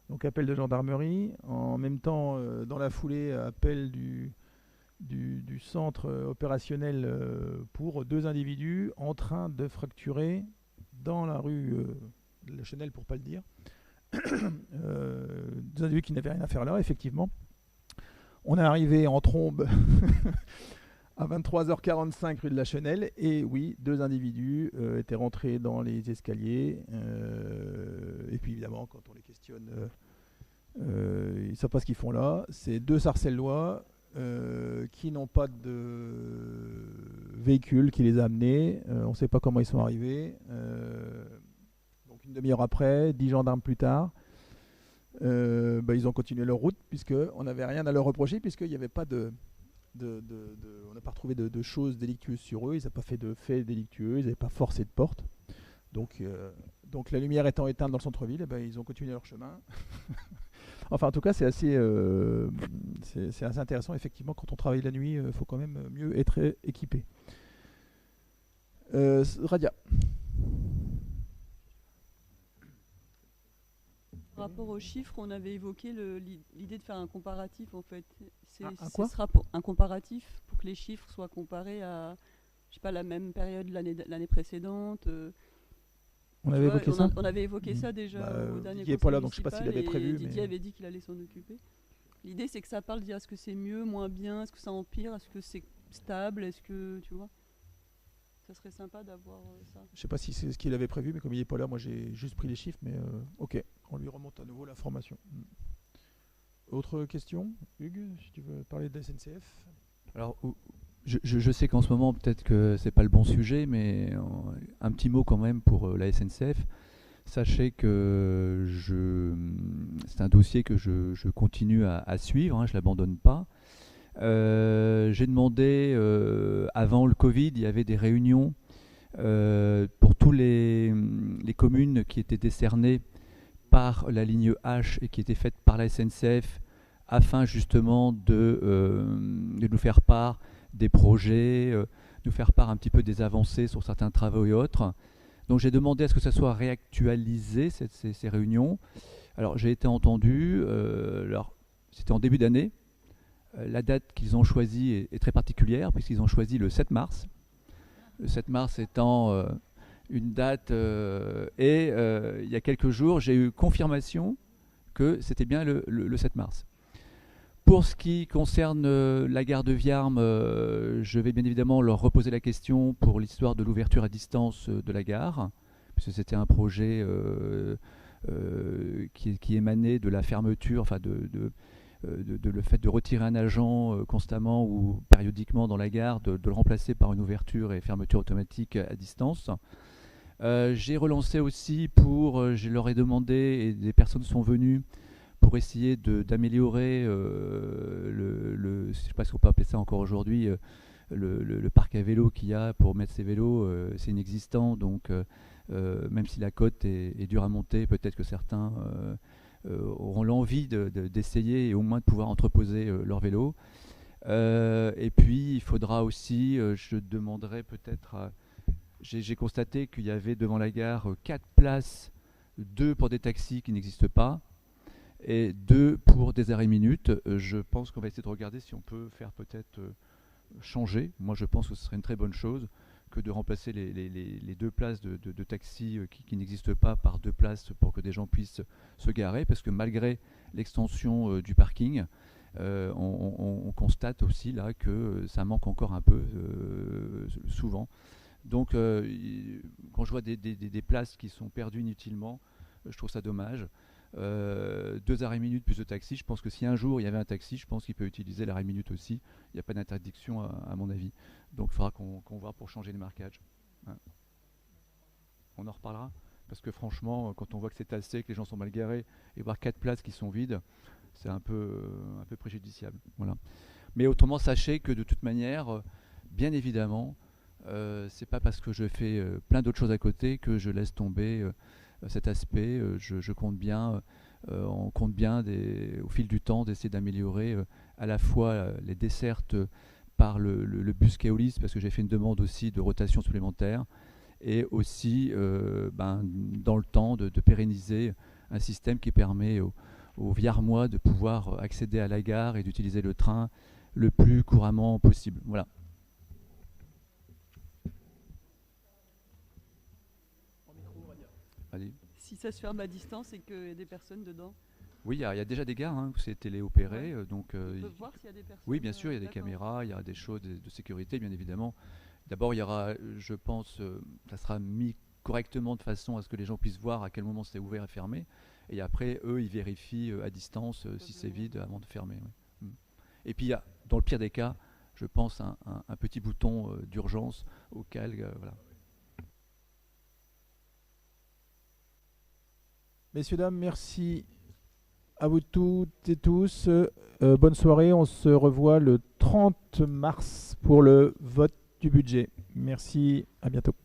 Donc appel de gendarmerie. En même temps, dans la foulée, appel du centre opérationnel pour 2 individus en train de fracturer dans la rue de la Chenelle, pour ne pas le dire. 2 individus qui n'avaient rien à faire là, effectivement. On est arrivé en trombe à 23h45 rue de la Chenelle et oui, 2 individus étaient rentrés dans les escaliers et puis évidemment quand on les questionne, ils ne savent pas ce qu'ils font là. C'est 2 sarcellois qui n'ont pas de véhicule qui les a amenés. On ne sait pas comment ils sont arrivés. Donc une demi-heure après, 10 gendarmes plus tard, ils ont continué leur route puisqu'on n'avait rien à leur reprocher puisqu'il n'y avait pas on n'a pas retrouvé de choses délictueuses sur eux, ils n'avaient pas fait de faits délictueux, ils n'avaient pas forcé de porte. Donc la lumière étant éteinte dans le centre-ville, ils ont continué leur chemin. Enfin en tout cas c'est assez intéressant effectivement quand on travaille la nuit, il faut quand même mieux être équipé. Radia. Par rapport aux chiffres, on avait évoqué l'idée de faire un comparatif en fait. Quoi ? Un comparatif pour que les chiffres soient comparés à, je sais pas, la même période l'année précédente. On avait évoqué ça. On avait évoqué ça déjà au dernier. Didier n'est pas là, donc je ne sais pas s'il avait prévu. Didier avait dit qu'il allait s'en occuper. L'idée c'est que ça parle, est-ce que c'est mieux, moins bien, est-ce que ça empire, est-ce que c'est stable, est-ce que tu vois. Ça serait sympa d'avoir ça. Je ne sais pas si c'est ce qu'il avait prévu, mais comme il n'est pas là, moi j'ai juste pris les chiffres, mais ok, on lui remonte à nouveau l'information. Autre question, Hugues, si tu veux parler de la SNCF. Alors, je sais qu'en ce moment, peut-être que c'est pas le bon sujet, mais un petit mot quand même pour la SNCF. sachez que c'est un dossier que je continue à suivre, hein, je ne l'abandonne pas. J'ai demandé, avant le Covid, il y avait des réunions pour tous les communes qui étaient décernées par la ligne H et qui étaient faites par la SNCF afin justement de nous faire part des projets, nous faire part un petit peu des avancées sur certains travaux et autres. Donc j'ai demandé à ce que ça soit réactualisé, ces réunions. Alors j'ai été entendu, alors c'était en début d'année. La date qu'ils ont choisie est très particulière puisqu'ils ont choisi le 7 mars. Le 7 mars étant une date et il y a quelques jours, j'ai eu confirmation que c'était bien le 7 mars. Pour ce qui concerne la gare de Viarmes, je vais bien évidemment leur reposer la question pour l'histoire de l'ouverture à distance de la gare, puisque c'était un projet qui émanait de la fermeture, enfin le fait de retirer un agent constamment ou périodiquement dans la gare, de le remplacer par une ouverture et fermeture automatique à distance. J'ai relancé aussi je leur ai demandé, et des personnes sont venues, pour essayer d'améliorer je ne sais pas si on peut appeler ça encore aujourd'hui, le parc à vélo qu'il y a pour mettre ses vélos, c'est inexistant, donc même si la côte est dure à monter, peut-être que certains auront l'envie d'essayer et au moins de pouvoir entreposer leur vélo. Et puis il faudra aussi, je demanderai peut-être, j'ai constaté qu'il y avait devant la gare 4 places, 2 pour des taxis qui n'existent pas, et 2 pour des arrêts minutes. Je pense qu'on va essayer de regarder si on peut faire peut-être changer. Moi je pense que ce serait une très bonne chose que de remplacer les 2 places de taxi qui n'existent pas par 2 places pour que des gens puissent se garer, parce que malgré l'extension du parking, on constate aussi là que ça manque encore un peu souvent. Donc quand je vois des places qui sont perdues inutilement, je trouve ça dommage. 2 arrêts minutes plus de taxi, je pense que si un jour il y avait un taxi, je pense qu'il peut utiliser l'arrêt minute aussi. Il n'y a pas d'interdiction à mon avis. Donc il faudra qu'on voit pour changer les marquages. Hein. On en reparlera, parce que franchement, quand on voit que c'est tassé, que les gens sont mal garés, et voir 4 places qui sont vides, c'est un peu préjudiciable. Voilà. Mais autrement, sachez que de toute manière, bien évidemment, c'est pas parce que je fais plein d'autres choses à côté que je laisse tomber cet aspect. Je compte bien, on compte bien au fil du temps d'essayer d'améliorer à la fois les dessertes par le bus Keolis, parce que j'ai fait une demande aussi de rotation supplémentaire, et aussi dans le temps de pérenniser un système qui permet aux Viarmois de pouvoir accéder à la gare et d'utiliser le train le plus couramment possible. Voilà. Si ça se ferme à distance et qu'il y a des personnes dedans. Oui, il y a déjà des gares où c'est téléopéré. Ouais. Donc, on peut voir s'il y a des personnes. Oui, bien sûr, il y a des caméras, il y a des choses de sécurité, bien évidemment. D'abord, il y aura, je pense, ça sera mis correctement de façon à ce que les gens puissent voir à quel moment c'est ouvert et fermé. Et après, eux, ils vérifient à distance si c'est vide avant de fermer. Ouais. Et puis, il y a, dans le pire des cas, je pense, un petit bouton d'urgence auquel... voilà. Messieurs, dames, merci à vous toutes et tous. Bonne soirée. On se revoit le 30 mars pour le vote du budget. Merci, à bientôt.